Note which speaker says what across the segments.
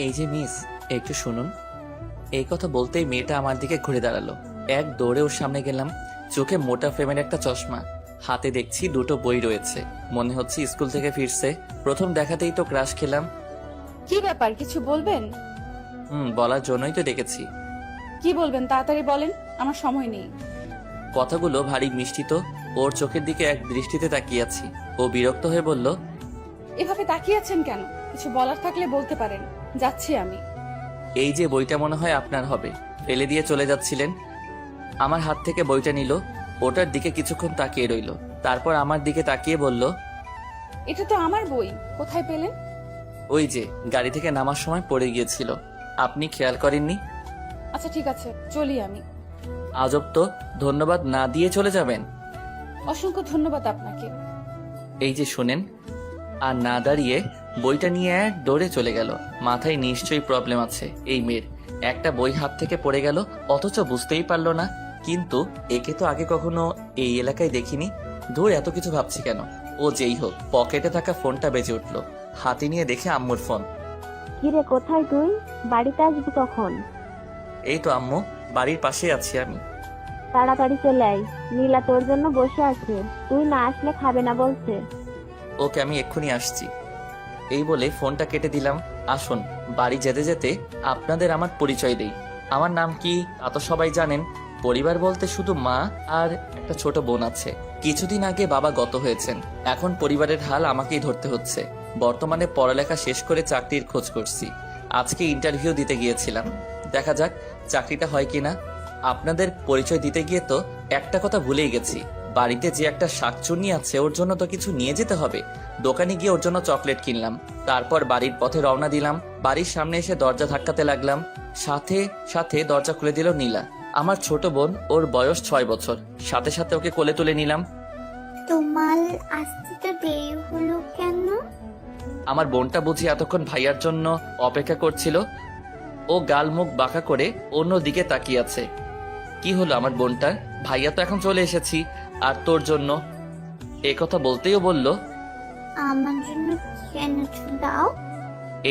Speaker 1: এই যে মিস, একটু শুনুন। এই কথা বলতেই মেয়েটা আমার দিকে ঘুরে দাঁড়ালো। এক দৌড়ে ওর সামনে গেলাম। চোখে মোটা ফ্রেমের একটা চশমা, হাতে দেখছি দুটো বই রয়েছে। মনে হচ্ছে স্কুল থেকে ফিরছে। প্রথম দেখাতেই তো ক্রাশ খেলাম।
Speaker 2: কি ব্যাপার, কিছু বলবেন?
Speaker 1: বলার জন্যই তো ডেকেছি।
Speaker 2: কি বলবেন তাড়াতাড়ি বলেন, আমার সময় নেই।
Speaker 1: কথাগুলো ভারী মিষ্টি তো। ওর চোখের দিকে এক দৃষ্টিতে তাকিয়ে আছি। ও বিরক্ত হয়ে বলল,
Speaker 2: এভাবে তাকিয়ে আছেন কেন? কিছু বলার থাকলে বলতে পারেন, যাচ্ছি আমি।
Speaker 1: এই যে বইটা মনে হয় আপনার হবে, ফেলে দিয়ে চলে যাচ্ছিলেন। আমার হাত থেকে বইটা নিল, ওটার দিকে কিছুক্ষণ তাকিয়ে রইল, তারপর আমার দিকে তাকিয়ে বলল,
Speaker 2: এটা তো আমার বই, কোথায় পেলেন?
Speaker 1: ওই যে গাড়ি থেকে নামার সময় পড়ে গিয়েছিল, আপনি খেয়াল করেননি?
Speaker 2: আচ্ছা ঠিক আছে, চলি আমি।
Speaker 1: আজব তো, ধন্যবাদ না দিয়ে চলে যাবেন?
Speaker 2: অসংখ্য ধন্যবাদ আপনাকে।
Speaker 1: এই যে শুনেন। আর না দাঁড়িয়ে বইটা নিয়ে এক দৌড়ে চলে গেল। মাথায় নিশ্চয়ই প্রবলেম আছে এই মেয়ের। একটা বই হাত থেকে পড়ে গেল, অথচ বুঝতেই পারলো না। কিন্তু একে তো আগে কখনো এই এলাকায় দেখিনি। ধুর, এত কিছু ভাবছি কেন। ও যেই হোক, পকেটে থাকা ফোনটা বেজে উঠলো। হাতে নিয়ে দেখে আম্মুর ফোন।
Speaker 3: কিরে, কোথায় তুই? বাড়িতে আসবি কখন?
Speaker 1: এই তো আম্মু, বাড়ির পাশে আছি আমি।
Speaker 3: তাড়াতাড়ি চলে আয়, নীলা তোর জন্য বসে আছে, তুই না আসলে খাবে না বলছে।
Speaker 1: ওকে, আমি এক্ষুনি আসছি। এই বলে ফোনটা কেটে দিলাম। আসুন, বাড়ি যেতে যেতে আপনাদের আমার পরিচয় দেই। আমার নাম কি তা তো সবাই জানেন। পরিবার বলতে শুধু মা আর একটা ছোট বোন আছে। কিছুদিন আগে বাবা গত হয়েছেন। এখন পরিবারের হাল আমাকেই ধরতে হচ্ছে। বর্তমানে পড়ালেখা শেষ করে চাকরির খোঁজ করছি। আজকে ইন্টারভিউ দিতে গিয়েছিলাম, দেখা যাক চাকরিটা হয় কিনা। আপনাদের পরিচয় দিতে গিয়ে তো একটা কথা ভুলেই গেছি। বাড়িতে যে একটা শাকচুন্নি আছে, ওর জন্য তো কিছু নিয়ে যেতে হবে। দোকানে গিয়ে ওর জন্য চকলেট কিনলাম। তারপর বাড়ির পথে রওনা দিলাম। বাড়ির সামনে এসে দরজা ধাক্কাতে লাগলাম। সাথে সাথে দরজা খুলে দিল নীলা, আমার ছোট বোন। ওর বয়স 6 বছর। সাথে সাথে ওকে কোলে তুলে নিলাম।
Speaker 4: তোমার আসতে তো দেরি হলো কেন?
Speaker 1: আমার বোনটা বুঝি এতক্ষণ ভাইয়ার জন্য অপেক্ষা করছিল। ও গাল মুখ বাঁকা করে অন্য দিকে তাকিয়ে আছে। কি হলো আমার বোনটার? ভাইয়া তো এখন চলে এসেছি, আর তোর জন্য। এ কথা বলতেই ও বলল,
Speaker 4: আমার জন্য কি এনেছো দাও?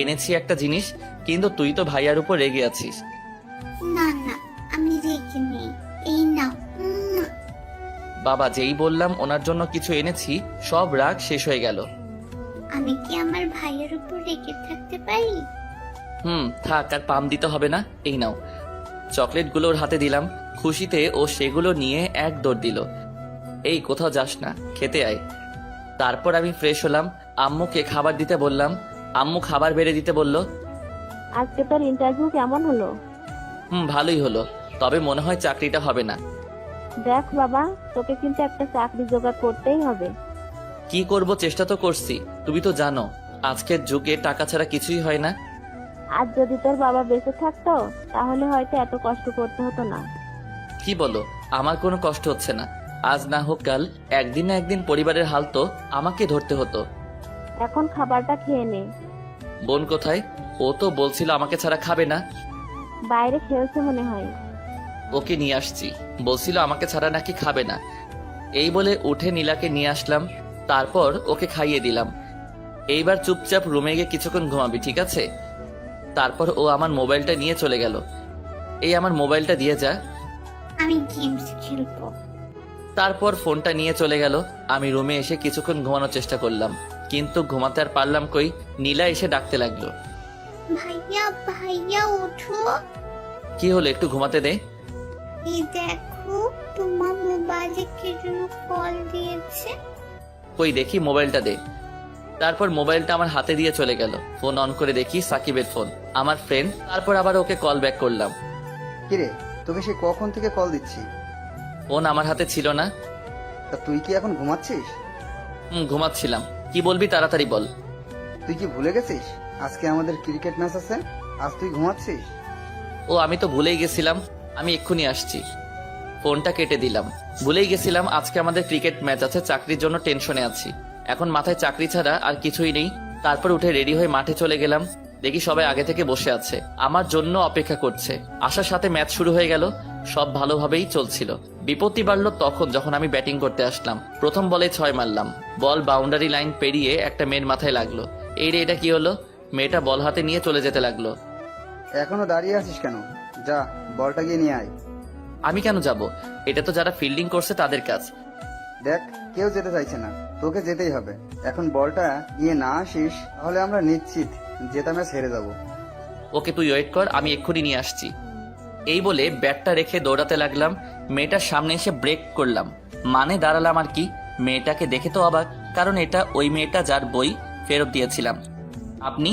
Speaker 1: এনেছি একটা জিনিস, কিন্তু তুই তো ভাইয়ার উপর রেগে আছিস।
Speaker 4: না না, আমি রেখে নেই, এই নাও।
Speaker 1: বাবা, যেই বললাম ওনার জন্য কিছু এনেছি, সব রাগ শেষ হয়ে গেল।
Speaker 4: আমি কি আমার ভাইয়ের উপর রেখে থাকতে পারি?
Speaker 1: থাক, আর পাম দিতে হবে না। এই নাও। চকলেটগুলো ওর হাতে দিলাম। খুশিতে ও সেগুলো নিয়ে এক দৌড় দিল। এই, কোথাও যাস না, খেতে আয়। তারপর আমি ফ্রেশ হলাম। আম্মুকে খাবার দিতে বললাম। আম্মু খাবার বেড়ে দিতে বলল।
Speaker 3: আজকে তোর ইন্টারভিউ কেমন হলো?
Speaker 1: ভালোই হলো, তবে মনে হয় চাকরিটা হবে না।
Speaker 3: দেখ বাবা, তোকে কিন্তু একটা চাকরি জোগাড় করতেই হবে।
Speaker 1: কি করব, চেষ্টা তো করছি। তুমি তো জানো আজকের যুগে টাকা ছাড়া কিছুই হয় না।
Speaker 3: আজ যদি তোর বাবা বেঁচে থাকতো, তাহলে হয়তো এত কষ্ট করতে হতো না।
Speaker 1: কি বলো? আমার কোনো কষ্ট হচ্ছে না। আজ না হোক কাল, একদিন না একদিন পরিবারের হাল তো আমাকে ধরতে হতো।
Speaker 3: এখন খাবারটা খেয়ে নে।
Speaker 1: বোন কোথায়? ও তো বলছিল আমাকে ছাড়া খাবে না।
Speaker 3: বাইরে খেলছে মনে হয়।
Speaker 1: ওকে নিয়ে আসছি, বলছিল আমাকে ছাড়া নাকি খাবে না। এই বলে উঠে নীলাকে নিয়ে আসলাম। তারপর ওকে খাইয়ে দিলাম। এইবার চুপচাপ রুমে গিয়ে কিছুক্ষণ ঘুমাবি, ঠিক আছে? তারপর ও আমার মোবাইলটা নিয়ে চলে গেল। এই, আমার মোবাইলটা দিয়ে যা।
Speaker 4: আমি গেমস খেলবো।
Speaker 1: তারপর ফোনটা নিয়ে চলে গেল। আমি রুমে এসে কিছুক্ষণ ঘুমানোর চেষ্টা করলাম, কিন্তু ঘুমাতে আর পারলাম কই। নীলা এসে ডাকতে লাগলো।
Speaker 4: ভাইয়া ভাইয়া ওঠো।
Speaker 1: কি হলো, একটু ঘুমাতে দে।
Speaker 4: এই দেখো, তোমার মোবাইলে কে যেন কল দিয়েছে।
Speaker 1: কই দেখি, মোবাইলটা দে। তারপর মোবাইলটা আমার হাতে দিয়ে চলে গেল। ফোন অন করে দেখি সাকিবের ফোন, আমার ফ্রেন্ড। তারপর আবার ওকে কল ব্যাক করলাম।
Speaker 5: কিরে, তোকে সে কখন থেকে কল দিচ্ছি?
Speaker 1: ফোন আমার হাতে ছিল না।
Speaker 5: তা তুই কি এখন ঘুমাচ্ছিস?
Speaker 1: ঘুমাচ্ছিলাম। কি বলবি তাড়াতাড়ি বল।
Speaker 5: তুই কি ভুলে গেছিস আজকে আমাদের ক্রিকেট ম্যাচ আছে? আজ তুই ঘুমাচ্ছিস?
Speaker 1: ও, আমি তো ভুলেই গেছিলাম। আমি এক্ষুনি আসছি। ফোনটা কেটে দিলাম। ভুলেই গেছিলাম আজকে আমাদের ক্রিকেট ম্যাচ আছে। চাকরির জন্য টেনশনে আছি। এখন মাথায় চাকরি ছাড়া আর কিছুই নেই। তারপর উঠে রেডি হয়ে মাঠে চলে গেলাম। দেখি সবাই আগে থেকে বসে আছে, আমার জন্য অপেক্ষা করছে। আসার সাথে ম্যাচ শুরু হয়ে গেল। সব ভালোভাবেই চলছিল। বিপত্তি বাড়লো তখন, যখন আমি ব্যাটিং করতে আসলাম। প্রথম বলে 6 মারলাম। বল বাউন্ডারি লাইন পেরিয়ে একটা মেয়ের মাথায় লাগলো। এই রে, এটা কি হলো? মেয়েটা বল হাতে নিয়ে চলে যেতে লাগলো।
Speaker 5: এখনো দাঁড়িয়ে আছিস কেন? যা, বলটা গিয়ে নিয়ে আয়।
Speaker 1: আমি কেন যাব? এটা তো যারা ফিল্ডিং করছে তাদের কাজ।
Speaker 5: দেখ, কেউ যেতে চাইছে না, তোকে যেতেই হবে। এখন বলটা নিয়ে না আসিস তাহলে আমরা নিশ্চিত জেতা ম্যাচ হেরে যাব।
Speaker 1: ওকে, তুই ওয়েট কর, আমি এক্ষুনি নিয়ে আসছি। এই বলে ব্যাটটা রেখে দৌড়াতে লাগলাম। মেয়েটার সামনে এসে ব্রেক করলাম, মানে দাঁড়ালাম আর কি। মেয়েটাকে দেখে তো অবাক, কারণ এটা ওই মেয়েটা যার বই ফেরত দিয়েছিলাম। আপনি?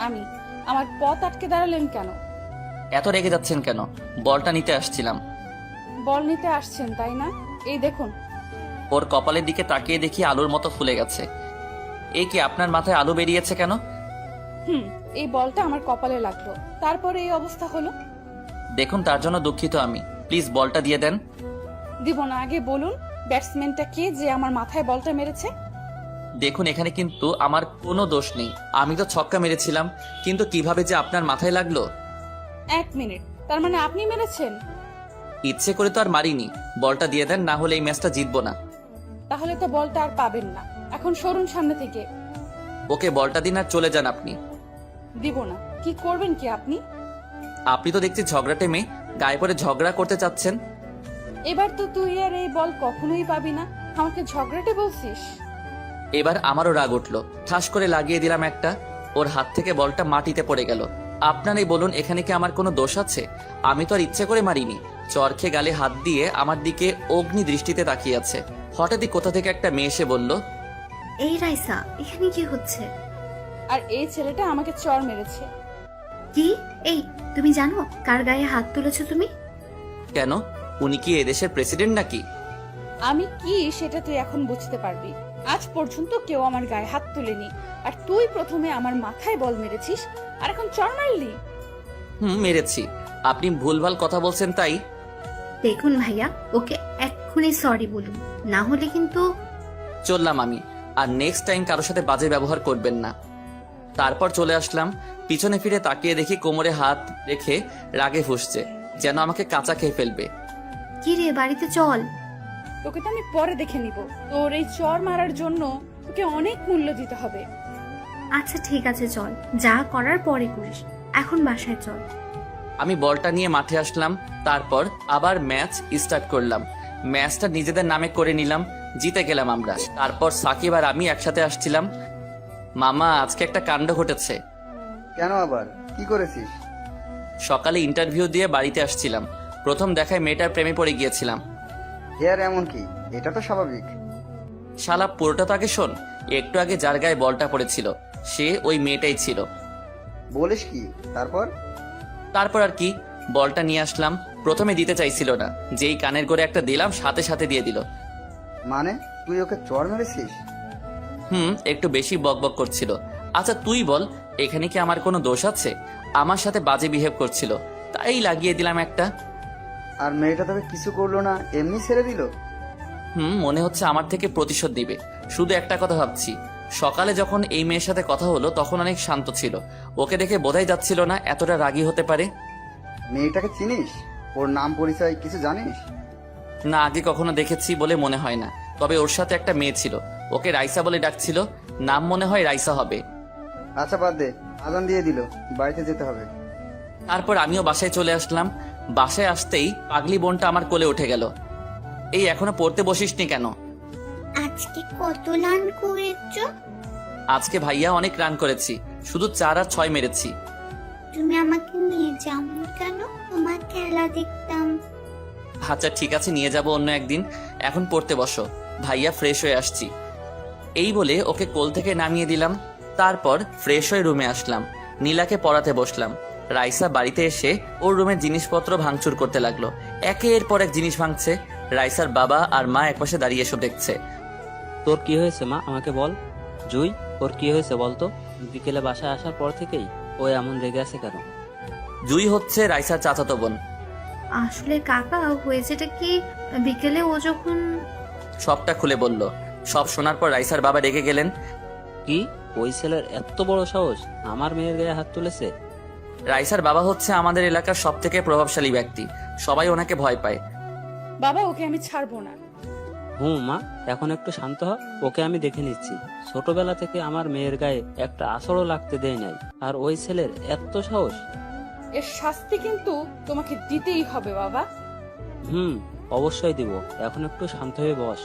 Speaker 2: আমি। আমার পথ আটকে দাঁড়ালেন কেন?
Speaker 1: এত রেগে যাচ্ছেন কেন? বলটা নিতে আসছিলাম।
Speaker 2: বল নিতে আসছেন তাই না? এই দেখুন।
Speaker 1: ওর কপালের দিকে তাকিয়ে দেখি আলুর মতো ফুলে গেছে। এই কি, আপনার মাথায় আলু বেরিয়েছে কেন?
Speaker 2: এই বলটা আমার কপালে লাগলো, তারপরে এই অবস্থা হলো।
Speaker 1: দেখুন, তার জন্য দুঃখিত আমি। প্লিজ বলটা দিয়ে দেন।
Speaker 2: দিব না, আগে বলুন ব্যাটসম্যানটা কে যে আমার মাথায় বলটা মেরেছে?
Speaker 1: দেখুন, এখানে কিন্তু আমার কোনো দোষ নেই। আমি তো ছক্কা মেরেছিলাম, কিন্তু কিভাবে যে আপনার মাথায় লাগলো।
Speaker 2: 1 মিনিট, তার মানে আপনি মেরেছেন?
Speaker 1: ইচ্ছে করে তো আর মারিনি। বলটা দিয়ে দেন, না হলে এই ম্যাচটা জিতবো না।
Speaker 2: তাহলে তো বলটা আর পাবেন না। এখন সরুন সামনে থেকে।
Speaker 1: ওকে, বলটা দিন আর চলে যান আপনি।
Speaker 2: দিব না। কি করবেন কি আপনি?
Speaker 1: আপনি তো দেখছি ঝগড়াটে মেয়ে, গায়ে পরে ঝগড়া করতে চাচ্ছেন।
Speaker 2: এবার তো তুই আর এই বল কখনোই পাবি না। আমাকে ঝগড়াটে বলছিস?
Speaker 1: এবার আমারও রাগ উঠলো, ঠাস করে লাগিয়ে দিলাম একটা। ওর হাত থেকে বলটা মাটিতে পড়ে গেল। আপনারাই বলুন, এখানে কি আমার কোনো দোষ আছে? আমি তো আর ইচ্ছে করে মারিনি। চরখে গালে হাত দিয়ে আমার দিকে অগ্নি দৃষ্টিতে তাকিয়ে আছে। হঠাৎই কোথা থেকে একটা মেয়ে এসে বলল,
Speaker 6: এই রাইসা, এখানে কি হচ্ছে?
Speaker 2: আর এই ছেলেটা আমাকে চড় মেরেছে।
Speaker 6: কি? এই, তুমি জানো কার গায়ে হাত তুলেছো তুমি?
Speaker 1: কেন? উনি কি এদেশের প্রেসিডেন্ট নাকি?
Speaker 2: আমি কি সেটা তুই এখন বুঝতে পারবি। আজ পর্যন্ত কেউ আমার গায়ে হাত তুলেনি, আর তুই প্রথমে আমার মাথায় বল মেরেছিস, আর এখন চড় মারলি।
Speaker 1: মেরেছি। আপনি ভুলভাল কথা বলছেন তাই।
Speaker 6: দেখুন ভাইয়া, ওকে এক্ষুনি সরি বলুন, না হলে কিন্তু।
Speaker 1: চললাম আমি, আর নেক্সট টাইম কারোর সাথে বাজে ব্যবহার করবেন না। তারপর চলে আসলাম। পিছনে ফিরে তাকিয়ে দেখি কোমরে হাত রেখে রাগে ফুঁসছে, যেন আমাকে কাঁচা খেয়ে ফেলবে।
Speaker 6: কি রে, বাড়িতে চল।
Speaker 2: তোকে তো আমি পরে দেখে নিব। তোর এই চড় মারার জন্য তোকে অনেক মূল্য দিতে হবে।
Speaker 6: আচ্ছা ঠিক আছে, চল, যা করার পরে করিস, এখন বাসায় চল।
Speaker 1: আমি বলটা নিয়ে মাঠে আসলাম। তারপর আবার ম্যাচ স্টার্ট করলাম। ম্যাচটা নিজেদের নামে করে নিলাম, জিতে গেলাম আমরা। তারপর সাকিব আর আমি একসাথে আসছিলাম। মামা, আজকে একটা কাণ্ড ঘটেছে।
Speaker 5: কেন আবার? কি করেছিস?
Speaker 1: সকালে ইন্টারভিউ দিয়ে বাড়িতে আসছিলাম। প্রথম দেখায় মেয়েটার প্রেমে পড়ে গিয়েছিলাম।
Speaker 5: হেয়ার এমন কি? এটা তো স্বাভাবিক।
Speaker 1: শালা, পুরোটা তো আগে শোন। একটু আগে যার গায়ে বলটা পড়েছিল সে ওই মেয়েটাই ছিল।
Speaker 5: বলিস কি?
Speaker 1: তারপর আর কি, বলটা নিয়ে আসলাম। প্রথমে দিতে চাইছিল না, যেই কানের করে একটা দিলাম সাথে সাথে দিয়ে দিল।
Speaker 5: মানে তুই ওকে চড় মেরেছিস?
Speaker 1: একটু বেশি বকবক করছিল। আচ্ছা তুই বল, এখানে কি আমার কোনো দোষ আছে? আমার সাথে বাজে বিহেভ করছিল, তাই লাগিয়ে দিলাম একটা।
Speaker 5: আর মেয়েটা তোকে কিছু করলো না, এমনি ছেড়ে দিল?
Speaker 1: মনে হচ্ছে আমার থেকে প্রতিশোধ দিবে। শুধু একটা কথা ভাবছি, সকালে যখন এই মেয়ের সাথে কথা হলো তখন অনেক শান্ত ছিল। ওকে দেখে বোঝাই যাচ্ছিল না এতটা রাগী হতে পারে।
Speaker 5: মেয়েটাকে চিনিস? ওর নাম পরিচয় কিছু জানিস?
Speaker 1: না, আগে কখনো দেখেছি বলে মনে হয় না। তবে ওর সাথে একটা মেয়ে ছিল, ওকে রাইসা বলে ডাকছিল। নাম মনে হয় রাইসা হবে।
Speaker 5: আচ্ছা বাদ দে, আজান দিয়ে দিল, বাড়িতে যেতে হবে।
Speaker 1: তারপর আমিও বাসায় চলে আসলাম। বাসায় আসতেই পাগলি বোনটা আমার কোলে উঠে গেল। এই, এখনো পড়তে বসিসনি কেন?
Speaker 4: আজকে কত রান করেছো?
Speaker 1: আজকে ভাইয়া অনেক রান করেছি, শুধু 4 আর 6 মেরেছি।
Speaker 4: তুমি আমাকে নিয়ে যাও কেন? তোমার খেলা দেখতাম।
Speaker 1: আচ্ছা ঠিক আছে, নিয়ে যাব অন্য একদিন। এখন পড়তে বসো, ভাইয়া ফ্রেশ হয়ে আসছি। এই বলে ওকে কোল থেকে নামিয়ে দিলাম। তারপর ফ্রেশ হয়ে রুমে আসলাম। নীলাকে পড়াতে বসলাম। রাইসা বাড়িতে এসে ওর রুমের জিনিসপত্র ভাঙচুর করতে লাগলো। একের পর এক জিনিস ভাঙছে। রাইসার বাবা আর মা একপাশে দাঁড়িয়ে এসব দেখছে।
Speaker 7: তোর কি হয়েছে মা, আমাকে বল। জুই, ওর কি হয়েছে বলতো? বিকেলে বাসায় আসার পর থেকেই ও এমন রেগে আছে কেন?
Speaker 1: জুই হচ্ছে রাইসার চাচাতো বোন।
Speaker 6: আসলে কাকা, হয়েছেটা কি, বিকেলে ও যখন।
Speaker 1: সবটা খুলে বলল। সব শোনার পর রাইসার বাবা রেগে গেলেন।
Speaker 7: কি, ওই ছেলের এত বড় সাহস আমার মেয়ের গায়ে হাত তুলেছে?
Speaker 1: রাইসার বাবা হচ্ছে আমাদের এলাকার সব থেকে প্রভাবশালী ব্যক্তি, সবাই ওনাকে ভয় পায়।
Speaker 2: বাবা, ওকে আমি ছাড়বো না।
Speaker 7: হুম মা, এখন একটু শান্ত হ। ওকে আমি দেখে নিচ্ছি। ছোটবেলা থেকে আমার মেয়ের গায়ে একটা আঁচড়ও লাগতে দেয় নাই, আর ওই ছেলের এত সাহস।
Speaker 2: এর শাস্তি কিন্তু তোমাকে দিতেই হবে বাবা।
Speaker 7: হুম, অবশ্যই দিব। এখন একটু শান্ত হয়ে বস।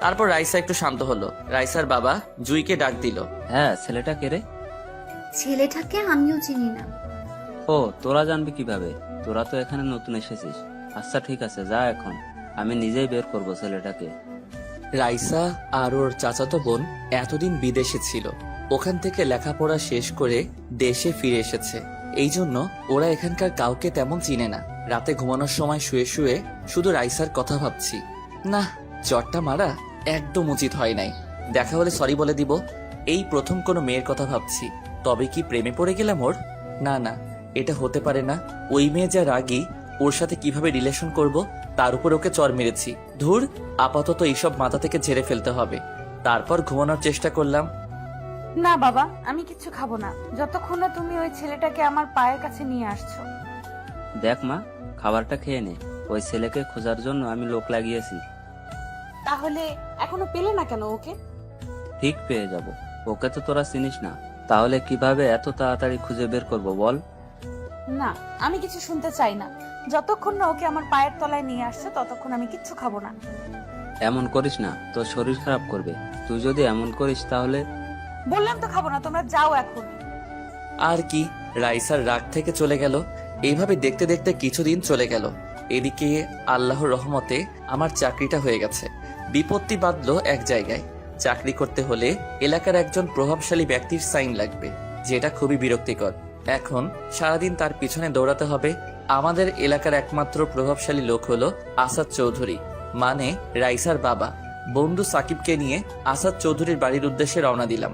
Speaker 1: তারপর রাইসা একটু শান্ত হলো। রাইসার বাবা জুইকে ডাক দিল।
Speaker 7: হ্যাঁ, ছেলেটা কে রে?
Speaker 6: ছেলেটাকে আমিও চিনি না।
Speaker 7: ও, তোরা জানবি কিভাবে? তোরা তো এখানে নতুন এসেছিস। আচ্ছা ঠিক আছে, যা এখন। আমি নিজেই বের করবো ছেলেটাকে।
Speaker 1: রাইসা আর ওর চাচাতো বোন এতদিন বিদেশে ছিল, ওখান থেকে লেখাপড়া শেষ করে দেশে ফিরে এসেছে। এই জন্য ওরা এখানকার কাউকে তেমন চিনে না। রাতে ঘুমানোর সময় শুয়ে শুয়ে শুধু রাইসার কথা ভাবছি। না, চটটা মারা একদম উচিত হয় নাই। দেখা হলে সরি বলে দিব। এই প্রথম কোনো মেয়ের কথা ভাবছি। তবে কি প্রেমে পড়ে গেলাম ওর? না না, এটা হতে পারে না। ওই মেয়ে যা রাগী, ওর সাথে কিভাবে রিলেশন করব তার উপর ওকে চর মেরেছি। ধুর, আপাতত এইসব মাথা থেকে ঝেড়ে ফেলতে হবে। তারপর ঘুমানোর চেষ্টা করলাম।
Speaker 2: না বাবা, আমি কিচ্ছু খাবো না যতক্ষণ না তুমি ওই ছেলেটাকে আমার পায়ের কাছে নিয়ে আসছো।
Speaker 7: দেখ মা, খাবারটা খেয়ে নে। ওই ছেলেকে খোঁজার জন্য আমি লোক লাগিয়েছি।
Speaker 2: তাহলে এখনো পেলে না কেন ওকে?
Speaker 7: ঠিক পেয়ে যাব। ওকে তো তোরা চিনিস না, তাহলে কিভাবে এত তাড়াতাড়ি খুঁজে বের করব বল?
Speaker 2: না, আমি কিছু শুনতে চাই না। যতক্ষণ না ওকে আমার পায়ের তলায় নিয়ে আসছে ততক্ষণ আমি কিচ্ছু খাবো না।
Speaker 7: এমন করিস না, তোর শরীর খারাপ করবে। তুই যদি এমন করিস তাহলে।
Speaker 2: বললাম তো খাবো না, তোমরা যাও এখন।
Speaker 1: আর কি, রাইসার রাগ থেকে চলে গেল। এইভাবে দেখতে দেখতে কিছুদিন চলে গেল। এদিকে আল্লাহর রহমতে আমার চাকরিটা হয়ে গেছে। বিপত্তি বাঁধলো এক জায়গায়। চাকরি করতে হলে এলাকার একজন প্রভাবশালী ব্যক্তির সাইন লাগবে, যেটা খুবই বিরক্তিকর। এখন সারাদিন তার পিছনে দৌড়াতে হবে। আমাদের এলাকার একমাত্র প্রভাবশালী লোক হলো আসাদ চৌধুরী, মানে রাইসার বাবা। বন্ধু সাকিবকে নিয়ে আসাদ চৌধুরীর বাড়ির উদ্দেশ্যে রওনা দিলাম।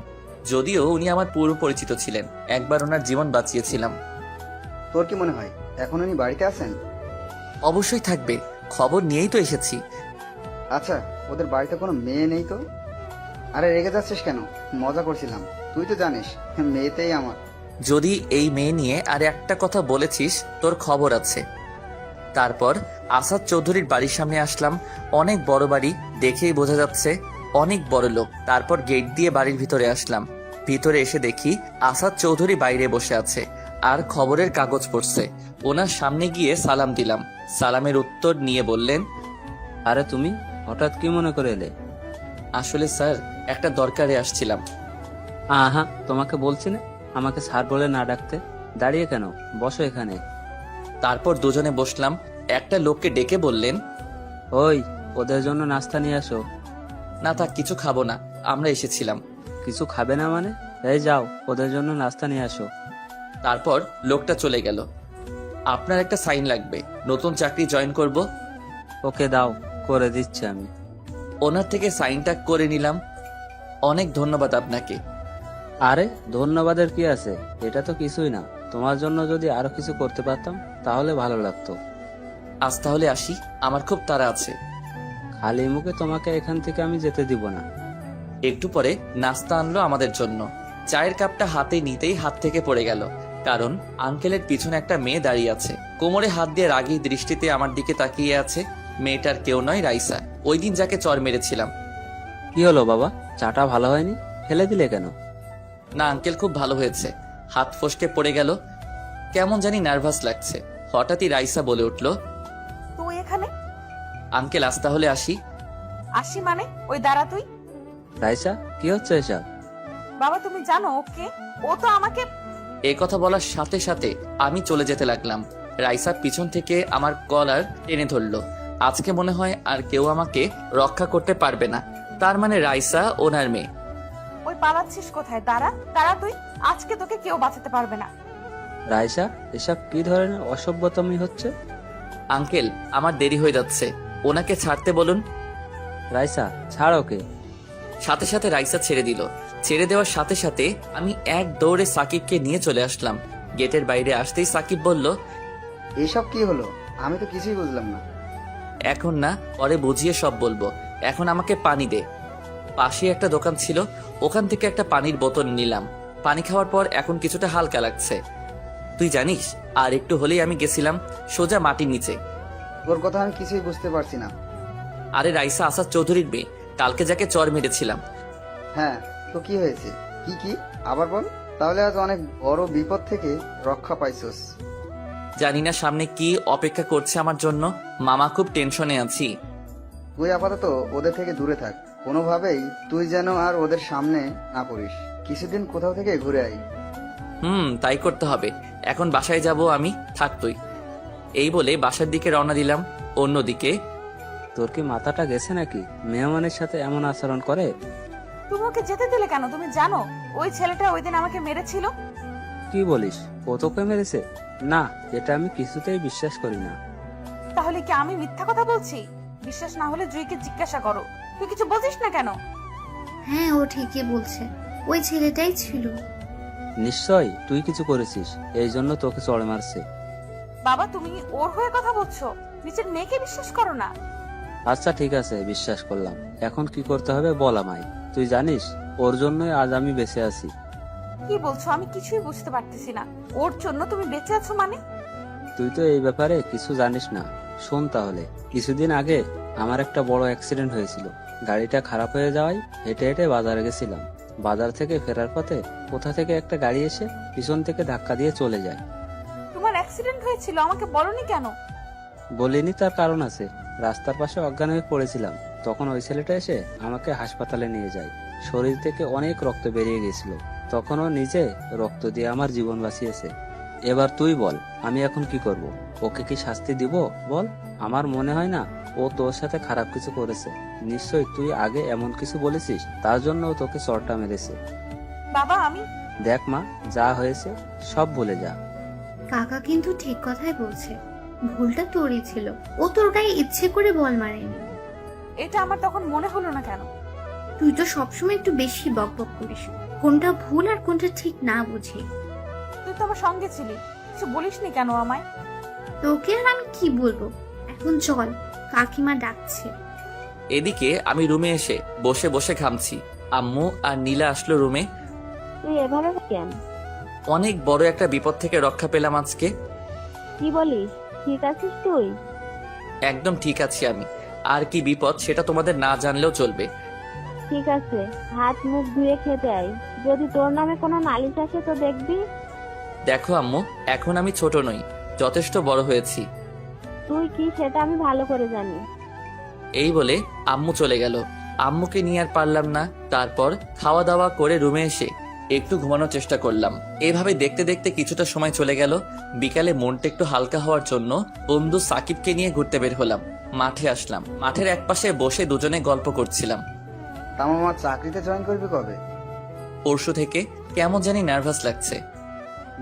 Speaker 1: যদিও উনি আমার পূর্ব পরিচিত ছিলেন, একবার ওনার জীবন বাঁচিয়েছিলাম।
Speaker 5: তোর কি মনে হয় এখন উনি বাড়িতে আছেন?
Speaker 1: অবশ্যই থাকবে, খবর নিয়েই তো এসেছি।
Speaker 5: আচ্ছা, ওদের বাড়িতে কোনো মেয়ে নেই তো? আরে রেগে যাচ্ছিস কেন? মজা করছিলাম। তুই তো জানিস মেয়েতেই আমার।
Speaker 1: যদি এই মেয়ে নিয়ে আর একটা কথা বলেছিস, তোর খবর আছে। তারপর আসাদ চৌধুরীর বাড়ির সামনে আসলাম। অনেক বড় বাড়ি, দেখেই বোঝা যাচ্ছে অনেক বড় লোক। তারপর গেট দিয়ে বাড়ির ভিতরে আসলাম। ভিতরে এসে দেখি আসাদ চৌধুরী বাইরে বসে আছে আর খবরের কাগজ পড়ছে। ওনার সামনে গিয়ে সালাম দিলাম। সালামের উত্তর নিয়ে বললেন,
Speaker 7: আরে তুমি হঠাৎ কি মনে করে এলে?
Speaker 1: আসলে স্যার, একটা দরকারে আসছিলাম।
Speaker 7: আহা, তোমাকে বলছি না আমাকে স্যার বলে না ডাকতে। দাঁড়িয়ে কেন, বসো এখানে।
Speaker 1: তারপর দুজনে বসলাম। একটা লোককে ডেকে বললেন,
Speaker 7: ওই, ওদের জন্য নাস্তা নিয়ে আসো।
Speaker 1: না থাক, কিছু খাবো না, আমরা এসেছিলাম।
Speaker 7: কিছু খাবে না মানে? এই যাও, ওদের জন্য নাস্তা নিয়ে আসো।
Speaker 1: তারপর লোকটা চলে গেল। আপনার একটা সাইন লাগবে, নতুন চাকরি জয়েন করব।
Speaker 7: ওকে দাও, করে দিচ্ছি আমি।
Speaker 1: ওনার থেকে সাইনটা করে নিলাম। অনেক ধন্যবাদ আপনাকে।
Speaker 7: আরে ধন্যবাদের কি আছে, এটা তো কিছুই না। তোমার জন্য যদি আরো কিছু করতে পারতাম তাহলে ভালো লাগতো।
Speaker 1: আজ তাহলে আসি, আমার খুব তাড়া আছে।
Speaker 7: খালি মুখে তোমাকে এখান থেকে আমি যেতে দিব না।
Speaker 1: একটু পরে নাস্তা আনলো আমাদের জন্য। চায়ের কাপটা হাতে নিতেই হাত থেকে পড়ে গেল, কারণ আঙ্কেলের পিছনে একটা মেয়ে দাঁড়িয়ে আছে। কোমরে হাত দিয়ে রাগী দৃষ্টিতে আমার দিকে তাকিয়ে আছে। মেয়েটার কেউ নয়, রাইসা, ওই দিন যাকে চর মেরেছিলাম।
Speaker 7: কি হলো বাবা, চাটা ভালো হয়নি? ফেলে দিলে কেন?
Speaker 1: না আঙ্কেল, খুব ভালো হয়েছে। হাত ফসকে পড়ে গেল, কেমন জানি নার্ভাস লাগছে। হঠাৎই রাইসা বলে উঠল,
Speaker 2: তুই এখানে?
Speaker 1: আঙ্কেল আজ তাহলে আসি।
Speaker 2: আসি মানে? ওই দাঁড়া তুই।
Speaker 7: রাইসা, কি হচ্ছে এসব?
Speaker 2: বাবা তুমি জানো ওকে? ও তো আমাকে।
Speaker 1: এই কথা বলার সাথে সাথে আমি চলে যেতে লাগলাম। রাইসা পিছন থেকে আমার কলার টেনে ধরলো। আজকে মনে হয় আর কেউ আমাকে রক্ষা করতে পারবে না। তার মানে রাইসা ওনার মেয়ে।
Speaker 2: ওই পালাচ্ছিস কোথায়? দাঁড়া দাঁড়া তুই, আজকে তোকে কেউ বাঁচাতে পারবে না।
Speaker 7: রাইসা, এসব কি ধরনের অসভ্যতামি হচ্ছে?
Speaker 1: আঙ্কেল, আমার দেরি হয়ে যাচ্ছে, ওনাকে ছাড়তে বলুন।
Speaker 7: রাইসা, ছাড় ওকে।
Speaker 1: সাথে সাথে রাইসা ছেড়ে দিল। ছেড়ে দেওয়ার সাথে সাথে আমি এক দৌড়ে সাকিবকে নিয়ে চলে আসলাম। গেটের বাইরে আসতেই সাকিব বলল,
Speaker 5: এসব কি হলো? আমি তো কিছুই বুঝলাম না।
Speaker 1: এখন না, পরে বুঝিয়ে সব বলবো। এখন আমাকে পানি দে। পাশে একটা দোকান ছিল, ওখান থেকে একটা পানির বোতল নিলাম। পানি খাওয়ার পর এখন কিছুটা হালকা লাগছে। তুই জানিস, আর একটু হলেই আমি গেছিলাম সোজা মাটির নিচে।
Speaker 5: তোর কথা আমি কিছুই বুঝতে পারছি না।
Speaker 1: আরে রাইসা আসাদ চৌধুরীর মেয়ে, কালকে যাকে চর মেরেছিলাম।
Speaker 5: হ্যাঁ, তো কি হয়েছে? কি আবার বল। তাহলে আজ অনেক বড় বিপদ থেকে রক্ষা পাইছস।
Speaker 1: জানি না সামনে কি অপেক্ষা করছে আমার জন্য। মামা, খুব টেনশনে আছি।
Speaker 5: তুই আপাতত ওদের থেকে দূরে থাক, কোনোভাবেই তুই যেন আর ওদের সামনে না পড়িস। কিছুদিন কোথাও থেকে ঘুরে আই।
Speaker 1: তাই করতে হবে। এখন বাসায় যাব আমি, থাক তুই। এই বলে বাসার দিকে রওনা দিলাম। অন্যদিকে
Speaker 7: তোর কি মাথাটা গেছে নাকি? মেহমানের সাথে এমন আচরণ করে?
Speaker 2: তুমি ওকে যেতে দিলে কেন? তুমি জানো ওই ছেলেটা ওই দিন আমাকে মেরেছিল।
Speaker 7: কি বলিস? ও তোকে মেরেছে? না, এটা আমি কিছুতেই বিশ্বাস করি না।
Speaker 2: তাহলে কি আমি মিথ্যা কথা বলছি? বিশ্বাস না হলে জুইকে জিজ্ঞাসা করো। তুই কিছু বলছিস না কেন?
Speaker 6: হ্যাঁ, ও ঠিকই বলছে, ওই ছেলেটাই ছিল।
Speaker 7: নিশ্চয় তুই কিছু করেছিস, এই জন্য তোকে চড় মারছে।
Speaker 2: বাবা, তুমি ওর হয়ে কথা বলছো? নিজের মেয়েকে বিশ্বাস করো না?
Speaker 7: আচ্ছা ঠিক আছে, বিশ্বাস করলাম। এখন কি করতে হবে বল আমায়। তুই জানিস ওর জন্যই আজ আমি বেঁচে আছি।
Speaker 2: কি বলছো? আমি কিছুই বুঝতে পারতেছি না। ওর জন্য তুমি বেঁচে আছো মানে?
Speaker 7: তুই তো এই ব্যাপারে কিছু জানিস না। শোন তাহলে, কিছুদিন আগে আমার একটা বড় অ্যাক্সিডেন্ট হয়েছিল। গাড়িটা খারাপ হয়ে যাওয়ায় হেঁটে হেঁটে বাজারে গেছিলাম। বাজার থেকে ফেরার পথে কোথা থেকে একটা গাড়ি এসে পিছন থেকে ধাক্কা দিয়ে চলে যায়।
Speaker 2: তোমার অ্যাক্সিডেন্ট হয়েছিল, আমাকে বলনি কেন?
Speaker 7: বলিনি, তার কারণ আছে। রাস্তার পাশে অজ্ঞান হয়ে পড়েছিলাম, তখন ওই ছেলেটা এসে আমাকে হাসপাতালে নিয়ে যায়। শরীর থেকে অনেক রক্ত বেরিয়ে গেছিল, তখন ও নিজে রক্ত দিয়ে আমার জীবন বাঁচিয়েছে। এবার তুই বল, আমি এখন কি করব? ওকে কি শাস্তি দিব বল? আমার মনে হয় না ও তোর সাথে খারাপ কিছু করেছে। নিশ্চয় তুই আগে এমন কিছু বলেছিস, তার জন্য ও তোকে চড়টা মেরেছে।
Speaker 2: বাবা, আমি
Speaker 7: দেখ মা, যা হয়েছে সব ভুলে যা।
Speaker 6: কাকা কিন্তু ঠিক কথাই বলছে, ভুলটা তোরই ছিল। ও তোর গায়ে ইচ্ছে করে বল মারেনি।
Speaker 2: এটা আমার তখন মনে হলো না কেন?
Speaker 6: তুই তো সবসময় একটু বেশি বকবক করিস, কোনটা ভুল আর কোনটা ঠিক না বুঝি।
Speaker 2: তুই তো আমার সঙ্গে ছিলি, কিছু বলিসনি কেন আমায়?
Speaker 6: তোকে আর আমি কি বলবো? এখন চল, কাকিমা ডাকছে।
Speaker 1: এদিকে আমি রুমে এসে বসে বসে ঘামছি। আম্মু আর নীলা আসলো রুমে।
Speaker 3: তুই এভাবে কেন?
Speaker 1: অনেক বড় একটা বিপদ থেকে রক্ষা পেলাম আজকে।
Speaker 3: কি বলিস? ঠিক আছিস তুই?
Speaker 1: একদম ঠিক আছি আমি। আর কি বিপদ সেটা তোমাদের না জানলেও চলবে।
Speaker 3: ঠিক আছে, হাত মুখ ধুয়ে খেতে আয়। যদি তোর নামে কোনো নালিশ আসে তো দেখবি।
Speaker 1: দেখো আম্মু, এখন আমি ছোট নই, যথেষ্ট বড় হয়েছি।
Speaker 3: তুই কি সেটা আমি ভালো করে জানি।
Speaker 1: এই বলে আম্মু চলে গেল। আম্মুকে নিয়ে আর পারলাম না। তারপর খাওয়া দাওয়া করে রুমে এসে একটু ঘুমানোর চেষ্টা করলাম। এইভাবে দেখতে দেখতে কিছুটা সময় চলে গেল। বিকালে মনটা একটু হালকা হওয়ার জন্য বন্ধু সাকিবকে নিয়ে ঘুরতে বের হলাম। মাঠে আসলাম। মাঠের একপাশে বসে দুজনে গল্প করছিলাম।
Speaker 5: তা মামা, চাকরিতে জয়েন করবি কবে?
Speaker 1: পরশু থেকে। কেমন জানি নার্ভাস লাগছে।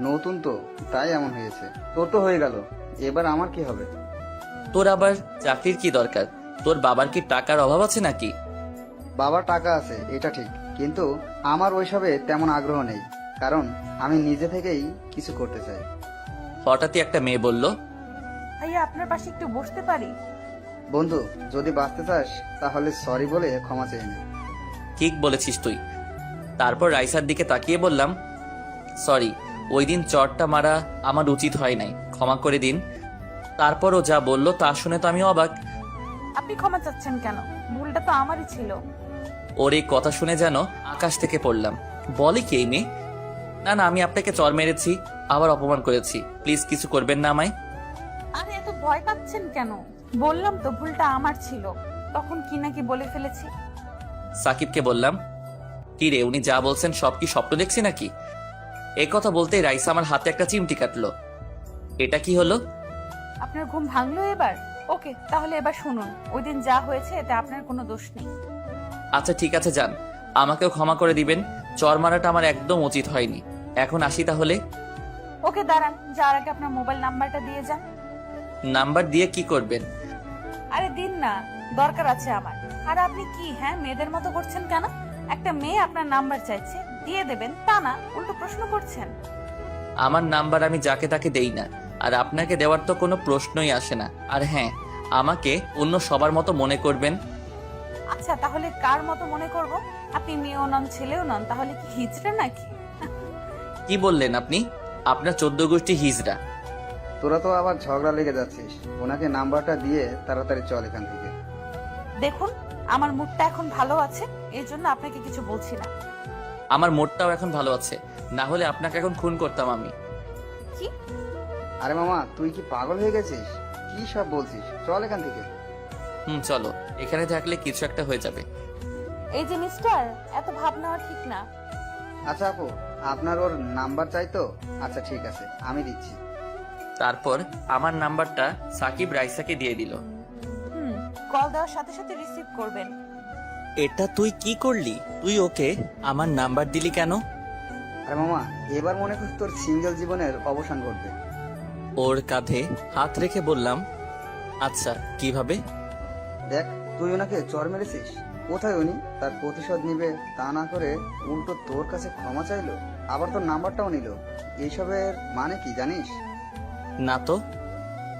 Speaker 5: নতুন তো, তাই এমন হয়েছে। তোর তো হয়ে গেল, এবার আমার কি হবে?
Speaker 1: তোর আবার চাকরির কি দরকার? তোর বাবার কি টাকার অভাব আছে নাকি?
Speaker 5: বাবার টাকা আছে এটা ঠিক, কিন্তু আমার ওইসবে তেমন আগ্রহ নেই, কারণ আমি নিজে থেকেই কিছু করতে চাই।
Speaker 1: হঠাৎই একটা মেয়ে বলল,
Speaker 2: ভাইয়া, আপনার পাশে একটু বসতে পারি?
Speaker 5: বন্ধু, যদি বাঁচতে চাস তাহলে সরি বলে ক্ষমা চেয়ে নে।
Speaker 1: ঠিক বলেছিস তুই। তারপর রাইসার দিকে তাকিয়ে বললাম, সরি, ওই দিন চটটা মারা আমার উচিত হয় নাই, ক্ষমা করে দিন। তারপর ও যা বলল তা শুনে তো আমি অবাক।
Speaker 2: আপনি ক্ষমা চাচ্ছেন কেন? ভুলটা তো আমারই ছিল।
Speaker 1: ওর এই কথা শুনে যেন আকাশ থেকে পড়লাম। বলে কি এই মেয়ে? না না, আমি আপনাকে চর মেরেছি, আবার অপমান করেছি, প্লিজ কিছু করবেন না আমায়।
Speaker 2: আরে এত ভয় পাচ্ছেন কেন? বললাম তো ভুলটা আমার ছিল, তখন কি নাকি বলে ফেলেছি।
Speaker 1: সাকিবকে বললাম, কি রে, উনি যা বলছেন সব কি স্বপ্ন দেখছি নাকি? এই কথা বলতেই রাইসা আমার হাতে একটা চিমটি কাটলো। এটা কি হলো?
Speaker 2: আপনার ঘুম ভাঙলো এবার? ওকে, তাহলে এবার শুনুন, ওই দিন যা হয়েছে এতে আপনার কোনো দোষ নেই।
Speaker 1: আচ্ছা ঠিক আছে, যান, আমাকেও ক্ষমা করে দিবেন। চর মারাটা আমার একদম উচিত হয়নি। এখন আসি তাহলে।
Speaker 2: ওকে দাঁড়ান, যার আগে আপনার মোবাইল নাম্বারটা দিয়ে যান।
Speaker 1: নাম্বার দিয়ে কি করবেন?
Speaker 2: আরে দিন না, দরকার আছে আমার। আর আপনি কি মেয়েদের মতো করছেন কেন? একটা মেয়ে আপনার নাম্বার চাইছে, দিয়ে দেবেন তা না, উল্টো প্রশ্ন করছেন।
Speaker 1: আমার নাম্বার আমি যাকে তাকে দেই না, আর আপনাকে দেওয়ার তো কোনো প্রশ্নই আসে না। আর হ্যাঁ, আমাকে অন্য সবার মতো মনে করবেন।
Speaker 2: আচ্ছা, তাহলে কার মতো মনে করব? আপনি মেয়েও নন, ছেলেও নন, তাহলে কি হিজড়া নাকি?
Speaker 1: কি বললেন আপনি? আপনার 14 গোষ্ঠী হিজড়া।
Speaker 5: তোরা তো আবার ঝগড়া লেগে যাচ্ছিস। ওনাকে নাম্বারটা দিয়ে তাড়াতাড়ি চল এখান থেকে।
Speaker 2: দেখুন, আমার মুডটা এখন ভালো আছে, এই জন্য আপনাকে কিছু বলছি না।
Speaker 1: আমার মোড়টাও এখন ভালো আছে, না হলে আপনাকে এখন খুন করতাম আমি।
Speaker 2: কি?
Speaker 5: আরে মামা, তুই কি পাগল হয়ে গেছিস? কি সব বলছিস? চল এখান থেকে।
Speaker 1: চলো, এখানে থাকলে কিছু একটা হয়ে যাবে।
Speaker 2: এই যে মিস্টার, এত ভাব নেওয়া ঠিক না।
Speaker 5: আচ্ছা আপু, আপনার ওর নাম্বার চাই তো? আচ্ছা ঠিক আছে, আমি দিচ্ছি।
Speaker 1: তারপর আমার নাম্বারটা সাকিব রাইসাকে দিয়ে দিল।
Speaker 2: কল দেওয়ার সাথে সাথে রিসিভ করবেন।
Speaker 1: এটা তুই কি করলি? তুই ওকে আমার নাম্বার দিলি কেন?
Speaker 5: আরে মামা, এবার মনে কর তোর সিঙ্গেল জীবনের অবসান ঘটবে।
Speaker 1: ওর কাঁধে হাত রেখে বললাম, আচ্ছা কিভাবে?
Speaker 5: দেখ, তুই ওনাকে চর মেরেছিস, কোথায় উনি তার প্রতিশোধ নিবে তা না করে উল্টো তোর কাছে ক্ষমা চাইলো, আবার তোর নাম্বারটাও নিল। এইসবের মানে কি জানিস?
Speaker 1: না তো।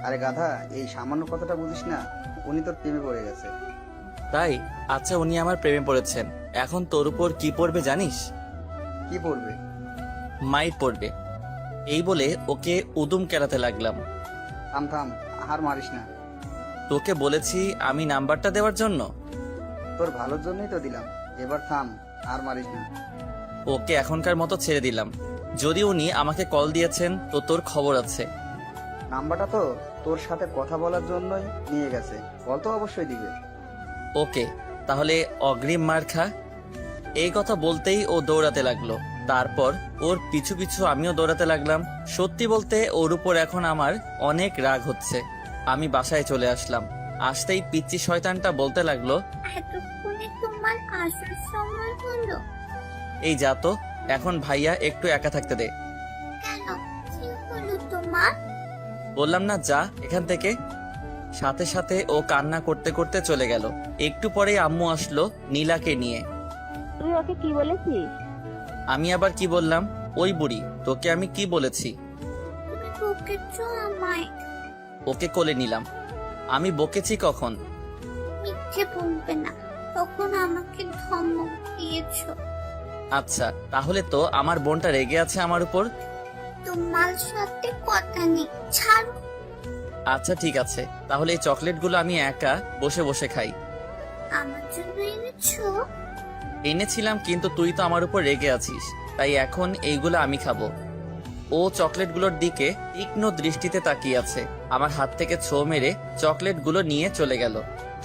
Speaker 5: আরে গাধা, এই সামান্য কথাটা বুঝিস না? উনি তোর প্রেমে পড়ে গেছে।
Speaker 1: তাই? আচ্ছা, উনি আমার প্রেমে পড়েছেন, এখন তোর উপর কি পড়বে জানিস?
Speaker 5: কি পড়বে?
Speaker 1: মাইর পড়বে। এই বলে ওকে উদুম কেলাতে লাগলাম।
Speaker 5: থাম থাম, আর মারিস না।
Speaker 1: তোকে বলেছি আমি নাম্বারটা দেওয়ার জন্য।
Speaker 5: তোর ভালোর জন্যই তো দিলাম, এবার থাম, আর মারিস না।
Speaker 1: ওকে এখনকার মতো ছেড়ে দিলাম। যদি উনি আমাকে কল দিয়েছেন তো তোর খবর আছে।
Speaker 5: নাম্বারটা তো তোর সাথে কথা বলার জন্যই নিয়ে গেছে, কল তো অবশ্যই দিবে।
Speaker 1: ওকে, তাহলে অগ্রিম মার খা। এই কথা বলতেই ও দৌড়াতে লাগলো। তারপর ওর পিছু পিছু আমিও দৌড়াতে লাগলাম। সত্যি বলতে ওর উপর এখন আমার অনেক রাগ হচ্ছে। আমি বাসায় চলে আসলাম। আসতেই পিচ্চি শয়তানটা বলতে লাগলো,
Speaker 4: এতক্ষণে তোমার আসার সময় হলো?
Speaker 1: এই যা তো, এখন ভাইয়া একটু একা থাকতে দে।
Speaker 4: কেন, কি হলো তোমার?
Speaker 1: বললাম না যা এখান থেকে। সাথে সাথে ও কান্না করতে করতে চলে গেল। একটু পরেই আম্মু আসলো নীলাকে নিয়ে।
Speaker 3: তুই ওকে কি বলেছিস?
Speaker 1: আমি আবার কি বললাম? ওই বুড়ি, তোকে আমি কি বলেছি?
Speaker 4: তুমি বকেছো আমায়।
Speaker 1: ওকে কোলে নিলাম। আমি বকেছি কখন?
Speaker 4: মিথ্যে বলবে না, তখন আমাকে ধমক দিয়েছো।
Speaker 1: আচ্ছা, তাহলে তো আমার বোনটা রেগে আছে আমার উপর।
Speaker 4: তোমার সাথে কথা নেই, ছাড়ো।
Speaker 1: আচ্ছা ঠিক আছে, তাহলে এই চকলেটগুলো আমি একা বসে বসে খাই।
Speaker 4: আমার জন্য এনেছো?
Speaker 1: এনেছিলাম, কিন্তু তুই তো আমার উপর রেগে আছিস, তাই এখন এইগুলো আমি খাবো। ও চকলেটগুলোর দিকে তীক্ষ্ণ দৃষ্টিতে তাকিয়ে আছে। আমার হাত থেকে ছো মেরে চকলেটগুলো নিয়ে চলে গেল।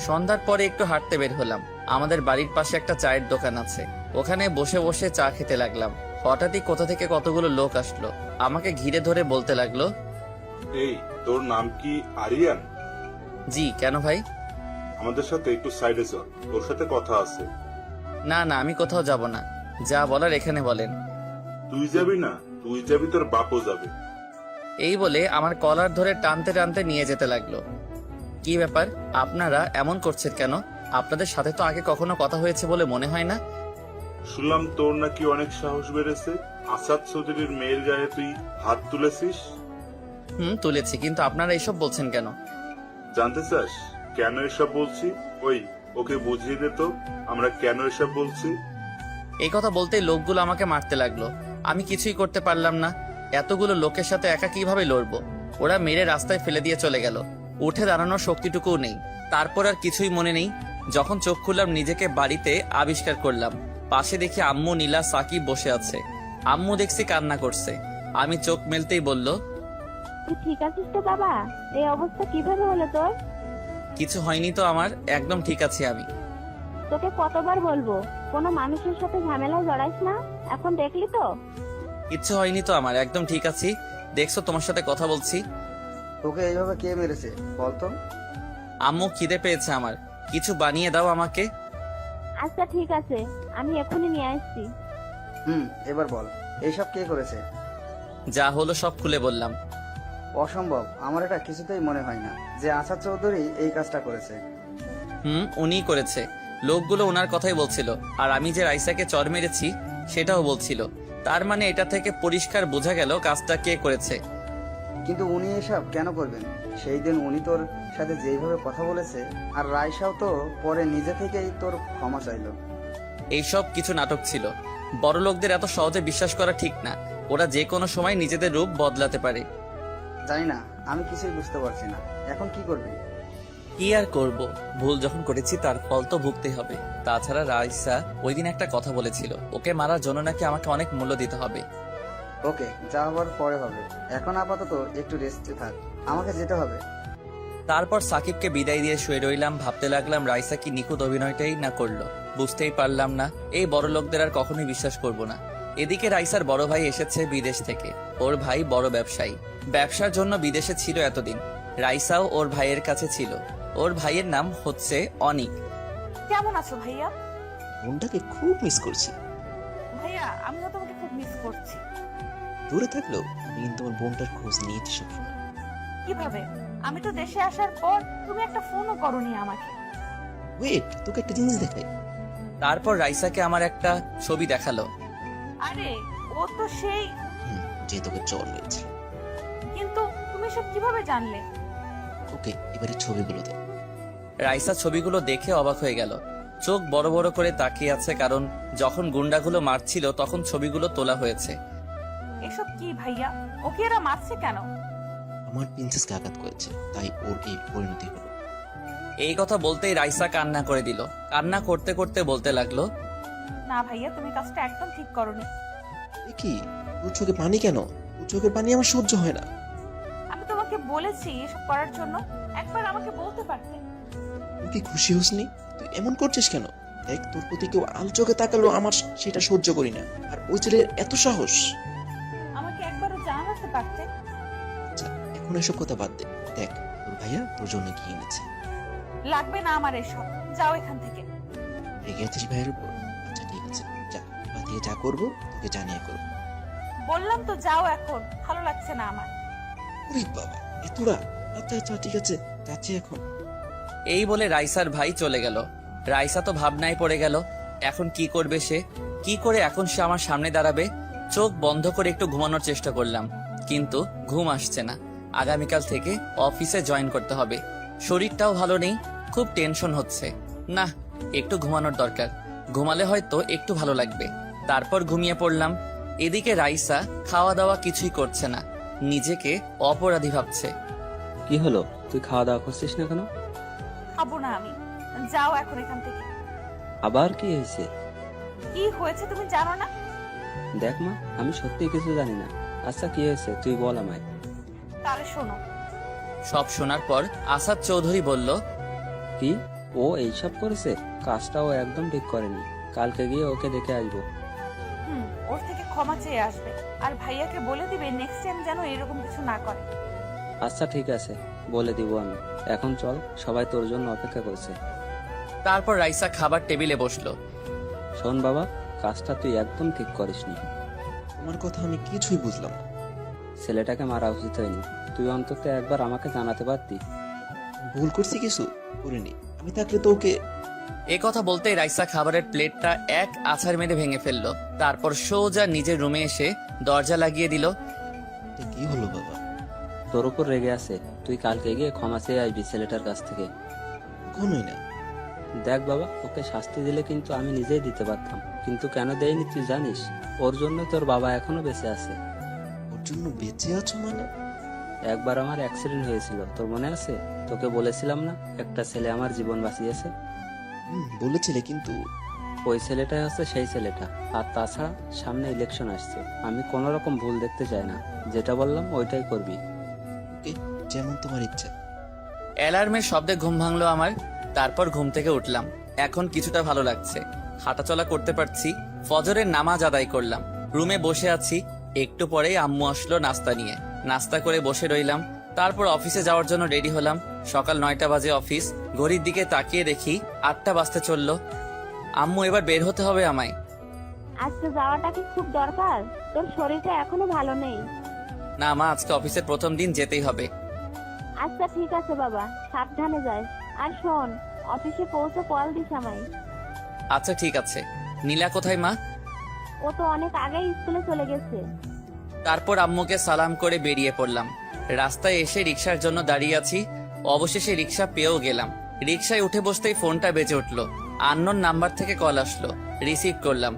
Speaker 1: সন্ধ্যার পরে একটু হাঁটতে বের হলাম। আমাদের বাড়ির পাশে একটা চায়ের দোকান আছে, ওখানে বসে বসে চা খেতে লাগলাম। হঠাৎই কোথা থেকে কতগুলো লোক আসলো, আমাকে ঘিরে ধরে বলতে লাগলো,
Speaker 8: এই, তোর নাম কি আরিয়ান?
Speaker 1: জি, কেন ভাই?
Speaker 8: আমাদের সাথে একটু সাইডে চল, তোর সাথে কথা আছে।
Speaker 1: না না, আমি কোথাও যাব না, যা বলার এখানে বলেন।
Speaker 8: তুই যাবি না? তুই যাবি, তোর বাপও যাবে।
Speaker 1: এই বলে আমার কলার ধরে টানতে টানতে নিয়ে যেতে লাগলো। কি ব্যাপার, আপনারা এমন করছেন কেন? আপনাদের সাথে তো আগে কখনো কথা হয়েছে বলে মনে হয় না।
Speaker 8: শুনলাম তোর নাকি অনেক সাহস বেড়েছে, আসাদ চৌধুরীর মেয়ের গায়ে তুই হাত তুলেছিস।
Speaker 1: তুলেছি, কিন্তু আপনারা এইসব বলছেন কেন?
Speaker 8: জানতে চাস কেন এসব বলছি? ওই, ওকে বুঝিয়ে দে তো আমরা কেন এসব বলছি।
Speaker 1: এই কথা বলতেই লোকগুলো আমাকে মারতে লাগলো। আমি কিছুই করতে পারলাম না। এতগুলো লোকের সাথে একা কিভাবে লড়বো? ওরা মেরে রাস্তায় ফেলে দিয়ে চলে গেল। উঠে দাঁড়ানোর শক্তিটুকুও নেই। তারপর আর কিছুই মনে নেই। যখন চোখ খুললাম নিজেকে বাড়িতে আবিষ্কার করলাম। পাশে দেখি আম্মু, নীলা, সাকিব বসে আছে। আম্মু দেখছি কান্না করছে। আমি চোখ মেলতেই বলল,
Speaker 3: তুই ঠিক আছিস তো বাবা? এই অবস্থা কিভাবে হলো তোর?
Speaker 1: কিছু হয়নি তো আমার, একদম ঠিক আছি আমি।
Speaker 3: তোকে কতবার বলবো কোনো মানুষের সাথে ঝামেলায় জড়াইস না, এখন দেখলি তো?
Speaker 1: কিচ্ছু হয়নি তো আমার, একদম ঠিক আছি। দেখছো তোমার সাথে কথা বলছি।
Speaker 5: তোকে এইভাবে কে মেরেছে বলতো?
Speaker 1: আম্মু, খিদে পেয়েছে আমার, কিছু বানিয়ে দাও আমাকে।
Speaker 3: আচ্ছা ঠিক আছে, আমি এখনই নিয়ে আসছি।
Speaker 5: এবার বল, এইসব কে করেছে?
Speaker 1: যা হলো সব খুলে বললাম।
Speaker 5: অসম্ভব, আমার এটা কিছুতেই মনে হয় না যে আসাদ চৌধুরী এই কাজটা করেছে।
Speaker 1: উনিই করেছে। লোকগুলো ওনার কথাই বলছিল, আর আমি যে রাইসাকে চর মেরেছি সেটাও বলছিল। তার মানে এটা থেকে পরিষ্কার বোঝা গেল কাজটা কে করেছে।
Speaker 5: কিন্তু উনি এসব কেন করবেন? সেই দিন উনি তোর সাথে যেইভাবে কথা বলেছে, আর রাইসাও তো পরে নিজে থেকেই তোর ক্ষমা চাইলো।
Speaker 1: এইসব কিছু নাটক ছিল। বড় লোকদের এত সহজে বিশ্বাস করা ঠিক না। ওরা যে কোনো সময় নিজেদের রূপ বদলাতে পারে।
Speaker 5: জানি না, আমি কিছুই বুঝতে পারছি না, এখন কি করবি?
Speaker 1: কি আর করব, ভুল যখন করেছি তার ফল তো ভুগতেই হবে। তাছাড়া রাইসা ওই দিন একটা কথা বলেছিল, ওকে মারার জন্য নাকি আমাকে অনেক মূল্য দিতে হবে।
Speaker 5: ওকে, যা হবার পরে হবে। এখন আপাতত একটু রেস্টে থাক, আমাকে যেতে হবে।
Speaker 1: তারপর সাকিবকে বিদায় দিয়ে শুয়ে রইলাম, ভাবতে লাগলাম রাইসা কি নিখুঁত অভিনয়টাই না করলো। বুঝতেই পারলাম না, এই বড় লোকদের আর কখনোই বিশ্বাস করব না। এদিকে রাইসার বড় ভাই এসেছে বিদেশ থেকে। ওর ভাই বড় ব্যবসায়ী, ব্যবসার জন্য বিদেশে ছিল এতদিন। রাইসাও ওর ভাইয়ের কাছে ছিল। ওর ভাইয়ের নাম হচ্ছে অনিক।
Speaker 2: কেমন আছো ভাইয়া?
Speaker 9: বোনটাকে খুব মিস করছি।
Speaker 2: ভাইয়া আমিও তোমাকে খুব মিস করছি।
Speaker 9: দূরে থাকলেও আমি কিন্তু আমার বোনটার খোঁজ নিয়েছি সব।
Speaker 2: কিভাবে? আমি তো দেশে আসার পর তুমি একটা ফোনও করোনি আমাকে।
Speaker 9: ওয়েট, তোকে একটা জিনিস দেখাই।
Speaker 1: তারপর রাইসাকে আমার একটা ছবি দেখালো।
Speaker 2: আরে ও তো সেই,
Speaker 9: যে তোকে চর মেরেছিল।
Speaker 2: কিন্তু তুমি সব কিভাবে জানলে?
Speaker 9: ওকে, এবারে ছবিগুলো দে।
Speaker 1: রাইসা ছবিগুলো দেখে অবাক হয়ে গেল, চোখ বড় বড় করে তাকিয়ে আছে, কারণ যখন গুন্ডাগুলো মারছিল তখন ছবিগুলো তোলা হয়েছে।
Speaker 2: এসব কি ভাইয়া? ওকে এরা মারছে কেন?
Speaker 9: আমার প্রিন্সেসকে আঘাত করেছে, তাই ওর এই পরিণতি হলো।
Speaker 1: এই কথা বলতেই রাইসা কান্না করে দিল। কান্না করতে করতে বলতে লাগলো,
Speaker 2: না ভাইয়া, তুমি কাজটা একদম ঠিক করোনি।
Speaker 9: এ কি, তোর চোখে পানি কেন? তোর চোখের পানি আমার সহ্য হয় না।
Speaker 2: আমি তোমাকে বলেছি এসব করার জন্য, একবার আমাকে বলতে পারতে।
Speaker 9: তুই কি খুশি হসনি? তুই এমন করছিস কেন? দেখ, তোর প্রতি কেউ আলো চোখে তাকালো আমার সেটা সহ্য করি না। আর ওই ছেলের এত সাহস।
Speaker 2: আমাকে একবারও জানাতে পারতে।
Speaker 9: আচ্ছা, এখন এসব কথা বাদ দে। দেখ, তোর ভাইয়া তোর জন্য কি এনেছে।
Speaker 2: লাগবে না আমার এসব, যাও এখান থেকে।
Speaker 9: রেগে আছিস ভাইয়ের উপর? আচ্ছা ঠিক আছে, যা, বাদ দিয়ে যা করবো তোকে জানিয়ে করবো।
Speaker 2: বললাম তো যাও এখন, ভালো লাগছে না আমার।
Speaker 9: ওরে বাবা, এতটা? আচ্ছা আচ্ছা ঠিক আছে, যাচ্ছি এখন।
Speaker 1: এই বলে রাইসার ভাই চলে গেল। রাইসা তো ভাবনায় পড়ে গেল, এখন কি করবে সে, কি করে এখন সে আমার সামনে দাঁড়াবে। চোখ বন্ধ করে একটু ঘুমানোর চেষ্টা করলাম, কিন্তু ঘুম আসছে না। আগামীকাল থেকে অফিসে জয়েন করতে হবে, শরীরটাও ভালো নেই, খুব টেনশন হচ্ছে। না, একটু ঘুমানোর দরকার, ঘুমালে হয়তো একটু ভালো লাগবে। তারপর ঘুমিয়ে পড়লাম। এদিকে রাইসা খাওয়া দাওয়া কিছুই করছে না, নিজেকে অপরাধী ভাবছে।
Speaker 7: কি হলো, তুই খাওয়া দাওয়া করছিস না কেন?
Speaker 2: খাবো না আমি, যাও এখন এখান থেকে।
Speaker 7: আবার কি হয়েছে?
Speaker 2: কি হয়েছে তুমি জানো না?
Speaker 7: দেখ মা, আমি সত্যি কিছু জানি না। আচ্ছা কি হয়েছে তুই বল আমায়।
Speaker 2: তাহলে শোনো।
Speaker 1: সব শোনার পর আসাদ চৌধুরী বলল,
Speaker 7: কি, ও এইসব করেছে? কাজটা ও একদম ঠিক করেনি। কালকে গিয়ে ওকে দেখে আসবো।
Speaker 2: ওর থেকে ক্ষমা চেয়ে আসবে, আর ভাইয়াকে বলে দিবে নেক্সট টাইম যেন এরকম কিছু না করে।
Speaker 7: আচ্ছা ঠিক আছে, বলে দিব আমি। এখন চল, সবাই তোর জন্য অপেক্ষা করছে।
Speaker 1: তারপর রাইসা খাবার টেবিলে বসলো।
Speaker 7: শোন বাবা, কাজটা তুই একদম ঠিক করিসনি।
Speaker 9: তোমার কথা আমি কিছুই বুঝলাম না।
Speaker 7: ছেলেটাকে মারা উচিত হয়নি। তুই অন্তত একবার আমাকে জানাতে পারতি।
Speaker 9: ভুল করছি কিছু? করিনি, আমি থাকলে তো ওকে।
Speaker 1: এ কথা বলতেই রাইসা খাবারের প্লেটটা এক আছাড় মেরে ভেঙে ফেললো। তারপর সোজা নিজের রুমে এসে দরজা লাগিয়ে দিল।
Speaker 9: এটা কি হলো বাবা?
Speaker 7: তোর উপর রেগে আছে, তুই কালকে গিয়ে ক্ষমা চেয়ে আসবি ছেলেটার কাছ থেকে।
Speaker 9: কখনোই না।
Speaker 7: দেখ বাবা, ওকে শাস্তি দিলে কিন্তু আমি নিজেই দিতে পারতাম, কিন্তু কেন দেয়নি তুই জানিস? ওর জন্য তোর বাবা এখনো বেঁচে আছে।
Speaker 9: ওর জন্য বেঁচে আছো মানে?
Speaker 7: একবার আমার অ্যাক্সিডেন্ট হয়েছিল, তোর মনে আছে? তোকে বলেছিলাম না একটা ছেলে আমার জীবন বাঁচিয়েছে।
Speaker 9: বলেছিলে, কিন্তু
Speaker 7: ওই ছেলেটাই হচ্ছে সেই ছেলেটা। আর তাছাড়া সামনে ইলেকশন আসছে, আমি কোনো রকম ভুল দেখতে চাই না। যেটা বললাম ওইটাই করবি।
Speaker 9: ওকে, যেমন তোমার ইচ্ছা।
Speaker 1: অ্যালার্মের শব্দে ঘুম ভাঙলো আমার। তারপর ঘুম থেকে উঠলাম, এখন কিছুটা ভালো লাগছে, হাঁটাচলা করতে পারছি। ফজরের নামাজ আদায় করলাম, রুমে বসে আছি। একটু পরেই আম্মু আসলো নাস্তা নিয়ে, নাস্তা করে বসে রইলাম। তারপর অফিসে যাওয়ার জন্য রেডি হলাম। সকাল 9টা বাজে অফিস। ঘড়ির দিকে তাকিয়ে দেখি 8টা বাজতে চললো। আম্মু, এবার বের হতে হবে আমায়।
Speaker 3: আজকে যাওয়াটা কি খুব দরকার? তোর শরীরটা এখনো ভালো নেই।
Speaker 1: না মা, আজকে অফিসের প্রথম দিন, যেতেই হবে।
Speaker 3: আচ্ছা ঠিক আছে বাবা, সাবধানে যাস। আর শোন, অফিসে পৌঁছে কল দিস আমায়।
Speaker 1: আচ্ছা ঠিক আছে। নীলা কোথায় মা?
Speaker 3: ও তো অনেক আগেই স্কুলে চলে গেছে।
Speaker 1: তারপর আম্মুকে সালাম করে বেরিয়ে পড়লাম। রাস্তায় এসে রিক্সার জন্য দাঁড়িয়ে আছি। অবশেষে রিক্সা পেয়েও গেলাম। রিক্সায় উঠে বসতেই ফোনটা বেজে উঠলো। আননোন নাম্বার থেকে কল আসলো, রিসিভ করলাম।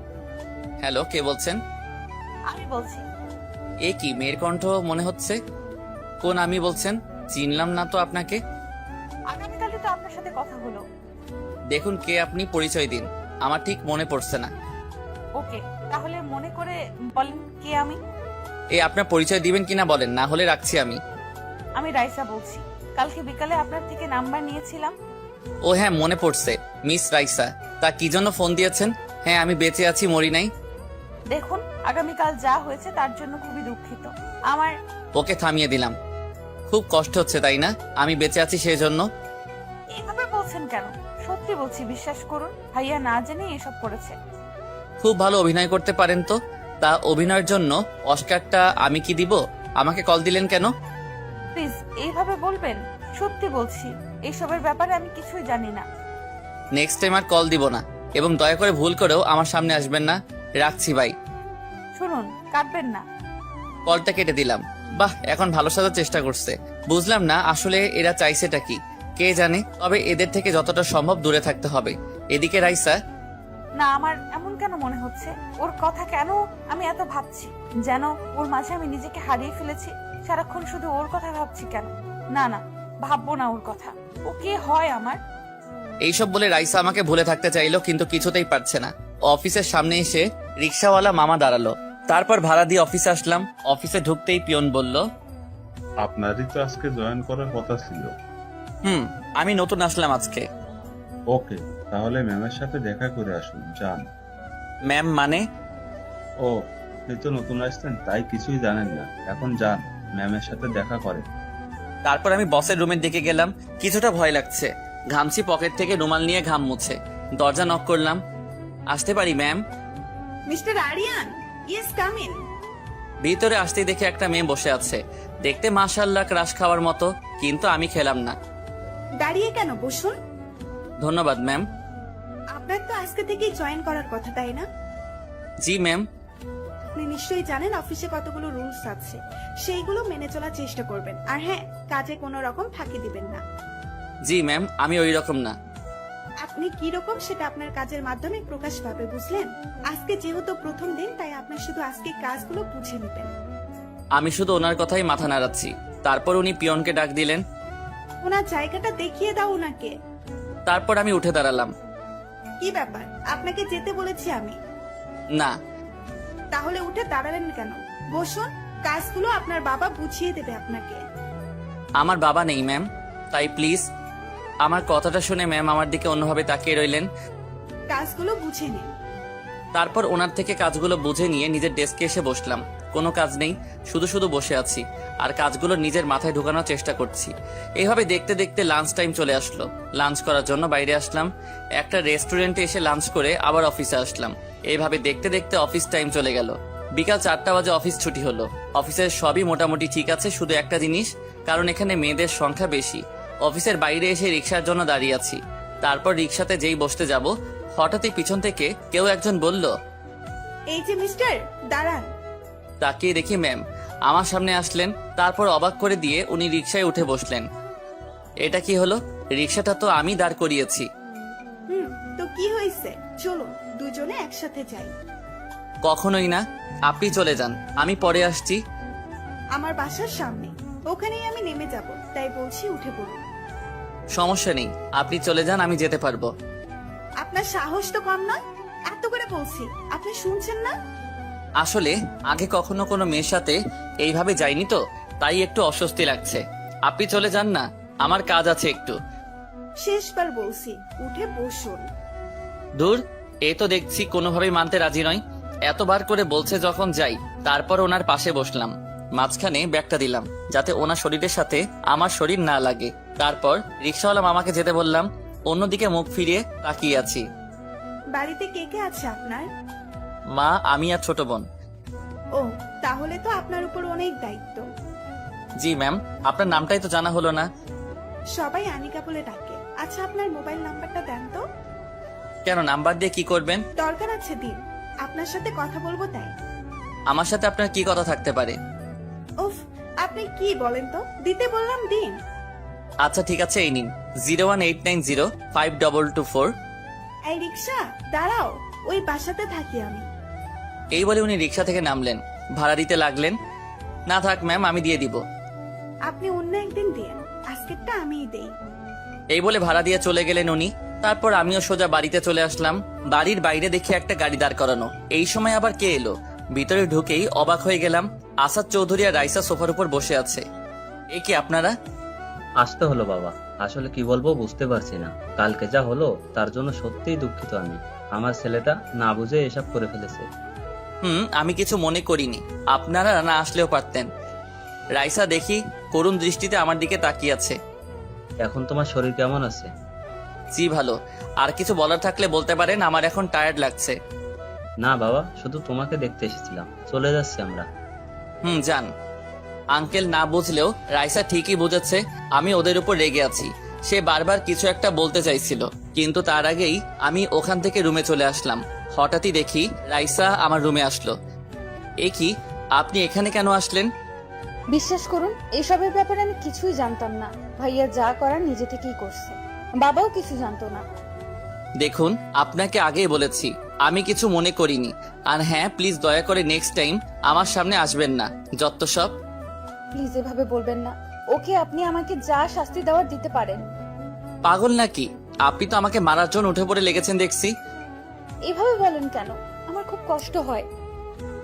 Speaker 1: হ্যালো, কে বলছেন?
Speaker 2: আমি বলছি।
Speaker 1: এ কি, মেয়ের কণ্ঠ মনে হচ্ছে। কোন আমি বলছেন? চিনলাম না তো আপনাকে।
Speaker 2: আগামীকালই তো কথা হলো।
Speaker 1: দেখুন কে আপনি, পরিচয় দিন। আমার ঠিক মনে পড়ছে না।
Speaker 2: ওকে, তাহলে মনে করে বলেন কে আমি।
Speaker 1: এই আপনার পরিচয় দিবেন কিনা বলেন, না হলে রাখছি আমি।
Speaker 2: আমি রাইসা বলছি। কালকে বিকালে আপনার থেকে নাম্বার নিয়েছিলাম।
Speaker 1: ও হ্যাঁ, মনে পড়ছে, মিস রাইসা। তা কি জন্য ফোন দিয়েছেন? হ্যাঁ, আমি বেঁচে আছি, মরি নাই।
Speaker 2: দেখুন, আগামীকাল যা হয়েছে তার জন্য খুবই দুঃখিত। আমার
Speaker 1: ওকে থামিয়ে দিলাম। খুব কষ্ট হচ্ছে তাই না? আমি বেঁচে আছি সেই জন্য?
Speaker 2: এভাবে বলছেন কেন? সত্যি বলছি, বিশ্বাস করুন, ভাইয়া না জেনে এসব করেছে।
Speaker 1: খুব ভালো অভিনয় করতে পারেন তো। তা অভিনয়ের জন্য অস্কারটা আমি কি দিব? আমাকে কল দিলেন কেন?
Speaker 2: প্লিজ এইভাবে বলবেন। সত্যি বলছি, এইসবের ব্যাপারে আমি কিছুই জানি না।
Speaker 1: নেক্সট টাইম আর কল দিব না, এবং দয়া করে ভুল করেও আমার সামনে আসবেন না। রাখছি ভাই।
Speaker 2: শুনুন, কাটবেন না।
Speaker 1: কলটা কেটে দিলাম। বাহ, এখন ভালো সাজার চেষ্টা করছে। বুঝলাম না আসলে এরা চাইছেটা কি, কে জানে। তবে এদের থেকে যতটা সম্ভব দূরে থাকতে হবে। এদিকে রাইসা,
Speaker 2: না, আমার এমন কেন মনে হচ্ছে? ওর কথা কেন আমি এত ভাবছি, যেন ওর মাঝে আমি নিজেকে হারিয়ে ফেলেছি। সারাক্ষণ শুধু ওর কথা ভাবছি কেন? না না, ভাববো না ওর কথা। ও কে হয় আমার?
Speaker 1: এইসব বলে রাইসা আমাকে ভুলে থাকতে চাইলো, কিন্তু কিছুতেই পারছে না। অফিসের সামনে এসে রিক্সাওয়ালা মামা দাঁড়ালো। তারপর ভাড়া দিয়ে অফিসে আসলাম। অফিসে ঢুকতেই পিয়ন বলল,
Speaker 8: আপনারই তো আজকে জয়েন করার কথা ছিল।
Speaker 1: আমি নতুন আসলাম আজকে।
Speaker 8: ওকে, তাহলে ম্যামের সাথে দেখা করে আসুন, যান।
Speaker 1: ম্যাম মানে?
Speaker 8: ও, আপনি তো নতুন আসছেন, তাই কিছুই জানেন না। এখন যান, ম্যামের সাথে দেখা করেন।
Speaker 1: তারপর আমি বসের রুমের দিকে গেলাম। কিছুটা ভয় লাগছে। ঘামছি, পকেট থেকে রুমাল নিয়ে ঘাম মুছে দরজা নক করলাম। আসতে পারি ma'am?
Speaker 2: Mister Aryan, yes, come in.
Speaker 1: ভিতরে আসতেই দেখে একটা মেয়ে বসে আছে। দেখতে মাশাআল্লাহ ক্রাশ খাওয়ার মতো, কিন্তু আমি খেলাম না।
Speaker 10: দাঁড়িয়ে কেন, বসুন।
Speaker 1: ধন্যবাদ ম্যাম।
Speaker 10: আপনার তো আজকে থেকেই জয়েন করার কথা, তাই না?
Speaker 1: জি ম্যাম।
Speaker 10: আপনি নিশ্চয়ই জানেন অফিসে কতগুলো রুলস আছে, সেইগুলো মেনে চলার চেষ্টা করবেন। আর হ্যাঁ, কাজে কোনো রকম ফাঁকি দিবেন না।
Speaker 1: জি ম্যাম, আমি ওই রকম না।
Speaker 10: আপনি কি রকম সেটা আপনার কাজের মাধ্যমে প্রকাশ পাবে, বুঝলেন? আজকে যেহেতু প্রথম দিন, তাই আপনি শুধু আজকে কাজগুলো বুঝে নেবেন।
Speaker 1: আমি শুধু ওনার কথাই মাথা নাড়াচ্ছি। তারপর উনি পিয়নকে ডাক দিলেন।
Speaker 10: ওনার জায়গাটা দেখিয়ে দাও ওনাকে।
Speaker 1: তারপর আমি উঠে দাঁড়ালাম।
Speaker 10: কি ব্যাপার, আপনাকে যেতে বলেছি আমি।
Speaker 1: না।
Speaker 10: তাহলে উঠে দাঁড়ালেন কেন? বসুন, কাজগুলো আপনার বাবা বুঝিয়ে দেবে আপনাকে।
Speaker 1: আমার বাবা নেই ম্যাম, তাই প্লিজ। আমার কথাটা শুনে ম্যাম আমার দিকে অন্যভাবে তাকিয়ে রইলেন।
Speaker 10: কাজগুলো বুঝে নিন।
Speaker 1: তারপর ওনার থেকে কাজগুলো বুঝে নিয়ে নিজের ডেস্কে এসে বসলাম। কোনো কাজ নেই, শুধু শুধু বসে আছি আর কাজগুলো নিজের মাথায় ঢোকানোর চেষ্টা করছি। এইভাবে দেখতে দেখতে লাঞ্চ টাইম চলে আসলো। লাঞ্চ করার জন্য বাইরে আসলাম। একটা রেস্টুরেন্টে এসে লাঞ্চ করে আবার অফিসে আসলাম। এইভাবে দেখতে দেখতে অফিস টাইম চলে গেল। বিকাল 4টা বাজে অফিস ছুটি হলো। অফিসের সবই মোটামুটি ঠিক আছে, শুধু একটা জিনিস, কারণ এখানে মেয়েদের সংখ্যা বেশি। অফিসের বাইরে এসে রিক্সার জন্য দাঁড়িয়ে আছি। তারপর রিক্সাতে যেই বসতে যাব, হঠাৎই পিছন থেকে কেউ একজন বলল,
Speaker 10: এই যে মিস্টার, দাঁড়ান।
Speaker 1: তাকিয়ে দেখি ম্যাম আমার সামনে আসলেন। তারপর অবাক করে দিয়ে উনি রিক্সায় উঠে বসলেন। এটা কি হলো? রিক্সাটা তো আমি দাঁড় করিয়েছি।
Speaker 10: তো কি হয়েছে? চলো দুজনে একসাথে যাই।
Speaker 1: কখনোই না, আপনি চলে যান, আমি পরে আসছি।
Speaker 10: আমার বাসার সামনে, ওখানেই আমি নেমে যাব, তাই বলছি উঠে পড়ুন।
Speaker 1: সমস্যা নেই, আপনি চলে যান, আমি যেতে পারবো।
Speaker 10: আপনার সাহস তো কম নয়, এত করে বলছি, আপনি শুনছেন না?
Speaker 1: আসলে আগে কখনো কোনো মেয়ের সাথে এইভাবে যাইনি তো, তাই একটু অস্বস্তি লাগছে। আপনি চলে যান না, আমার কাজ আছে একটু।
Speaker 10: শেষবার বলছি, উঠে বসুন।
Speaker 1: দূর, এই তো দেখছি কোনোভাবেই মানতে রাজি নয়। এতবার করে বলছে যখন যাই। তারপর ওনার পাশে বসলাম। মাঝখানে ব্যাগটা দিলাম, যাতে ওনার শরীরের সাথে আমার শরীর না লাগে। তারপর রিক্সাওয়ালা মামাকে যেতে বললাম। অন্যদিকে মুখ ফিরিয়ে তাকিয়ে আছি।
Speaker 10: বাড়িতে কে কে আছে আপনার?
Speaker 1: মা, আমি আর ছোট বোন।
Speaker 10: ও, তাহলে তো আপনার উপর অনেক দায়িত্ব।
Speaker 1: জি ম্যাম, আপনার নামটাই তো জানা হলো না।
Speaker 10: সবাই আনিকা বলে ডাকে। আচ্ছা, আপনার মোবাইল নাম্বারটা দেন তো।
Speaker 1: কেন, নাম্বার দিয়ে কি করবেন?
Speaker 10: দরকার আছে, দিন, আপনার সাথে কথা বলবো তাই।
Speaker 1: আমার সাথে আপনার কি কথা থাকতে পারে?
Speaker 10: উফ, আপনি কি বলেন তো, দিতে বললাম দিন।
Speaker 1: আচ্ছা ঠিক আছে, এই নিন 018905224।
Speaker 10: এই রিক্সা, দাঁড়াও, ওই বাসাতে থাকি আমি।
Speaker 1: এই বলে উনি রিক্সা থেকে নামলেন, ভাড়া দিতে লাগলেন। না থাক ম্যাম, আমি দিয়ে দিব।
Speaker 10: আপনি অন্য একদিন দিন, আজকেরটা আমিই দেই।
Speaker 1: এই বলে ভাড়া দিয়ে চলে গেলেন উনি। তারপর আমিও সোজা বাড়িতে চলে আসলাম। বাড়ির বাইরে দেখি একটা গাড়ি দাঁড় করানো। এই সময় আবার কে এলো? ভিতরে ঢুকেই অবাক হয়ে গেলাম। আসাদ চৌধুরী আর রাইসা সোফার উপর বসে আছে। এ কি আপনারা?
Speaker 7: আসতে হলো বাবা, আসলে কি বলবো বুঝতে পারছি না। কালকে যা হলো তার জন্য সত্যিই দুঃখিত আমি। আমার ছেলেটা না বুঝে এসব করে ফেলেছে।
Speaker 1: আমি কিছু মনে করিনি, আপনারা না আসলেও পারতেন। রাইসা দেখি করুণ দৃষ্টিতে আমার দিকে তাকিয়ে আছে।
Speaker 7: এখন তোমার শরীর কেমন আছে?
Speaker 1: জি ভালো। আর কিছু বলার থাকলে বলতে পারেন, আমার এখন টায়ার্ড লাগছে।
Speaker 7: না বাবা, শুধু তোমাকে দেখতে এসেছিলাম, চলে যাচ্ছি আমরা।
Speaker 1: যান। আঙ্কেল না বুঝলেও রাইসা ঠিকই বুঝেছে আমি ওদের উপর রেগে আছি। সে বারবার কিছু একটা বলতে চাইছিল, কিন্তু তার আগেই আমি ওখান থেকে রুমে চলে আসলাম। হঠাৎই দেখি রাইসা আমার রুমে আসলো। এ কি, আপনি এখানে কেন আসলেন?
Speaker 2: বিশ্বাস করুন, এসবের ব্যাপারে আমি কিছুই জানতাম না। ভাইয়া যা করার নিজে থেকেই করছে, বাবাও কিছু জানতো না।
Speaker 1: দেখুন, আপনাকে আগেই বলেছি আমি কিছু মনে করিনি। আর হ্যাঁ, প্লিজ দয়া করে নেক্সট টাইম আমার সামনে আসবেন না। যত সব।
Speaker 2: প্লিজ এভাবে বলবেন না। ওকে আপনি আমাকে যা শাস্তি দেওয়ার দিতে পারেন।
Speaker 1: পাগল নাকি? আপনি তো আমাকে মারার জন্য উঠে পড়ে লেগেছেন দেখছি।
Speaker 2: এভাবে বলেন কেন? আমার খুব কষ্ট হয়।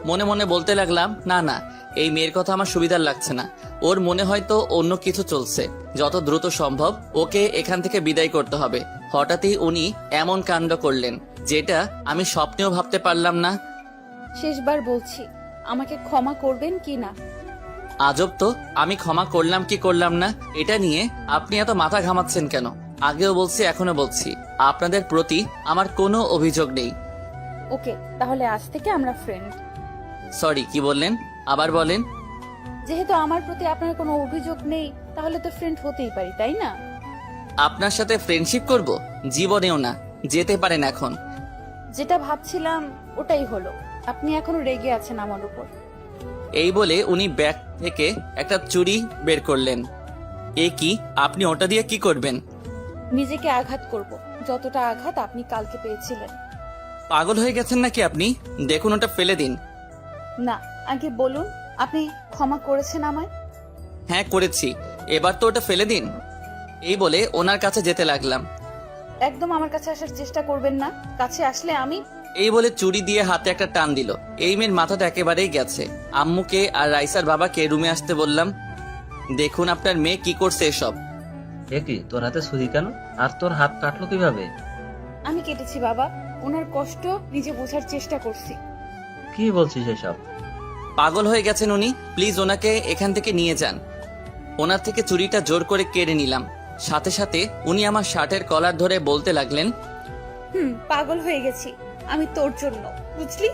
Speaker 1: মনে মনে বলতে লাগলাম, না না, এই মেয়ের কথা আমার সুবিধার লাগছে না। ওর মনে হয়তো অন্য কিছু চলছে। যত দ্রুত সম্ভব ওকে এখান থেকে বিদায় করতে হবে। হঠাৎই উনি এমন কাণ্ড করলেন যেটা আমি স্বপ্নেও ভাবতে পারলাম না।
Speaker 2: শেষবার বলছি, আমাকে ক্ষমা করবেন কি না?
Speaker 1: আজব তো, আমি ক্ষমা করলাম কি করলাম না এটা নিয়ে আপনি এত মাথা ঘামাচ্ছেন কেন? আগেও বলছি, এখনো বলছি, আপনাদের প্রতি আমার কোনো অভিযোগ নেই।
Speaker 2: ওকে, তাহলে আজ থেকে আমরা ফ্রেন্ড।
Speaker 1: সরি, কি বললেন? আবার বলেন।
Speaker 2: যেহেতু আমার প্রতি আপনার কোনো অভিযোগ নেই, তাহলে তো ফ্রেন্ড হতেই পারি, তাই না?
Speaker 1: আপনার সাথে ফ্রেন্ডশিপ করব? জীবনেও না। যেতে পারেন এখন।
Speaker 2: যেটা ভাবছিলাম ওটাই হলো। আপনি এখনো রেগে আছেন আমার উপর।
Speaker 1: এই বলে উনি ব্যাগ থেকে একটা চুড়ি বের করলেন। এ কি, আপনি ওটা দিয়ে কি করবেন?
Speaker 2: নিজেকে আঘাত করব, যতটা আঘাত আপনি কালকে পেয়েছিলেন।
Speaker 1: পাগল হয়ে গেছেন নাকি আপনি? দেখুন, ওটা ফেলে দিন।
Speaker 2: না, আগে বলুন আপনি ক্ষমা করেছেন আমায়?
Speaker 1: হ্যাঁ করেছি, এবার তো ওটা ফেলে দিন। এই বলে ওনার কাছে যেতে লাগলাম।
Speaker 2: একদম আমার কাছে আসার চেষ্টা করবেন না। কাছে আসলে আমি
Speaker 1: এই বলে চুড়ি দিয়ে হাতে একটা টান দিল। এই মেয়ের মাথাটা একেবারেই গেছে। আম্মুকে আর রাইসার বাবাকে রুমে আসতে বললাম। দেখুন আপনার মেয়ে কি করছে এসব।
Speaker 7: এ কি, তোর হাতে ছুরি কেন? আর তোর হাত কাটলো কিভাবে?
Speaker 2: আমি কেটেছি বাবা। ওনার কষ্ট নিজে বোঝার চেষ্টা করছি।
Speaker 7: কি বলছিস এসব?
Speaker 1: পাগল হয়ে গেছেন উনি। প্লিজ ওনাকে এখান থেকে নিয়ে যান। ওনার থেকে চুড়িটা জোর করে কেড়ে নিলাম। সাথে সাথে উনি আমার শার্টের কলার ধরে বলতে লাগলেন,
Speaker 2: পাগল হয়ে গেছি আমি তোর জন্য, বুঝলি?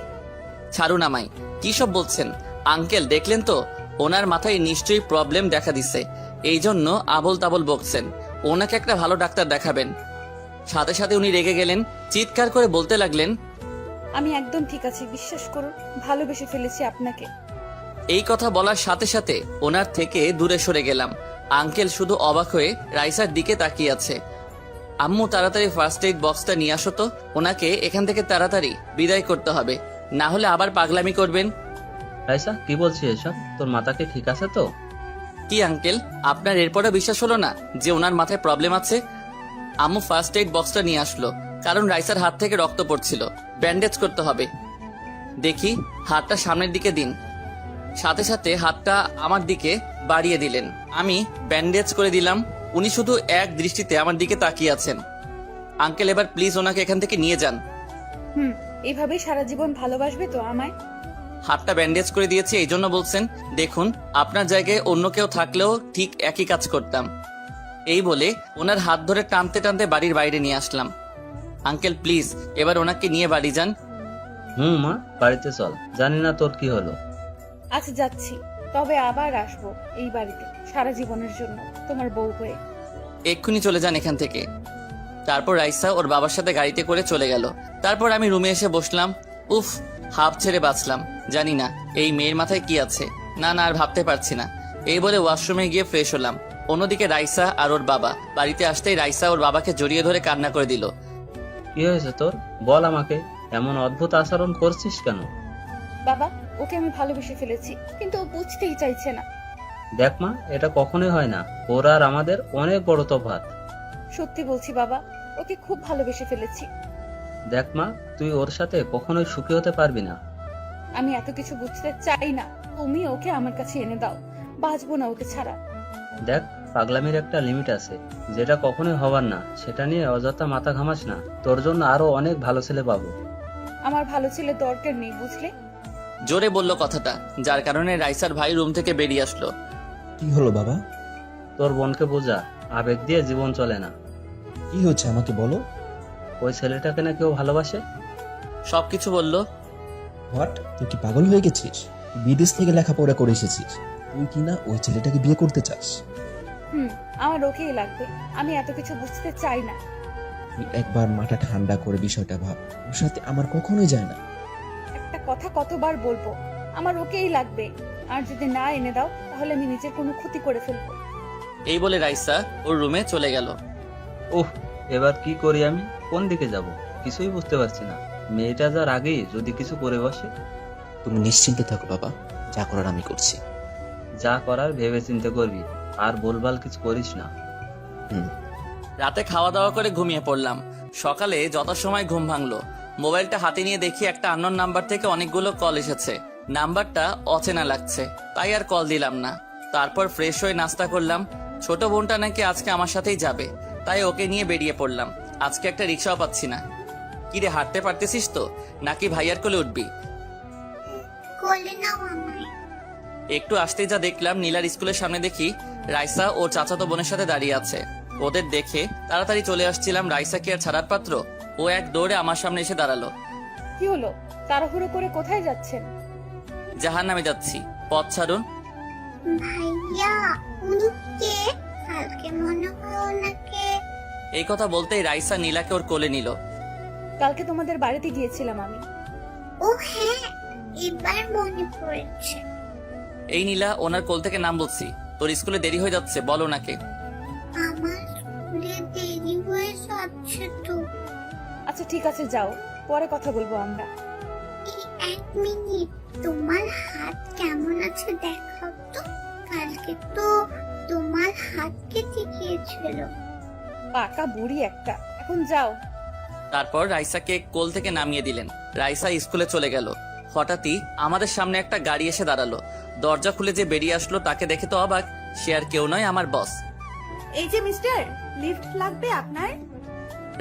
Speaker 1: ছাড়ুন আমায়। কি সব বলছেন? আঙ্কেল দেখলেন তো, ওনার মাথায় নিশ্চয়ই প্রবলেম দেখা দিছে, এই জন্য আবল তাবল বকছেন। ওনাকে একটা ভালো ডাক্তার দেখাবেন। সাথে সাথে উনি রেগে গেলেন, চিৎকার করে বলতে লাগলেন,
Speaker 2: আমি একদম ঠিক আছি, বিশ্বাস করুন, ভালোবেসে ফেলেছি আপনাকে।
Speaker 1: এই কথা বলার সাথে সাথে ওনার থেকে দূরে সরে গেলাম। আঙ্কেল শুধু অবাক হয়ে রাইসার দিকে তাকিয়ে আছে। আম্মু তাড়াতাড়ি ফার্স্ট এইড বক্সটা নিয়ে আসো তো, ওনাকে এখান থেকে তাড়াতাড়ি বিদায় করতে হবে, না হলে আবার পাগলামি করবেন।
Speaker 7: রাইসা, কি বলছিস এসব? তোর মাথা কি ঠিক আছে তো?
Speaker 1: কি আঙ্কেল, আপনার এরপরে বিশ্বাস হলো না যে ওনার মাথায় প্রবলেম আছে? আম্মু ফার্স্ট এইড বক্সটা নিয়ে আসলো, কারণ রাইসার হাত থেকে রক্ত পড়ছিল, ব্যান্ডেজ করতে হবে। দেখি হাতটা সামনের দিকে দিন। সাথে সাথে হাতটা আমার দিকে বাড়িয়ে দিলেন। আমি ব্যান্ডেজ করে দিলাম। উনি শুধু এক দৃষ্টিতে আমার দিকে তাকিয়ে আছেন। আঙ্কেল এবার প্লিজ ওনাকে এখান থেকে নিয়ে যান।
Speaker 2: এইভাবেই সারা জীবন ভালোবাসবে তো আমায়?
Speaker 1: হাতটা ব্যান্ডেজ করে দিয়েছি এই জন্য বলছেন? দেখুন, আপনার জায়গায় অন্য কেউ থাকলেও ঠিক একই কাজ করতাম। এই বলে ওনার হাত ধরে টানতে টানতে বাড়ির বাইরে নিয়ে আসলাম। আঙ্কেল প্লিজ এবার ওনাকে নিয়ে বাড়ি যান।
Speaker 7: মা, বাড়িতে চল। জানি না তোর কি হলো।
Speaker 2: আচ্ছা যাচ্ছি, তবে আবার আসবো এই বাড়িতে সারা জীবনের জন্য, তোমার বউ হয়ে।
Speaker 1: এক্ষুনি চলে যান এখান থেকে। তারপর রাইসা ওর বাবার সাথে গাড়িতে করে চলে গেল। তারপর আমি রুমে এসে বসলাম। উফ, হাফ ছেড়ে বাঁচলাম। জানি না এই মেয়ের মাথায় কি আছে। না না, আর ভাবতে পারছি না। এই বলে ওয়াশরুমে গিয়ে ফ্রেশ হলাম। অন্যদিকে রাইসা আর ওর বাবা বাড়িতে আসতেই রাইসা ওর বাবাকে জড়িয়ে ধরে কান্না করে দিল।
Speaker 7: কি হয়েছে তোর? বল আমাকে, এমন অদ্ভুত আচরণ করছিস কেন?
Speaker 2: বাবা, ওকে আমি ভালোবেসে ফেলেছি, কিন্তু ও বুঝতেই চাইছে না।
Speaker 7: দেখ মা, এটা কখনোই হয় না। ওর আর আমাদের অনেক বড় তফাৎ।
Speaker 2: সত্যি বলছি বাবা, ওকে খুব ভালোবেসে ফেলেছি।
Speaker 7: দেখ মা, তুই ওর সাথে কখনোই সুখী হতে পারবি না।
Speaker 2: আমি এত কিছু বুঝতে চাই না, তুমি ওকে আমার কাছে এনে দাও, বাঁচবো না ওকে ছাড়া।
Speaker 7: দেখ, পাগলামির একটা লিমিট আছে, যেটা কখনোই হবার না, সেটা নিয়ে অযথা মাথা ঘামাস না। তোর জন্য আরো অনেক ভালো ছেলে পাবো।
Speaker 2: আমার ভালো ছেলে দরকার নেই, বুঝলে?
Speaker 1: জোরে বলল কথাটা, যার কারণে রাইসার ভাই রুম থেকে বেরিয়ে আসলো।
Speaker 9: কি হলো বাবা?
Speaker 7: তোর বোনকে বোঝা, আবেগ দিয়ে জীবন চলে না।
Speaker 9: কি হচ্ছে আমাকে বলো।
Speaker 7: ওই ছেলেটাকে না কেউ ভালোবাসে।
Speaker 1: সবকিছু বলল।
Speaker 9: হোয়াট? তুই কি পাগল হয়ে গেছিস? বিদেশ থেকে লেখাপড়া করে এসেছিস, তুই কি না ওই ছেলেটাকে বিয়ে করতে চাস?
Speaker 2: আমার ওকেই লাগবে, আমি এত কিছু বুঝতে চাই না।
Speaker 9: তুই একবার মাথা ঠান্ডা করে বিষয়টা ভাব, ওর সাথে আমার কখনোই যায় না।
Speaker 2: একটা কথা কতবার বলবো, আমার ওকেই লাগবে। আর যদি না এনে দাও তাহলে আমি নিজের কোনো ক্ষতি করে ফেলবো।
Speaker 1: এই বলে রাইসা ওর রুমে চলে গেল।
Speaker 7: ওহ, এবার কি করি আমি? কোন দিকে যাব কিছুই বুঝতে পারছি না। মেয়েটা যার আগেই যদি কিছু করে বসে।
Speaker 9: তুমি নিশ্চিন্তে থাকো বাবা, যা করার আমি করছি।
Speaker 7: যা করার ভেবে চিন্তে করবি, আর বলবাল কিছু করিস না।
Speaker 1: রাতে খাওয়া দাওয়া করে ঘুমিয়ে পড়লাম। সকালে যথাসময় ঘুম ভাঙলো। মোবাইলটা হাতে নিয়ে দেখি একটা আননোন নাম্বার থেকে অনেকগুলো কল এসেছে। নাম্বারটা অচেনা লাগছে, তাই আর কল দিলাম না। তারপর ফ্রেশ হয়ে নাস্তা করলাম। ছোট বোনটা নাকি আজকে আমার সাথেই যাবে, তাই ওকে নিয়ে বেরিয়ে পড়লাম। আজকে একটা রিক্সাও পাচ্ছি না। কিরে, হাঁটতে পারতেছিস তো, নাকি ভাইয়ার কোলে উঠবি?
Speaker 4: কোলে নাও আমায়।
Speaker 1: একটু আসতেই যা দেখলাম, নীলার স্কুলের সামনে দেখি রাইসা ও চাচাতো বোনের সাথে দাঁড়িয়ে আছে। ওদের দেখে তাড়াতাড়ি চলে আসছিলাম। রাইসা কি আর ছাড়ার পাত্র? ও এক দৌড়ে আমার সামনে এসে দাঁড়ালো।
Speaker 2: কি হলো, তাড়াহুড়ো করে কোথায় যাচ্ছেন?
Speaker 1: জাহান্নামে যাচ্ছি, পথ ছাড়ুন।
Speaker 4: ভাইয়া, উনি কে? কালকে মনে হয় ওনাকে।
Speaker 1: এই কথা বলতেই রাইসা নীলাকে ওর কোলে নিল।
Speaker 2: কালকে তোমাদের বাড়িতে গিয়েছিলাম আমি।
Speaker 4: ও হ্যাঁ, এবার মনে পড়েছে।
Speaker 1: এই নীলা, ওনার কোল থেকে নাম বলছি। তোর স্কুলে দেরি হয়ে যাচ্ছে, বল ওনাকে।
Speaker 4: আমার স্কুলে দেরি হয়ে যাচ্ছে তো।
Speaker 2: আচ্ছা ঠিক আছে, যাও, পরে কথা বলবো আমরা।
Speaker 4: এই এক মিনিট, তোমার হাত কেমন আছে দেখাও তো। কালকে তো তোমার হাত কেটে গিয়েছিল।
Speaker 2: পাকা বুড়ি একটা, এখন যাও।
Speaker 1: তারপর রাইসাকে কোল থেকে নামিয়ে দিলেন। রাইসা স্কুলে চলে গেল। হঠাৎই আমাদের সামনে একটা গাড়ি এসে দাঁড়ালো। দরজা খুলে যে বেরিয়ে আসলো তাকে দেখে তো অবাক। সে আর কেউ নয়, আমার বস।
Speaker 10: এই যে মিস্টার, লিফট লাগবে আপনার?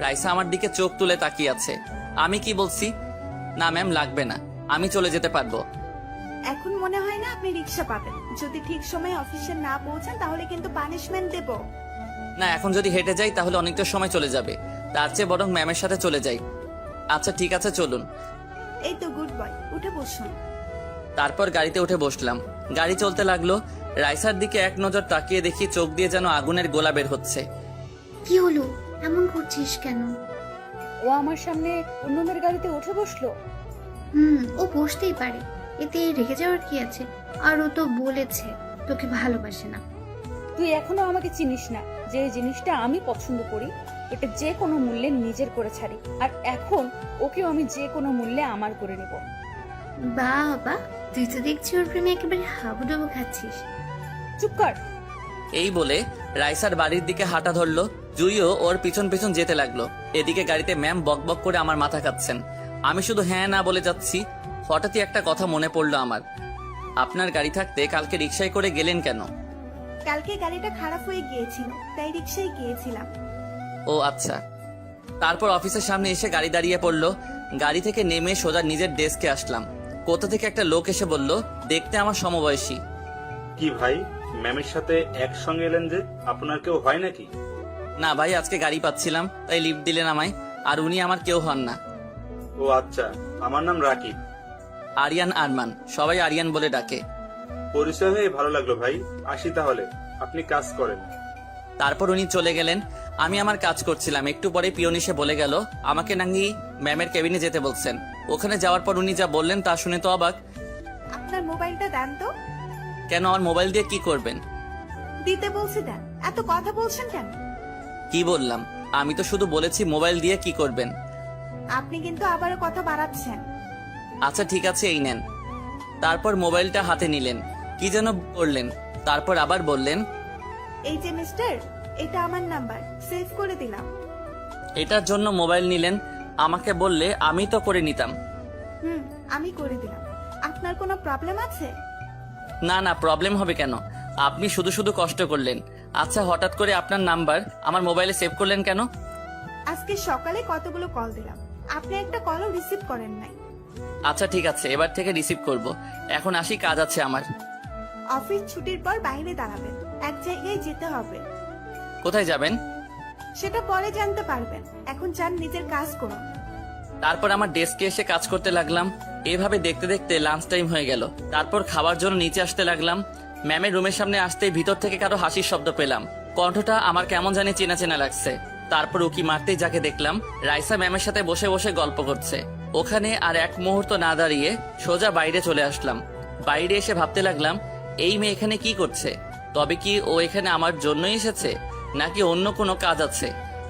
Speaker 1: রাইসা আমার দিকে চোখ তুলে তাকিয়ে আছে। আমি কি বলছি? না ম্যাম, লাগবে না, আমি চলে যেতে পারবো।
Speaker 10: এখন মনে হয় না আপনি রিক্সা পাবেন। যদি ঠিক সময়ে অফিসে না পৌঁছান তাহলে কিন্তু পানিশমেন্ট দেব।
Speaker 1: না, এখন যদি হেঁটে যাই তাহলে অনেকটা সময় চলে যাবে। তার চেয়ে বরং ম্যামের সাথে চলে যাই। আচ্ছা ঠিক আছে, চলুন।
Speaker 10: এই তো গুড বয়, উঠে বসুন।
Speaker 1: তারপর গাড়িতে উঠে বসলাম। গাড়ি চলতে লাগলো। রাইসার দিকে এক নজর তাকিয়ে দেখি চোখ দিয়ে যেন আগুনের গোলা বের হচ্ছে।
Speaker 6: কি হলো, এমন করছিস কেন?
Speaker 2: ও আমার সামনে অন্য মেয়ের গাড়িতে উঠে বসলো।
Speaker 6: ও বসতেই পারে, এতে রেগে যাওয়ার কি আছে? আর ও তো বলেছে তোকে ভালোবাসে না।
Speaker 2: তুই এখনো আমাকে চিনিস না। যে জিনিসটা আমি পছন্দ করি এটা যে কোনো মূল্যে নিজের করে ছাড়ি, আর এখন ওকেও আমি যে কোনো মূল্যে আমার করে নেব।
Speaker 6: বাবা, তুই তো দেখছি ওর প্রেমে একেবারে হাবুডুবু খাচ্ছিস।
Speaker 2: চুপ কর।
Speaker 1: এই বলে রাইসার বাড়ির দিকে হাঁটা ধরলো। জুইও ওর পিছন পিছন যেতে লাগলো। এদিকে গাড়িতে ম্যাম বকবক করে আমার মাথা খাচ্ছেন। আমি শুধু হ্যাঁ না বলে যাচ্ছি। হঠাৎই একটা কথা মনে পড়লো আমার। আপনার গাড়ি থাকতে কালকে রিক্সায় করে গেলেন কেন?
Speaker 10: কালকে গাড়িটা খারাপ হয়ে গিয়েছিল, তাই রিক্সায় গিয়েছিলাম।
Speaker 1: ও আচ্ছা। তারপর অফিসের সামনে এসে গাড়ি দাঁড়িয়ে পড়লো। গাড়ি থেকে নেমে সোজা নিজের ডেস্কে আসলাম। কোথা থেকে একটা লোক এসে বলল, দেখতে আমার সমবয়সী।
Speaker 8: কি ভাই, ম্যামের সাথে একসঙ্গে এলেন যে? আপনার কেউ হয় নাকি?
Speaker 1: না ভাই, আজকে গাড়ি পাচ্ছিলাম তাই লিফট দিলেন আমায়। আর উনি আমার কেউ হন না।
Speaker 8: ও আচ্ছা, আমার নাম রাকিব।
Speaker 1: আরিয়ান আরমান, সবাই আরিয়ান বলে ডাকে।
Speaker 8: পরিচয় হয়ে ভালো লাগলো ভাই, আসি তাহলে। আপনি কাজ করেন।
Speaker 1: তারপর উনি চলে গেলেন। আমি আমার কাজ করছিলাম। একটু পরে পিয়ন এসে বলে গেল আমাকে নাকি ম্যামের কেবিনে যেতে বলছেন। ওখানে যাওয়ার পর উনি যা বললেন তা শুনে তো অবাক।
Speaker 10: আপনার মোবাইলটা দেন তো।
Speaker 1: কেন, আমার মোবাইল দিয়ে কি করবেন?
Speaker 10: দিতে বলছি দেন, এত কথা বলছেন কেন?
Speaker 1: কি বললাম? আমি তো শুধু বলেছি মোবাইল দিয়ে কি করবেন।
Speaker 10: আপনি কিন্তু আবারও কথা বাড়াচ্ছেন।
Speaker 1: আচ্ছা ঠিক আছে, এই নেন। তারপর মোবাইলটা হাতে নিলেন, কি যেন করলেন। তারপর আবার বললেন,
Speaker 10: এই যে মিস্টার, এটা আমার নাম্বার, সেভ করে দিলাম।
Speaker 1: এটার জন্য মোবাইল নিলেন, আমাকে বললে আমি তো করে নিতাম।
Speaker 10: আমি করে দিলাম। আপনার কোনো প্রবলেম আছে?
Speaker 1: না না, প্রবলেম হবে কেন? আপনি শুধু শুধু কষ্ট করলেন। আচ্ছা, হঠাৎ করে আপনার নাম্বার আমার মোবাইলে সেভ করলেন কেন?
Speaker 10: আজকে সকালে কতগুলো কল দিলাম, আপনি একটা কলও রিসিভ করেন নাই।
Speaker 1: আচ্ছা ঠিক আছে, এবার থেকে রিসিভ করব। এখন আসি, কাজ আছে আমার।
Speaker 10: অফিস ছুটির পর বাইরে দাঁড়াবেন, এক জায়গায় যেতে হবে।
Speaker 1: কোথায় যাবেন?
Speaker 10: সেটা পরে জানতে পারবেন, এখন যান নিজের কাজ করুন।
Speaker 1: তারপর আমার ডেস্কে এসে কাজ করতে লাগলাম। এভাবে দেখতে দেখতে লাঞ্চ টাইম হয়ে গেল। তারপর খাওয়ার জন্য নিচে আসতে লাগলাম। ম্যামের রুমের সামনে আসতেই ভিতর থেকে কারো হাসির শব্দ পেলাম। কণ্ঠটা আমার কেমন জানি চেনা চেনা লাগছে। তারপর উকি মারতেই যাকে দেখলাম, রাইসা ম্যামের সাথে বসে বসে গল্প করছে। ওখানে আর এক মুহূর্ত না দাঁড়িয়ে সোজা বাইরে চলে আসলাম। বাইরে এসে ভাবতে লাগলাম, এই মেয়ে এখানে কি করছে? তবে কি ও এখানে আমার জন্যই এসেছে, নাকি অন্য কোনো কাজ আছে?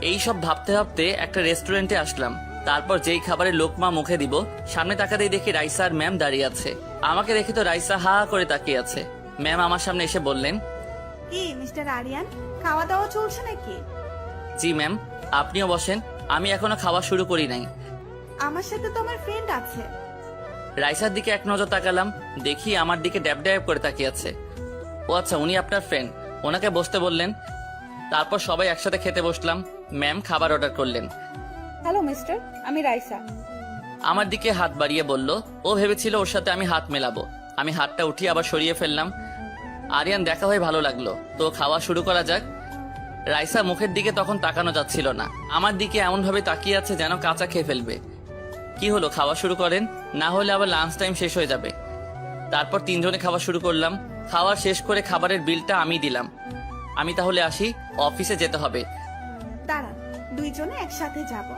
Speaker 1: এই সব ভাবতে ভাবতে একটা রেস্টুরেন্টে আসলাম। তারপর যেই খাবারের লোকমা মুখে দিব, সামনে তাকাতেই দেখি রাইসা আর ম্যাম দাঁড়িয়ে আছে। আমাকে দেখে তো রাইসা হা করে তাকিয়ে আছে। ম্যাম আমার সামনে এসে বললেন,
Speaker 10: কি মিস্টার আরিয়ান, খাওয়া দাওয়া চলছে নাকি?
Speaker 1: জি ম্যাম, আপনিও বসেন, আমি এখনো খাওয়া শুরু করি নাই।
Speaker 10: আমার সাথে তো আমার ফ্রেন্ড আছে।
Speaker 1: রাইসার দিকে এক নজর তাকালাম, দেখি আমার দিকে ড্যাব ড্যাব করে তাকিয়ে আছে। ও আচ্ছা, উনি আপনার ফ্রেন্ড, ওনাকে বসতে বললেন। তারপর সবাই একসাথে খেতে বসলাম। ম্যাম খাবার অর্ডার করলেন।
Speaker 2: হ্যালো মিস্টার, আমি রাইসা।
Speaker 1: আমার দিকে হাত বাড়িয়ে বলল। ও ভেবেছিল ওর সাথে আমি হাত মেলাবো। আমি হাতটা উঠিয়ে আবার সরিয়ে ফেললাম। আরিয়ান, দেখা হয়ে ভালো লাগলো, তো খাওয়া শুরু করা যাক। রাইসা মুখের দিকে তখন তাকানো যাচ্ছিল না, আমার দিকে এমন ভাবে তাকিয়ে আছে যেন কাঁচা খেয়ে ফেলবে। কি হলো, খাওয়া শুরু করেন, না হলে আবার লাঞ্চ টাইম শেষ হয়ে যাবে। তারপর তিনজনে খাওয়া শুরু করলাম। খাওয়া শেষ করে খাবারের বিলটা আমি দিলাম। আমি তাহলে আসি, অফিসে যেতে হবে।
Speaker 10: দাঁড়ান, দুইজনে একসাথে যাব।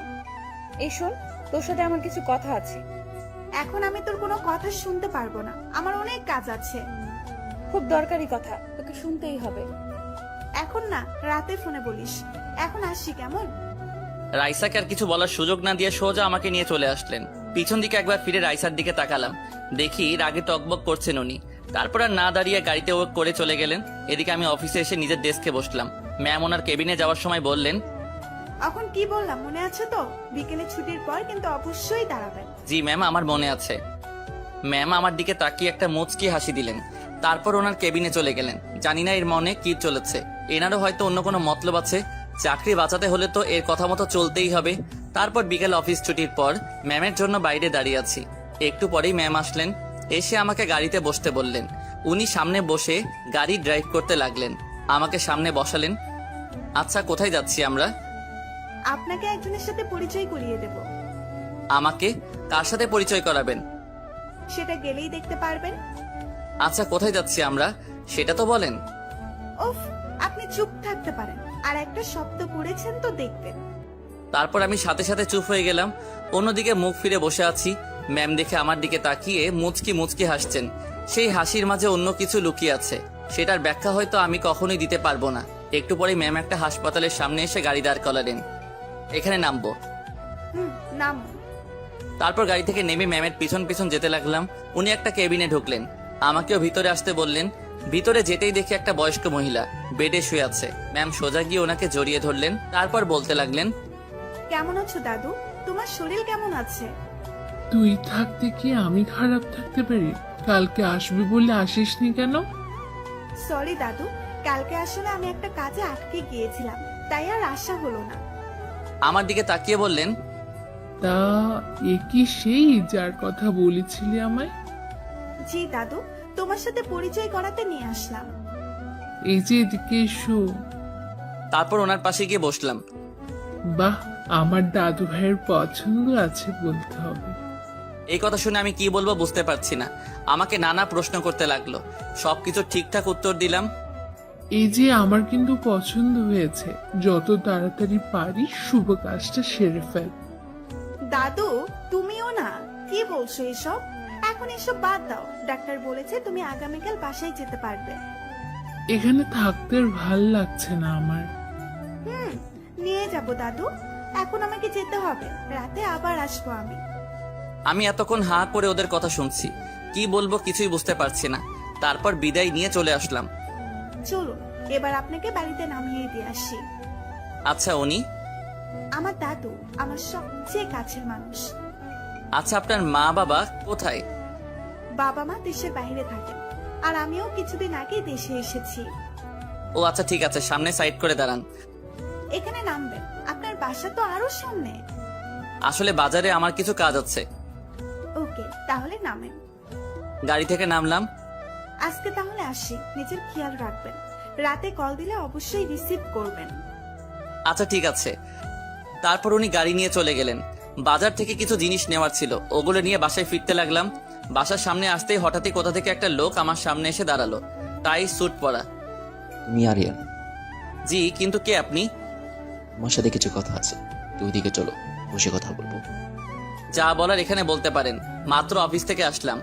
Speaker 2: এই শোন, তোর সাথে আমার কিছু কথা আছে।
Speaker 10: এখন আমি তোর কোনো কথা শুনতে পারবো না, আমার অনেক কাজ আছে।
Speaker 2: খুব দরকারি কথা, তোকে শুনতেই হবে।
Speaker 10: এখন না, রাতে ফোনে বলিস। এখন আসি কেমন?
Speaker 1: রাইসাকে আর কিছু বলার সুযোগ না দিয়ে সোজা আমাকে নিয়ে চলে আসলেন। পিছন দিকে একবার ফিরে রাইসার দিকে তাকালাম, দেখি রাগে টকবক করছেন উনি। তারপর আর না দাঁড়িয়ে গাড়িতে ও করে চলে গেলেন। এদিকে আমি অফিসে এসে নিজের ডেস্কে বসলাম। ম্যাম ওনার কেবিনে যাওয়ার সময় বললেন,
Speaker 10: এখন কি বললাম মনে আছে তো? বিকেলে ছুটির পর কিন্তু অবশ্যই দাঁড়াবেন।
Speaker 1: জি ম্যাম, আমার মনে আছে। ম্যাম আমার দিকে তাকিয়ে একটা মুচকি হাসি দিলেন। তারপর ওনার কেবিনে চলে গেলেন। জানি না এর মনে কি চলেছে, এনারও হয়তো অন্য কোনো মতলব আছে। চাকরি বাঁচাতে হলে তো এর কথা মতো চলতেই হবে। তারপর বিকেল অফিস ছুটির পর ম্যামের জন্য বাইরে দাঁড়িয়ে আছি। একটু পরেই ম্যাম আসলেন, এসে আমাকে গাড়িতে বসতে বললেন। উনি সামনে বসে গাড়ি ড্রাইভ করতে লাগলেন, আমাকে সামনে বসালেন। আচ্ছা, কোথায় যাচ্ছি আমরা?
Speaker 10: আপনাকে একজনের সাথে পরিচয় করিয়ে দেব।
Speaker 1: আমাকে কার সাথে পরিচয় করাবেন?
Speaker 10: সেটা গেলেই দেখতে পারবেন।
Speaker 1: আচ্ছা, কোথায় যাচ্ছি আমরা সেটা তো বলেন।
Speaker 10: উফ, আপনি চুপ থাকতে পারেন, আর একটা শব্দ করেছেন তো দেখবেন।
Speaker 1: তারপর আমি সাথে সাথে চুপ হয়ে গেলাম। অন্যদিকে মুখ ফিরে বসে আছি। ম্যাম দেখে আমার দিকে তাকিয়ে মুচকি মুচকি হাসছেন। সেই হাসির মাঝে অন্য কিছু লুকিয়ে আছে, সেটার ব্যাখ্যা হয়তো আমি কখনোই দিতে পারবো না। একটু পরে ম্যাম একটা হাসপাতালের সামনে এসে গাড়ি দাঁড় করালেন। এখানে নামবো।
Speaker 10: নাম।
Speaker 1: তারপর গাড়ি থেকে নেমে ম্যামের পিছন পিছন যেতে লাগলাম। উনি একটা কেবিনে ঢুকলেন, আমাকেও ভিতরে আসতে বললেন। ভিতরে যেতেই দেখি একটা বয়স্ক মহিলা বেডে শুয়ে আছে। ম্যাম সোজা গিয়ে ওনাকে জড়িয়ে ধরলেন। তারপর বলতে লাগলেন,
Speaker 10: কেমন আছো দাদু? তোমার শরীর কেমন আছে?
Speaker 11: তুই থাকতে কি আমি খারাপ থাকতে পারি? কালকে আসবি বলে আসিসনি কেন?
Speaker 10: সরি দাদু, কালকে আসলে আমি একটা কাজে আটকে গিয়েছিলাম, তাই আর আসা হলো না।
Speaker 1: আমার দিকে তাকিয়ে বললেন,
Speaker 11: তা এ কি সেই যার কথা বলেছিলি আমায়?
Speaker 10: জি দাদু, তোমার সাথে পরিচয় করাতে নিয়ে আসলাম।
Speaker 11: এই যে এদিকে এসো।
Speaker 1: তারপর ওনার পাশে গিয়ে বসলাম।
Speaker 11: বাহ, আমার দাদু ভাইয়ের পছন্দ আছে বলতে হবে।
Speaker 1: এই কথা শুনে আমি কি বলবো বুঝতে পারছি না। আমাকে নানা প্রশ্ন করতে লাগলো, সবকিছু ঠিকঠাক উত্তর দিলাম।
Speaker 11: এই যে আমার কিন্তু পছন্দ হয়েছে, যত তাড়াতাড়ি পারিস শুভ কাজটা সেরে ফেল।
Speaker 10: দাদু, তুমিও না, কি বলছো এসব? এখন এসব বাদ দাও। ডাক্তার বলেছে তুমি আগামীকাল বাসায় যেতে পারবে।
Speaker 11: এখানে থাকতে আর ভাল লাগছে না আমার।
Speaker 10: নিয়ে যাব দাদু, এখন আমাকে যেতে হবে, রাতে আবার আসবো আমি।
Speaker 1: আমি এতক্ষণ হাঁ করে ওদের কথা শুনছি, কি বলবো কিছুই বুঝতে পারছি না। তারপর বিদায় নিয়ে চলে আসলাম।
Speaker 10: চলুন, এবার আপনাকে বাড়িতে নামিয়ে দিয়ে আসি।
Speaker 1: আচ্ছা উনি?
Speaker 10: আমার দাদু, আমার সবচেয়ে কাছের মানুষ।
Speaker 1: আচ্ছা আপনার মা বাবা কোথায়?
Speaker 10: বাবা মা দেশের বাইরে থাকেন, আর আমিও কিছুদিন আগে দেশে এসেছি।
Speaker 1: ও আচ্ছা ঠিক আছে, সামনে সাইড করে দাঁড়ান।
Speaker 10: এখানে নামবেন? আপনার বাসা তো আরো সামনে।
Speaker 1: আসলে বাজারে আমার কিছু কাজ আছে।
Speaker 10: ওকে, তাহলে নামেন।
Speaker 1: গাড়ি থেকে নামলাম।
Speaker 10: আজকে তাহলে আসি, নিজের খেয়াল রাখবেন। রাতে কল দিলে অবশ্যই রিসিভ করবেন।
Speaker 1: আচ্ছা ঠিক আছে। তারপর উনি গাড়ি নিয়ে চলে গেলেন। বাজার থেকে কিছু জিনিস নেওয়ার ছিল, ওগুলো নিয়ে বাসায় ফিরতে লাগলাম। বাসার সামনে আসতেই হঠাৎই কোথা থেকে একটা লোক আমার সামনে এসে দাঁড়ালো, তাই স্যুট পরা।
Speaker 9: তুমি আরিয়ান?
Speaker 1: জি, কিন্তু কে আপনি?
Speaker 9: তোমার সাথে কিছু কথা আছে, তুই ওইদিকে চলো, বসে কথা বলবো।
Speaker 1: যা বলার এখানে বলতে পারেন, মাত্র অফিস থেকে আসলাম।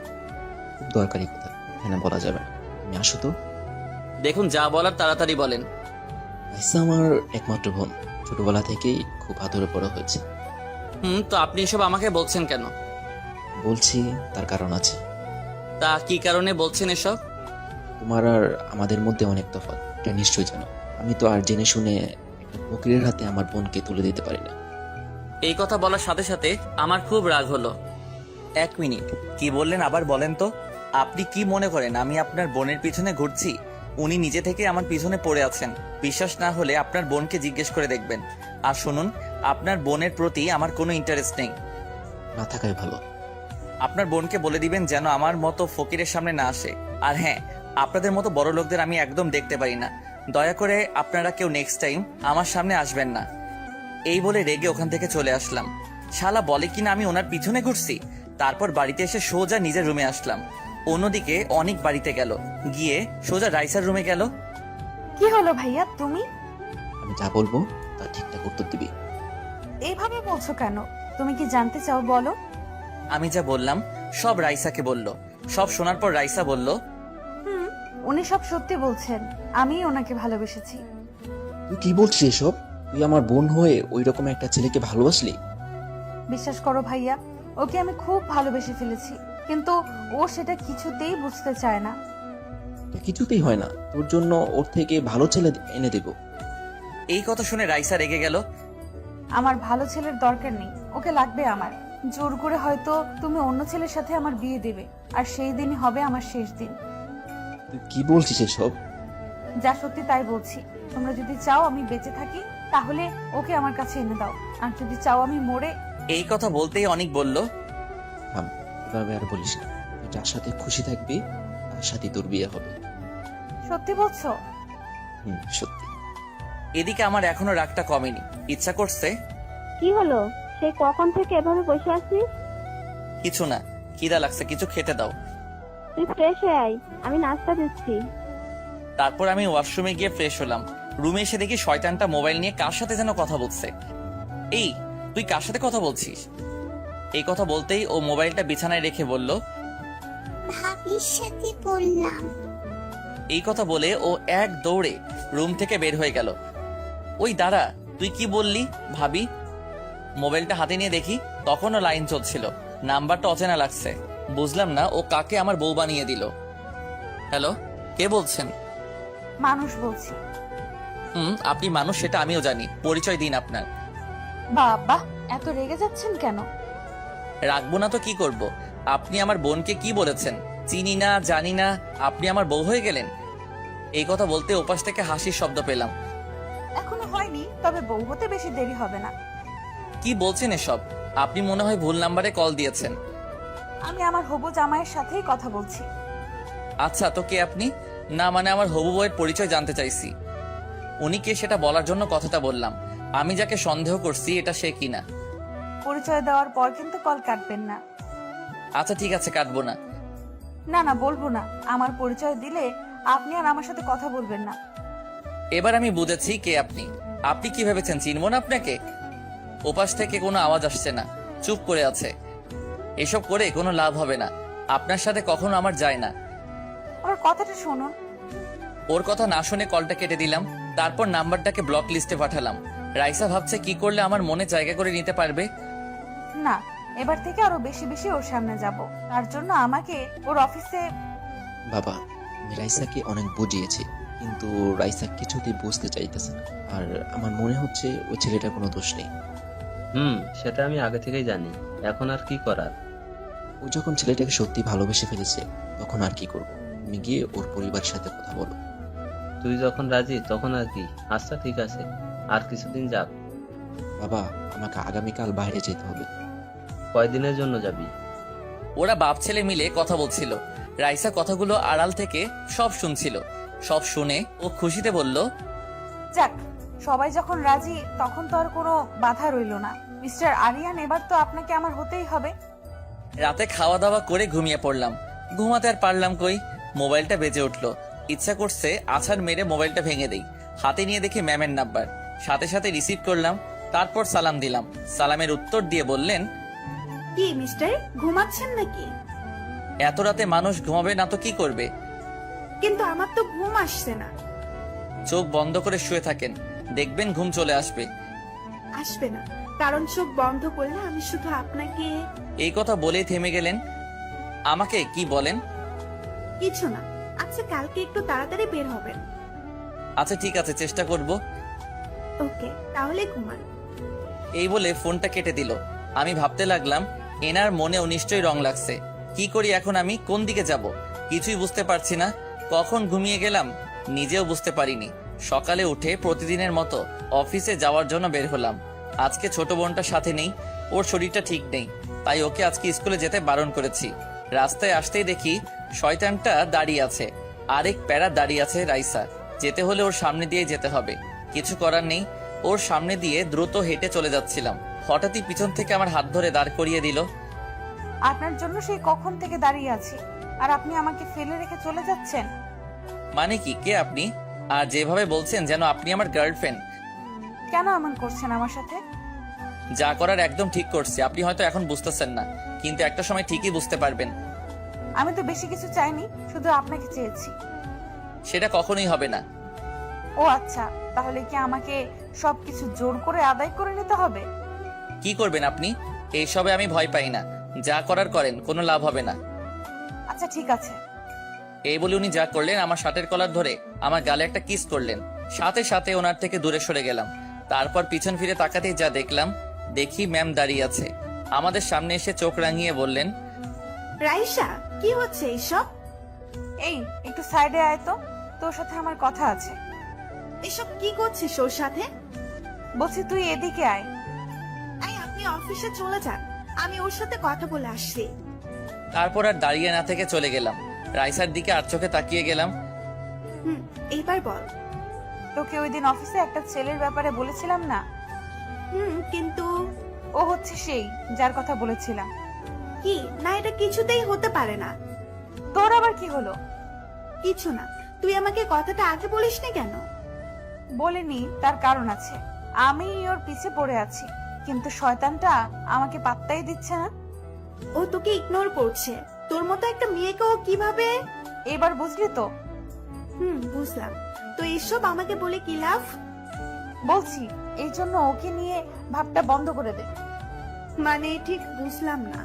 Speaker 9: খুব দরকারি কথা, এখানে বলা যাবে না। তুমি আসো তো।
Speaker 1: দেখুন, যা বলার তাড়াতাড়ি বলেন।
Speaker 9: রাইসা আমার একমাত্র বোন, ছোটবেলা থেকেই খুব আদরে বড় হয়েছে।
Speaker 1: তো আপনি এসব আমাকে বলছেন কেন?
Speaker 9: বলছি তার কারণ আছে।
Speaker 1: তা কি কারণে বলছেন এসব?
Speaker 9: তোমার আর আমাদের মধ্যে অনেক তফাৎ, এটা নিশ্চয়ই জানো। আমি তো আর জেনে শুনে একটা ফকিরের হাতে আমার বোনকে তুলে দিতে পারি না।
Speaker 1: এই কথা বলার সাথে সাথে আমার খুব রাগ হলো। 1 মিনিট, কি বললেন আবার বলেন তো? আপনি কি মনে করেন আমি আপনার বোনের পিছনে ঘুরছি? উনি নিজে থেকে আমার পিছনে পড়ে আছেন। বিশ্বাস না হলে আপনার বোনকে জিজ্ঞেস করে দেখবেন। আর শুনুন, আপনার বোনের প্রতি আমার কোনো ইন্টারেস্ট নেই।
Speaker 9: না থাকাই ভালো।
Speaker 1: আপনার বোনকে বলে দিবেন যেন আমার মতো ফকিরের সামনে না আসে। আর হ্যাঁ, আপনাদের মতো বড় লোকদের আমি একদম দেখতে পারি না। দয়া করে আপনারা কেউ নেক্সট টাইম আমার সামনে আসবেন না। এই বলে রেগে ওখান থেকে চলে আসলাম। শালা বলে কিনা আমি ওনার পিছনে ঘুরছি। তারপর বাড়িতে এসে সোজা নিজের রুমে আসলাম। অন্যদিকে অনেক বাড়িতে গেল, গিয়ে সোজা রাইসার রুমে গেল।
Speaker 2: কি হলো ভাইয়া, তুমি
Speaker 9: আমি যা বলবো তা ঠিকঠাক উত্তর দিবি।
Speaker 2: এইভাবে বলছো কেন? তুমি কি জানতে চাও, বলো।
Speaker 1: আমি যা বললাম সব রাইসাকে বলল। সব শোনার পর রাইসা বলল,
Speaker 2: উনি সব সত্যি বলছেন, আমি ওনাকে ভালোবেসেছি।
Speaker 9: তুই কি বলছিস এসব? তুই আমার বোন হয়ে ওই রকম একটা ছেলেকে ভালোবাসলি?
Speaker 2: বিশ্বাস করো ভাইয়া, ওকে আমি খুব ভালোবেসে ফেলেছি, কিন্তু ও সেটা কিছুতেই বুঝতে চায় না।
Speaker 9: এটা কিছুতেই হয় না, তোর জন্য ওর থেকে ভালো ছেলে এনে দেব।
Speaker 1: এই কথা শুনে রাইসা রেগে গেল।
Speaker 2: আমার ভালো ছেলের দরকার নেই, ওকে লাগবে আমার। জোর করে হয়তো তুমি অন্য ছেলের সাথে আমার বিয়ে দেবে, আর সেই দিনই হবে আমার শেষ দিন।
Speaker 9: তুই কি বলছিস এসব?
Speaker 2: যা সত্যি তাই বলছি। তোমরা যদি চাও আমি বেঁচে থাকি, তাহলে ওকে আমার কাছে এনে দাও, আর যদি চাও আমি মরে।
Speaker 1: এই কথা বলতেই অনেক বলল,
Speaker 9: থাম, এভাবে আর বলিস না। তুই যার সাথে খুশি থাকবি তার সাথে তোর বিয়ে হবে।
Speaker 2: সত্যি বলছো?
Speaker 9: সত্যি।
Speaker 1: এদিকে আমার এখনো রাগটা কমেনি। ইচ্ছা করছে।
Speaker 3: কি হলো? সেই কখন থেকে এভাবে বসে আছিস?
Speaker 1: কিছু না, খিদা লাগছে, কিছু খেতে দাও।
Speaker 3: তুই ফ্রেশ হয়ে আয়, আমি নাস্তা দিচ্ছি।
Speaker 1: তারপর আমি ওয়াশরুমে গিয়ে ফ্রেশ হলাম। রুমে এসে দেখি শয়তানটা মোবাইল নিয়ে কার সাথে যেন কথা বলছে। এই, তুই কার সাথে কথা বলছিস? এই কথা বলতেই ও মোবাইলটা বিছানায় রেখে বলল,
Speaker 4: ভাবির সাথে বললাম।
Speaker 1: এই কথা বলে ও এক দৌড়ে রুম থেকে বের হয়ে গেল। ওই দাঁড়া, তুই কি বললি ভাবি? মোবাইলটা হাতে নিয়ে দেখি তখনও লাইন চলছিল। নাম্বারটা অচেনা লাগছে। বুঝলাম না ও কাকে আমার বউ বানিয়ে দিল। হ্যালো, কে বলছেন?
Speaker 2: মানুষ বলছি।
Speaker 1: আপনি মানুষ সেটা আমিও জানি। পরিচয় দিন আপনার।
Speaker 2: বাবা, এত রেগে যাচ্ছেন কেন?
Speaker 1: রাখবো না তো কি করব? আপনি আমার বোনকে কি বলেছেন? চিনি না, জানি না, আপনি আমার বউ হয়ে গেলেন। এই কথা বলতে ওপাশ থেকে হাসির শব্দ পেলাম।
Speaker 2: এখনো হয়নি, তবে বউ হতে বেশি দেরি হবে না।
Speaker 1: কি বলছেন এসব? আপনি মনে হয় ভুল নাম্বারে কল দিয়েছেন।
Speaker 2: আমি আমার হবু জামাইয়ের সাথেই কথা বলছি।
Speaker 1: আচ্ছা, তো কে আপনি? না মানে আমার হবু বউয়ের পরিচয় জানতে চাইছি। উনি কে সেটা বলার জন্য কথাটা বললাম। আমি যাকে সন্দেহ করছি এটা সে কিনা।
Speaker 2: পরিচয় দেওয়ার পর কিন্তু কল কাটবেন না।
Speaker 1: আচ্ছা ঠিক আছে, কাটবো না।
Speaker 2: না না, বলবো না। আমার পরিচয় দিলে আপনি আর আমার সাথে কথা বলবেন না।
Speaker 1: এবার আমি বুঝেছি কে আপনি। আপনি কি ভেবেছেন চিনব না আপনাকে? ওপাশ থেকে কোনো আওয়াজ আসছে না, চুপ করে আছে। এসব করে কোনো লাভ হবে না। আপনার সাথে কখনো আমার যায় না।
Speaker 2: ওর কথাটা শুনুন।
Speaker 1: ওর কথা না শুনে কলটা কেটে দিলাম। তারপর নাম্বারটাকে ব্লক লিস্টে পাঠালাম। রাইসা ভাবছে কি করলে আমার মনে জায়গা করে নিতে পারবে।
Speaker 2: না, এবার থেকে আরো বেশি বেশি ওর সামনে যাব। তার জন্য আমাকে ওর অফিসে।
Speaker 9: বাবা, আমি রাইসাকে অনেক বুঝিয়েছি, কিন্তু রাইসা কিছুতেই বুঝতে চাইতেছে না। আর আমার মনে হচ্ছে ওই ছেলেটার কোনো দোষ নেই।
Speaker 7: সেটা আমি আগে থেকেই জানি। এখন আর কি করার?
Speaker 9: ও যখন ছেলেটাকে সত্যি ভালোবেসে ফেলেছে তখন আর কি করব? তুমি গিয়ে ওর পরিবারের সাথে কথা বলো।
Speaker 7: তুই যখন রাজি তখন আর কি। আচ্ছা ঠিক আছে, আর কিছুদিন যাক।
Speaker 9: বাবা, আমাকে আগামীকাল বাইরে যেতে হবে।
Speaker 7: কয়দিনের জন্য যাবি?
Speaker 1: ওরা বাপ ছেলে মিলে কথা বলছিল। রাইসা কথাগুলো আড়াল থেকে সব শুনছিল। সব শুনে ও খুশিতে বলল,
Speaker 2: যাক, সবাই যখন রাজি তখন তো আর কোনো বাধা রইল না। মিস্টার আরিয়ান, এবার তো আপনাকে আমার হতেই হবে।
Speaker 1: রাতে খাওয়া দাওয়া করে ঘুমিয়ে পড়লাম। ঘুমাতে আর পারলাম কই, মোবাইলটা বেজে উঠলো। ইচ্ছা করছে আছাড় মেরে মোবাইলটা ভেঙে দেই। হাতে নিয়ে দেখি ম্যামের নাম্বার। সাথে সাথে রিসিভ করলাম, তারপর সালাম দিলাম। সালামের উত্তর দিয়ে বললেন,
Speaker 10: কি মিস্টার, ঘুমাচ্ছেন নাকি?
Speaker 1: এত রাতে মানুষ ঘুমাবে না তো কি করবে?
Speaker 10: কিন্তু আমার তো ঘুম আসছে না।
Speaker 1: চোখ বন্ধ করে শুয়ে থাকেন, দেখবেন ঘুম চলে আসবে।
Speaker 10: আসবে না, কারণ চোখ বন্ধ করলে আমি শুধু আপনাকে।
Speaker 1: এই কথা বলেই থেমে গেলেন। আমাকে কি বলেন?
Speaker 10: কিছু না। আচ্ছা, কালকে একটু তাড়াতাড়ি বের হবেন।
Speaker 1: আচ্ছা ঠিক আছে, চেষ্টা করব।
Speaker 10: ওকে, তাহলে ঘুমান।
Speaker 1: এই বলে ফোনটা কেটে দিল। আমি ভাবতে লাগলাম, এনার মনেও নিশ্চয়ই রং লাগছে। কি করি এখন, আমি কোন দিকে যাব কিছুই বুঝতে পারছি না। কখন ঘুমিয়ে গেলাম নিজেও বুঝতে পারিনি। সকালে উঠে প্রতিদিনের মতো অফিসে যাওয়ার জন্য বের হলাম। আজকে ছোট বোনটার সাথে নেই, ওর শরীরটা ঠিক নেই, তাই ওকে আজকে স্কুলে যেতে বারণ করেছি। রাস্তায় আসতেই দেখি শয়তানটা দাঁড়িয়ে আছে, আরেক প্যারা দাঁড়িয়ে আছে রাইসা। যেতে হলে ওর সামনে দিয়ে যেতে হবে, কিছু করার নেই। ওর সামনে দিয়ে দ্রুত হেঁটে চলে যাচ্ছিলাম, হঠাৎই পিছন থেকে আমার হাত ধরে দাঁড় করিয়ে দিল।
Speaker 2: আপনার জন্য সেই কখন থেকে দাঁড়িয়ে আছি, আর আপনি আমাকে ফেলে রেখে চলে যাচ্ছেন?
Speaker 1: মানে কি, কে আপনি? আর যেভাবে বলছেন যেন আপনি আমার গার্লফ্রেন্ড।
Speaker 2: কেন এমন করছেন আমার সাথে?
Speaker 1: যা করার একদম ঠিক করছি। আপনি হয়তো এখন বুঝতেছেন না, কিন্তু একটা সময় ঠিকই বুঝতে পারবেন।
Speaker 2: আমি তো বেশি কিছু চাইনি, শুধু আপনাকে চেয়েছি।
Speaker 1: সেটা কখনোই হবে না।
Speaker 2: ও আচ্ছা, তাহলে কি আমাকে সবকিছু জোর করে আদায় করে নিতে হবে?
Speaker 1: কি করবেন আপনি? এইসবে আমি ভয় পাই না, যা করার করেন, কোনো লাভ হবে না।
Speaker 2: আচ্ছা ঠিক আছে।
Speaker 1: এই বলে উনি যা করলেন, আমার শার্টের কলার ধরে আমার গালে একটা কিস করলেন। সাথে সাথে ওনার থেকে দূরে সরে গেলাম। তারপর পিছন ফিরে তাকাতেই যা দেখলাম, দেখি ম্যাম দাঁড়িয়ে আছে। আমাদের সামনে এসে চোখ রাঙিয়ে বললেন,
Speaker 10: রাইসা, কি হচ্ছে এইসব?
Speaker 2: এই একটু সাইডে আয় তো, তোর সাথে আমার কথা আছে।
Speaker 10: এসব কি করছিস ওর সাথে?
Speaker 2: বলছি তুই এদিকে আয়।
Speaker 10: আপনি অফিসে চলে যান, আমি ওর সাথে কথা বলে আসছি।
Speaker 1: তারপর আর দাঁড়িয়ে না থেকে চলে গেলাম। রাইসার দিকে আর চোখে তাকিয়ে গেলাম।
Speaker 10: এইবার বল।
Speaker 2: তোকে ওই দিন অফিসে একটা ছেলের ব্যাপারে বলেছিলাম না?
Speaker 10: কিন্তু
Speaker 2: ও হচ্ছে সেই যার কথা বলেছিলাম।
Speaker 10: কি না, এটা কিছুতেই হতে পারে না।
Speaker 2: তোর আবার কি হলো?
Speaker 10: কিছু না, তুই আমাকে কথাটা আগে বলিসনি কেন?
Speaker 2: বলিনি, তার কারণ আছে। আমি ওর পিছে পড়ে আছি, কিন্তু শয়তানটা আমাকে পাত্তাই দিচ্ছে না।
Speaker 10: ও তোকে ইগনোর করছে। তোর মতো একটা মেয়েকে ও কিভাবে?
Speaker 2: এবার বুঝলি তো?
Speaker 10: বুঝলাম। তো এসব আমাকে বলে কি লাভ?
Speaker 2: বলছি, এই জন্য ওকে নিয়ে ভাবটা বন্ধ করে দে।
Speaker 10: মানে ঠিক বুঝলাম না।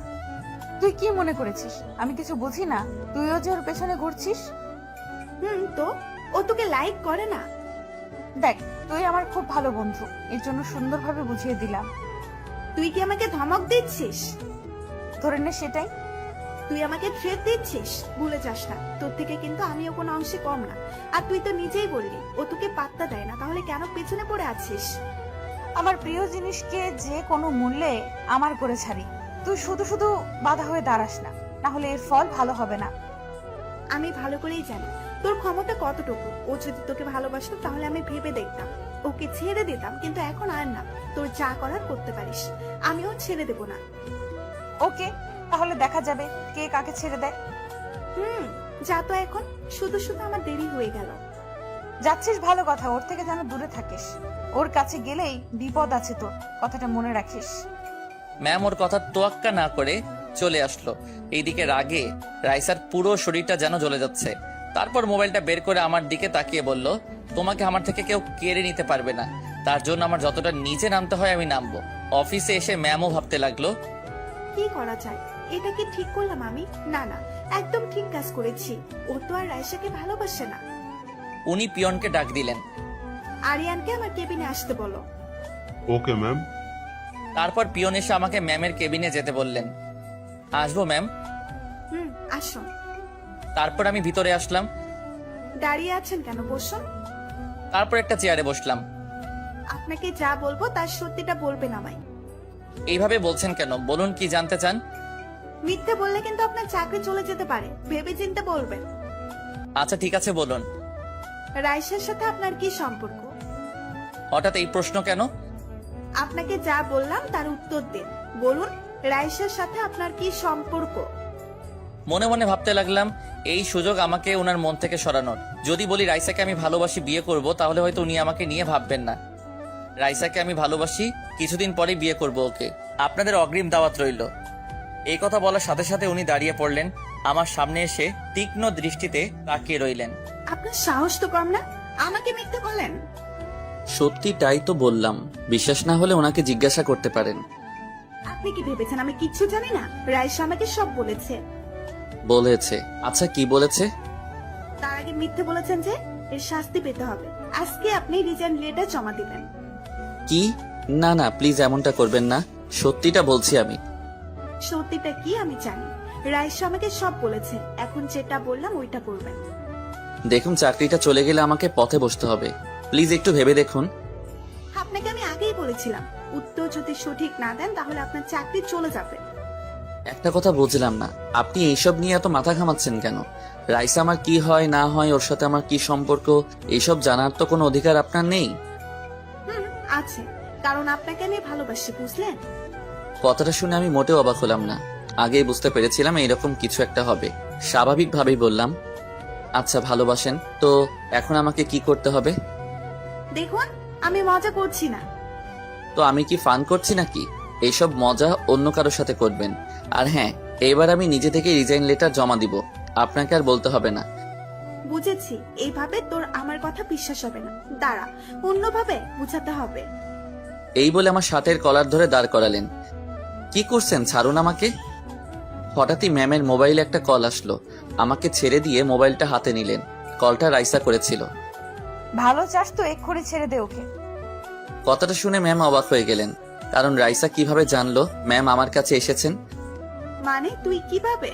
Speaker 2: তুই কি মনে করেছিস আমি কিছু বুঝি না? তুইও যে ওর পেছনে ঘুরছিস।
Speaker 10: তো ও তোকে লাইক করে না?
Speaker 2: দেখ, তুই আমার খুব ভালো বন্ধু, এর জন্য সুন্দরভাবে বুঝিয়ে দিলাম।
Speaker 10: তুই কি আমাকে ধমক দিচ্ছিস?
Speaker 2: ধরে নে সেটাই।
Speaker 10: তুই আমাকে থ্রেট দিচ্ছিস? ভুলে যাস না, তোর থেকে কিন্তু আমিও কোনো অংশে কম না। আর তুই তো নিজেই বললি ও তোকে পাত্তা দেয় না, তাহলে কেন পেছনে পড়ে আছিস?
Speaker 2: আমার প্রিয় জিনিসকে যে কোনো মূল্যে আমার করে ছাড়ি। তুই শুধু শুধু বাধা হয়ে দাঁড়াস না, না হলে এর ফল ভালো হবে না।
Speaker 10: আমি ভালো করেই জানি তোর ক্ষমতা কতটুকু। ও যদি তোকে ভালোবাসতো তাহলে আমি ভেবে দেখতাম, ওকে ছেড়ে দিতাম, কিন্তু এখন আর না। তোর যা করার করতে পারিস, আমিও ছেড়ে দেব না।
Speaker 2: ওকে, তাহলে দেখা যাবে কে কাকে ছেড়ে দেয়।
Speaker 10: যা তো এখন, শুধু শুধু আমার দেরি হয়ে গেল।
Speaker 2: যাচ্ছিস ভালো কথা, ওর থেকে যেন দূরে থাকিস। ওর কাছে গেলেই বিপদ আছে তোর, কথাটা মনে রাখিস।
Speaker 1: ম্যাম ওর কথা তোয়াক্কা না করে চলে আসলো। এইদিকে রাগে রাইসার পুরো শরীরটা যেন জ্বলে যাচ্ছে। তারপর মোবাইলটা বের করে আমার দিকে তাকিয়ে বলল, তোমাকে আমার থেকে কেউ কেড়ে নিতে পারবে না, তার জন্য আমার যতটা নিচে নামতে হয় আমি নামবো। অফিসে এসে ম্যামও ভাবতে লাগলো,
Speaker 10: কি করা যায়? এটা কি ঠিক করলাম আমি? না না, একদম ঠিক কাজ করেছি। ও তো আর রাইসাকে ভালোবাসে না।
Speaker 1: উনি পিয়নকে ডাক দিলেন।
Speaker 10: আরিয়ানকে আমার কেবিনে আসতে বলো।
Speaker 8: Okay ma'am.
Speaker 1: তারপর পিয়ন এসে আমাকে ম্যামের কেবিনে যেতে বললেন। আসবো ম্যাম?
Speaker 10: আসো।
Speaker 1: তারপর আমি ভিতরে আসলাম।
Speaker 10: দাঁড়িয়ে আছেন কেন, বসুন।
Speaker 1: তারপর একটা চেয়ারে বসলাম।
Speaker 10: আপনাকে যা বলবো তার সত্যিটা বলবেন আমায়।
Speaker 1: এইভাবে বলছেন কেন? বলুন, কি জানতে চান?
Speaker 10: মিথ্যে বললে কিন্তু আপনার চাকরি চলে যেতে পারে, ভেবে চিন্তে বলবেন।
Speaker 1: আচ্ছা ঠিক আছে, বলুন।
Speaker 10: রাইসার সাথে আপনার কি সম্পর্ক?
Speaker 1: হঠাৎ এই প্রশ্ন কেন?
Speaker 10: আপনাকে যা বললাম তার উত্তর দিন। বলুন, রাইসার সাথে আপনার কি সম্পর্ক?
Speaker 1: মনে মনে ভাবতে লাগলাম এই সুযোগ আমাকে ওনার মন থেকে সরানোর। যদি বলি রাইসাকে আমি ভালোবাসি, বিয়ে করব, তাহলে হয়তো উনি আমাকে নিয়ে ভাববেন না। রাইসাকে আমি ভালোবাসি, কিছুদিন পরে বিয়ে করব ওকে। আপনাদের অগ্রিম দাওয়াত রইল। এই কথা বলার সাথে সাথে উনি দাঁড়িয়ে পড়লেন, আমার সামনে এসে তীক্ষ্ণ দৃষ্টিতে তাকিয়ে রইলেন।
Speaker 10: আপনার সাহস তো কম না, আমাকে মিথ্যে বলেন।
Speaker 1: সত্যিটাই তো বললাম, বিশ্বাস না হলে ওনাকে জিজ্ঞাসা করতে পারেন।
Speaker 10: আপনি কি ভেবেছেন আমি কিচ্ছু জানি না? রাইসা আমাকে সব বলেছে।
Speaker 1: বলেছে? আচ্ছা কি বলেছে?
Speaker 10: তার আগে মিথ্যে বলেছেন যে এর শাস্তি পেতে হবে। আজকে আপনি রিজাইন লেটার জমা দিবেন।
Speaker 1: কি? না না, প্লিজ এমনটা করবেন না, সত্যিটা বলছি আমি।
Speaker 10: সত্যিটা কি আমি জানি। রাইসা আমাকে সব বলেছে, এখন যেটা বললাম ওইটা করবেন।
Speaker 1: দেখুন, চাকরিটা চলে গেলে আমাকে পথে বসতে হবে, প্লিজ একটু ভেবে দেখুন।
Speaker 10: আপনাকে আমি আগেই বলেছিলাম, উত্তর যদি সঠিক না দেন তাহলে আপনার চাকরি চলে যাবে।
Speaker 1: একটা কথা বুঝলাম না, আপনি এইসব নিয়ে এত মাথা ঘামাচ্ছেন কেন? রাইসা আমার কি হয় না হয়, ওর সাথে আমার কি সম্পর্ক, এইসব জানার তো কোনো অধিকার আপনার নেই।
Speaker 10: আছে, কারণ আপনাকে আমি ভালোবাসি, বুঝলেন?
Speaker 1: কথাটা শুনে আমি মোটেও অবাক হলাম না, আগেই বুঝতে পেরেছিলাম এইরকম কিছু একটা হবে। স্বাভাবিকভাবেই বললাম, আচ্ছা ভালোবাসেন তো এখন আমাকে কি করতে হবে?
Speaker 10: দেখুন, আমি মজা করছি না।
Speaker 1: তো আমি কি ফান করছি নাকি? এইসব মজা অন্য কারোর সাথে করবেন। আর হ্যাঁ, এবার আমি নিজে থেকে রিজাইন লেটার জমা দিব, আপনাকে আর বলতে হবে না।
Speaker 10: বুঝেছি, এইভাবে তোর আমার কথা বিশ্বাস হবে না। দাঁড়া, অন্যভাবে বুঝাতে হবে।
Speaker 1: এই বলে আমার শার্টের কলার ধরে দাঁড় করালেন। কি করছেন? ছাড়ুন আমাকে। হঠাৎই ম্যামের মোবাইলে একটা কল আসলো, আমাকে ছেড়ে দিয়ে মোবাইলটা হাতে নিলেন। কলটা রাইসা করেছিল।
Speaker 2: ভালো চাস তো এক্ষুনি ছেড়ে দে ওকে।
Speaker 1: কথাটা শুনে ম্যাম অবাক হয়ে গেলেন, কারণ রাইসা কিভাবে জানলো ম্যাম আমার কাছে এসেছেন?
Speaker 10: মানে তুই কিভাবে?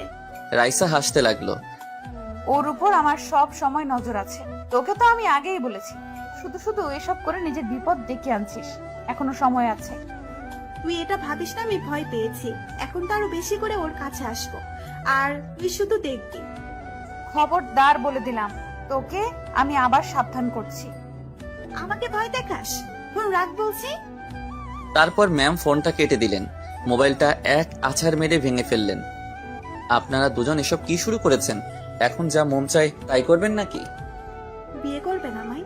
Speaker 1: রাইসা হাসতে লাগলো।
Speaker 2: ওর উপর আমার সব সময় নজর আছে, তোকে তো আমি আগেই বলেছি। শুধু শুধু এসব করে নিজের বিপদ ডেকে আনছিস, এখনো সময় আছে।
Speaker 10: তুই এটা ভাবিস না আমি ভয় পেয়েছি, এখন তো আরো বেশি করে ওর কাছে আসবো, আর তুই শুধু দেখবি।
Speaker 2: খবরদার বলে দিলাম, তোকে আমি আবার সাবধান করছি।
Speaker 10: আমাকে ভয় দেখাস? রাগ বলছি।
Speaker 1: তারপর ম্যাম ফোনটা কেটে দিলেন, মোবাইলটা এক আছাড় মেরে ভেঙে ফেললেন। আপনারা দুজন এসব কি শুরু করেছেন? এখন যা মন চায় তাই করবেন নাকি?
Speaker 10: বিয়ে করবেন আমায়?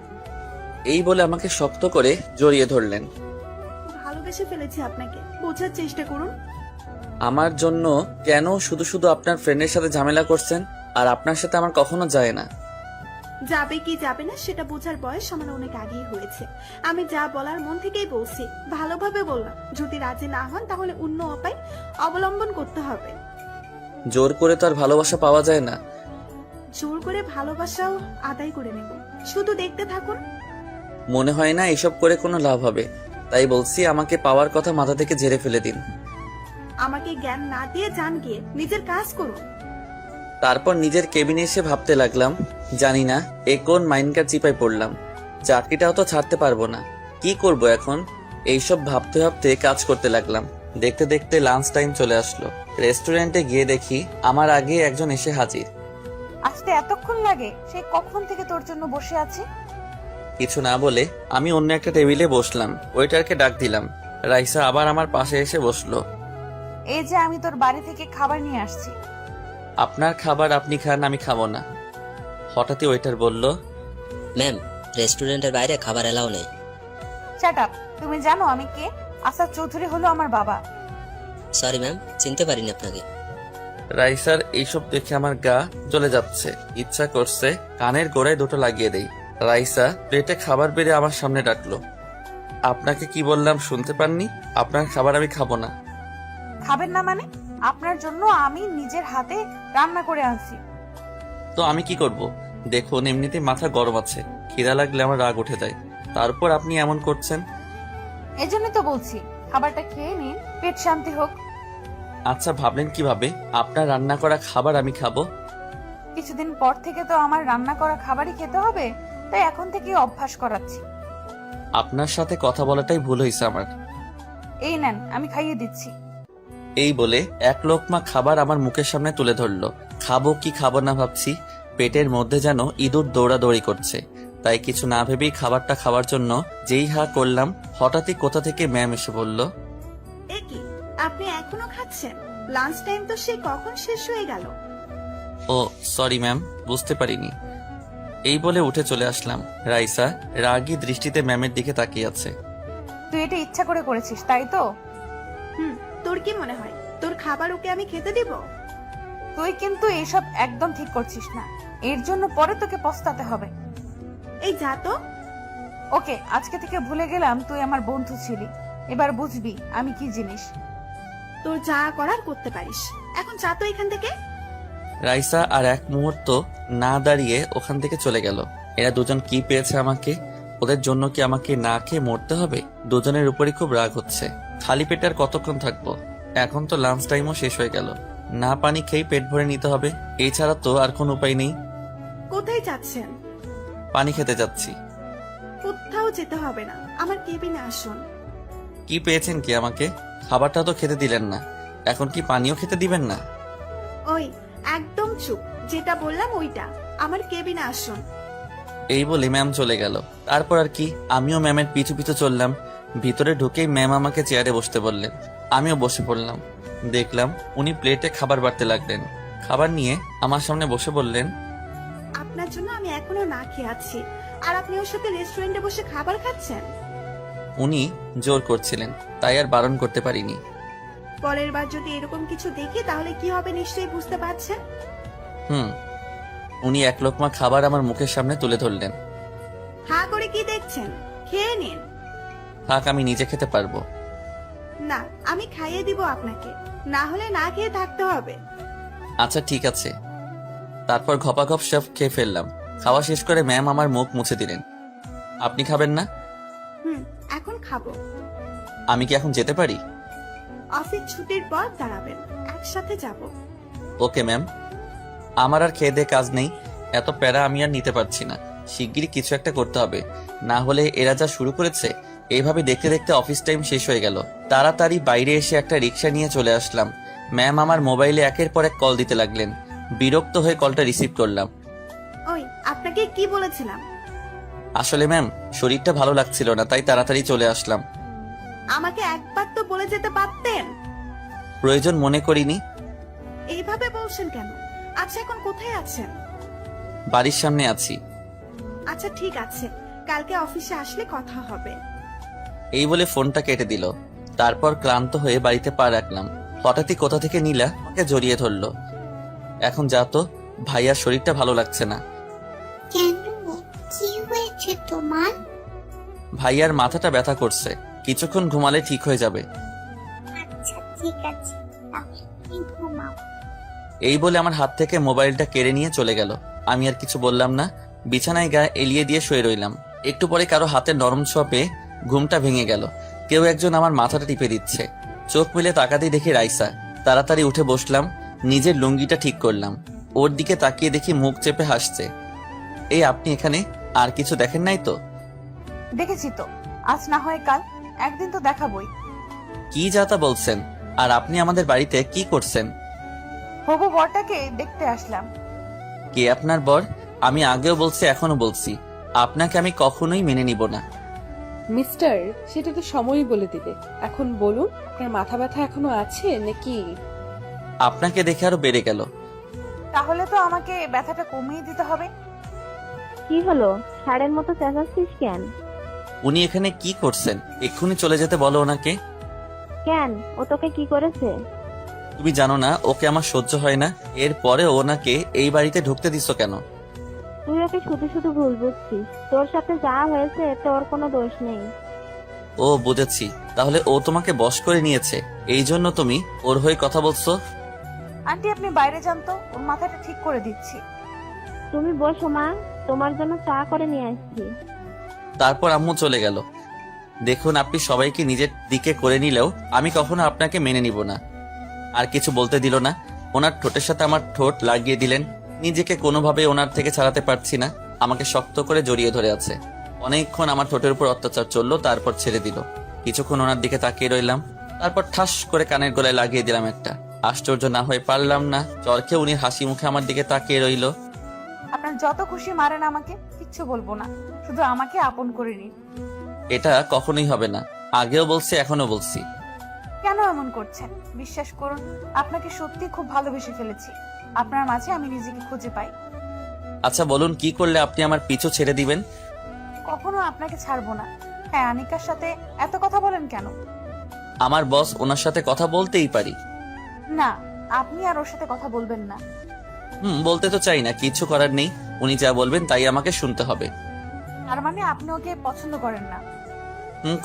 Speaker 1: এই বলে আমাকে শক্ত করে জড়িয়ে ধরলেন।
Speaker 10: ভালোবেসে ফেলেছি আপনাকে, বোঝার চেষ্টা করুন।
Speaker 1: আমার জন্য কেন শুধু শুধু আপনার ফ্রেন্ডের সাথে ঝামেলা করছেন? আর আপনার সাথে আমার কখনো যায় না।
Speaker 10: যাবে কি যাবে না সেটা বোঝার বয়স আমার অনেক আগেই হয়েছে। আমি যা বলার মন থেকেই বলছি, ভালোভাবে বললাম। যদি রাজি না হন তাহলে অন্য উপায় অবলম্বন করতে হবে।
Speaker 1: জোর করে তো আর ভালোবাসা পাওয়া যায় না।
Speaker 10: জোর করে ভালোবাসাও আদায় করে নেব, শুধু দেখতে থাকুন।
Speaker 1: মনে হয় না এসব করে কোনো লাভ হবে, তাই বলছি আমাকে পাওয়ার কথা মাথা থেকে ঝেড়ে ফেলে দিন।
Speaker 10: আমাকে জ্ঞান না দিয়ে যান গিয়ে নিজের কাজ করুন।
Speaker 1: তারপর নিজের কেবিনে এসে ভাবতে লাগলাম, জানি না এ কোন মাইন্ডকার চিপায় পড়লাম, চাকরিটাও তো ছাড়তে পারবো না, কি করব এখন? এইসব ভাবতে ভাবতে কাজ করতে লাগলাম। দেখতে দেখতে লাঞ্চ টাইম চলে আসলো। রেস্টুরেন্টে গিয়ে দেখি আমার আগে একজন এসে হাজির।
Speaker 2: আসতে এতক্ষণ লাগে? সেই কখন থেকে তোর জন্য বসে আছি।
Speaker 1: কিছু না বলে আমি অন্য একটা টেবিলে বসলাম। ওয়েটারকে ডাক দিলাম। রাইসা আবার আমার পাশে এসে বসলো।
Speaker 2: এই যে আমি তোর বাড়ি থেকে খাবার নিয়ে আসছি।
Speaker 1: আপনার খাবার আপনি খান, আমি খাবো না। হঠাৎই ওয়েটার বলল,
Speaker 12: ম্যাম, রেস্টুরেন্টের বাইরে খাবার এলাও নেই।
Speaker 2: Shut up. তুমি জানো আমি কে? আসাদ চৌধুরী হলো আমার বাবা।
Speaker 12: সরি ম্যাম, চিনতে পারিনি আপনাকে।
Speaker 1: রাইসার এইসব দেখে আমার গা জ্বলে যাচ্ছে, ইচ্ছা করছে কানের গোড়ায় দুটো লাগিয়ে দেই। রাইসা প্লেটে খাবার বেড়ে আমার সামনে ডাকলো। আপনাকে কি বললাম শুনতে পাননি? আপনার খাবার আমি খাবো না।
Speaker 2: খাবেন না মানে? আপনার জন্য আমি নিজের হাতে রান্না করে আনছি।
Speaker 1: তো আমি কি করব? দেখুন এমনিতে মাথা গরম আছে, খিদা লাগলে আমার রাগ উঠে যায়, তারপর আপনি এমন করছেন।
Speaker 2: এজন্যই তো বলছি খাবারটা খেয়ে নিন, পেট শান্তি হোক।
Speaker 1: আচ্ছা, ভাবলেন কিভাবে আপনার রান্না করা খাবার আমি খাবো?
Speaker 2: কিছুদিন পর থেকে তো আমার রান্না করা খাবারই খেতে হবে, তাই এখন থেকে অভ্যাস করাচ্ছি।
Speaker 1: আপনার সাথে কথা বলাটাই ভুল হয়েছে আমার।
Speaker 2: এই নেন, আমি খাইয়ে দিচ্ছি।
Speaker 1: এই বলে এক লোকমা খাবার আমার মুখের সামনে তুলে ধরলো। খাবো কি খাবো না ভাবছি, পেটের মধ্যে যেন ইঁদুর দৌড়াদৌড়ি করছে। তাই কিছু না ভেবেই খাবারটা খাওয়ার জন্য যেই হা করলাম, হঠাৎই কোথা থেকে ম্যাম এসে বলল,
Speaker 10: এ কি, আপনি এখনো খাচ্ছেন? লাঞ্চ টাইম তো সে কখন শেষ হয়ে গেল।
Speaker 1: ও সরি ম্যাম, বুঝতে পারিনি। এই বলে উঠে চলে আসলাম। রাইসা রাগী দৃষ্টিতে ম্যামের দিকে তাকিয়ে আছে।
Speaker 2: তুই এটা ইচ্ছা করে করেছিস, তাই তো?
Speaker 10: তোর কি মনে হয় তোর খাবার ওকে আমি খেতে দিব?
Speaker 2: তুই কিন্তু এইসব একদম ঠিক করছিস না, এর জন্য পরে তোকে পস্তাতে হবে।
Speaker 10: এই যা তো।
Speaker 2: ওকে, আজকে থেকে ভুলে গেলাম তুই আমার বন্ধু ছিলি, এবার বুঝবি আমি কি জিনিস।
Speaker 10: তোর যা করার করতে পারিস, এখন যা তো এখান থেকে।
Speaker 1: রাইসা আর এক মুহূর্ত না দাঁড়িয়ে ওখান থেকে চলে গেল। এরা দুজন কি পেয়েছে আমাকে? ওদের জন্য কি আমাকে না খেয়ে মরতে হবে? দুজনের উপরই খুব রাগ হচ্ছে। খালি পেটে আর কতক্ষণ থাকবো? এখন তো লাঞ্চ টাইমও শেষ হয়ে গেল। না পানি খেয়ে পেট ভরে নিতে হবে, এছাড়া তো আর কোনো উপায় নেই।
Speaker 10: কোথায় যাচ্ছেন?
Speaker 1: পানি খেতে যাচ্ছি।
Speaker 10: কোথাও যেতে হবে না, আমার কেবিনে আসুন।
Speaker 1: কি পেয়েছেন কি আমাকে? খাবারটা তো খেতে দিলেন না, এখন কি পানিও খেতে দিবেন না?
Speaker 10: ওই একদম চুপ, যেটা বললাম ওইটা, আমার কেবিনে আসুন।
Speaker 1: এই বলে ম্যাম চলে গেল। তারপর আর কি, আমিও ম্যামের পিছু পিছু চললাম। ভিতরে ঢুকেই ম্যাম আমাকে চেয়ারে বসতে বললেন। আমিও বসে পড়লাম। দেখলাম উনি প্লেটে খাবার বাড়তে লাগলেন। খাবার নিয়ে আমার সামনে বসে বললেন,
Speaker 10: আপনার জন্য আমি এখনো না খেয়ে আছি, আর আপনি ওর সাথে রেস্টুরেন্টে বসে খাবার খাচ্ছেন।
Speaker 1: উনি জোর করছিলেন, তাই আর বারণ করতে পারিনি।
Speaker 10: পরের বার যদি এরকম কিছু দেখি তাহলে কি হবে নিশ্চয়ই বুঝতে পারছেন।
Speaker 1: উনি এক লোকমা খাবার আমার মুখের সামনে তুলে ধরলেন।
Speaker 10: হা করে কি দেখছেন, খেয়ে নিন।
Speaker 1: থাক, আমি নিজে খেতে পারবো।
Speaker 10: না, আমি খাইয়ে দিব আপনাকে, না হলে না খেয়ে থাকতে হবে।
Speaker 1: আচ্ছা ঠিক আছে। তারপর ঘপাঘপ সব খেয়ে ফেললাম। খাওয়া শেষ করে ম্যাম আমার মুখ মুছে দিলেন। আপনি খাবেন না?
Speaker 10: এখন খাবো।
Speaker 1: আমি কি এখন যেতে পারি?
Speaker 10: অফিস ছুটির পর দাঁড়াবেন, একসাথে যাব।
Speaker 1: Okay ma'am. আমার আর খেয়ে দিয়ে কাজ নেই, এত প্যারা আমি আর নিতে পারছি না। শিগগিরই কিছু একটা করতে হবে, না হলে এরা যা শুরু করেছে। এইভাবে দেখতে দেখতে অফিস টাইম শেষ হয়ে গেল। তাড়াতাড়ি বাইরে এসে একটা রিক্সা নিয়ে চলে আসলাম। ম্যাম আমার মোবাইলে একের পর এক কল দিতে লাগলেন। বিরক্ত হয়ে কলটা রিসিভ করলাম।
Speaker 10: ওই আপনাকে কি বলেছিলাম?
Speaker 1: আসলে ম্যাম, শরীরটা ভালো লাগছিল না, তাই তাড়াতাড়ি চলে আসলাম।
Speaker 10: আমাকে একবার তো বলে যেতে পারতেন।
Speaker 1: প্রয়োজন মনে করিনি।
Speaker 10: এইভাবে বলছেন কেন? আচ্ছা, এখন কোথায় আছেন?
Speaker 1: বাড়ির সামনে আছি।
Speaker 10: আচ্ছা ঠিক আছে, কালকে অফিসে আসলে কথা হবে।
Speaker 1: এই বলে ফোনটা কেটে দিল। তারপর ক্লান্ত হয়ে বাড়িতে পা রাখলাম। হঠাৎই কোথা থেকে নীলা আমাকে জড়িয়ে ধরলো। এখন যা তো, ভাইয়ার শরীরটা ভালো লাগছে না।
Speaker 4: কেন, কি হয়েছে তোমার?
Speaker 1: ভাইয়ার মাথাটা ব্যথা করছে, কিছুক্ষণ ঘুমালে ঠিক হয়ে যাবে।
Speaker 4: আচ্ছা ঠিক আছে, তাহলে তুমি ঘুমাও।
Speaker 1: এই বলে আমার হাত থেকে মোবাইলটা কেড়ে নিয়ে চলে গেল। আমি আর কিছু বললাম না, বিছানায় গায়ে এলিয়ে দিয়ে শুয়ে রইলাম। একটু পরে কারো হাতের নরম ছোঁয়া পেয়ে ঘুমটা ভেঙে গেল। কেউ একজন আমার মাথাটা টিপে দিচ্ছে। চোখ মিলে তাকাতেই দেখি রাইসা। তাড়াতাড়ি উঠে বসলাম, নিজের লুঙ্গিটা ঠিক করলাম। ওর দিকে তাকিয়ে দেখি মুখ চেপে হাসছে। এই আপনি এখানে? আর কিছু দেখেন নাই তো?
Speaker 2: দেখেছি তো, আজ না হয় কাল, একদিন তো দেখাবই।
Speaker 1: কি যাতা বলছেন? আর আপনি আমাদের বাড়িতে কি করছেন?
Speaker 2: হবু বরটাকে দেখতে আসলাম।
Speaker 1: কে আপনার বর? আমি আগেও বলছি, এখনো বলছি, আপনাকে আমি কখনোই মেনে নিব না।
Speaker 13: মিস্টার, সেটা তো সময়ই বলে দিবে। এখন বলুন, আপনার মাথা ব্যথা এখনো আছে নাকি?
Speaker 1: আপনাকে দেখে আরো বেড়ে গেল।
Speaker 2: তাহলে তো আমাকে ব্যথাটা কমিয়ে দিতে হবে।
Speaker 3: কি হলো, ষাঁড়ের মতো চেঁচাচ্ছিস কেন?
Speaker 1: উনি এখানে কি করছেন? এক্ষুনি চলে যেতে বলো ওনাকে।
Speaker 3: কেন, ও তোকে কি করেছে?
Speaker 1: তুমি জানো না ওকে আমার সহ্য হয় না? এরপরে ওনাকে এই বাড়িতে ঢুকতে দিছো কেন?
Speaker 3: তুই ওকে শুধু শুধু ভুল বুঝছিস। তোর সাথে যা হয়েছে তোর কোনো দোষ নেই।
Speaker 1: ও বুঝেছি, তাহলে ও তোমাকে বশ করে নিয়েছে, এই জন্য তুমি ওর হয়ে কথা বলছো।
Speaker 2: আন্টি আপনি বাইরে যান তো, ওর মাথাটা ঠিক করে দিচ্ছি।
Speaker 3: তুমি বসো মা, তোমার জন্য চা করে নিয়ে আসছি।
Speaker 1: তারপর আম্মু চলে গেল। দেখুন, আপনি সবাইকে নিজের দিকে করে নিলেও আমি কখনো আপনাকে মেনে নিব না। আর কিছু বলতে দিল না। ওনার ঠোঁটের সাথে আমার ঠোঁট লাগিয়ে দিলেন। নিজেকে কোনোভাবে ওনার থেকে ছাড়াতে পারছি না। আমাকে শক্ত করে জড়িয়ে ধরে আছে। অনেকক্ষণ আমার ঠোঁটের উপর অত্যাচার চললো, তারপর ছেড়ে দিল। কিছুক্ষণ ওনার দিকে তাকিয়ে রইলাম, তারপর ঠাস করে কানের গলায় লাগিয়ে দিলাম একটা। আশ্চর্য না হয়ে পারলাম না। চরকে উনি হাসি মুখে আমার দিকে তাকিয়ে রইল।
Speaker 2: আপনার যত খুশি মারেন আমাকে, কিচ্ছু বলবো না, শুধু আমাকে আপন করে নিন।
Speaker 1: এটা কখনোই হবে না। আগেও বলছি, এখনো বলছি।
Speaker 2: কেন এমন করছেন? বিশ্বাস করুন, আপনাকে সত্যি খুব ভালোবেসে ফেলেছি। আপনার মাঝে আমি নিজেকে খুঁজে পাই।
Speaker 1: আচ্ছা বলুন, কি করলে আপনি আমার পিছু ছেড়ে দিবেন?
Speaker 2: কখনো আপনাকে ছাড়বো না। হ্যাঁ, আনিকার সাথে এত কথা বলেন কেন?
Speaker 1: আমার বস, ওনার সাথে কথা বলতেই পারি।
Speaker 2: না, আপনি আর ওর সাথে কথা বলবেন না।
Speaker 1: বলতে তো চাই না, কিছু করার নেই। উনি যা বলবেন তাই আমাকে শুনতে হবে।
Speaker 2: তার মানে আপনি ওকে পছন্দ করেন না?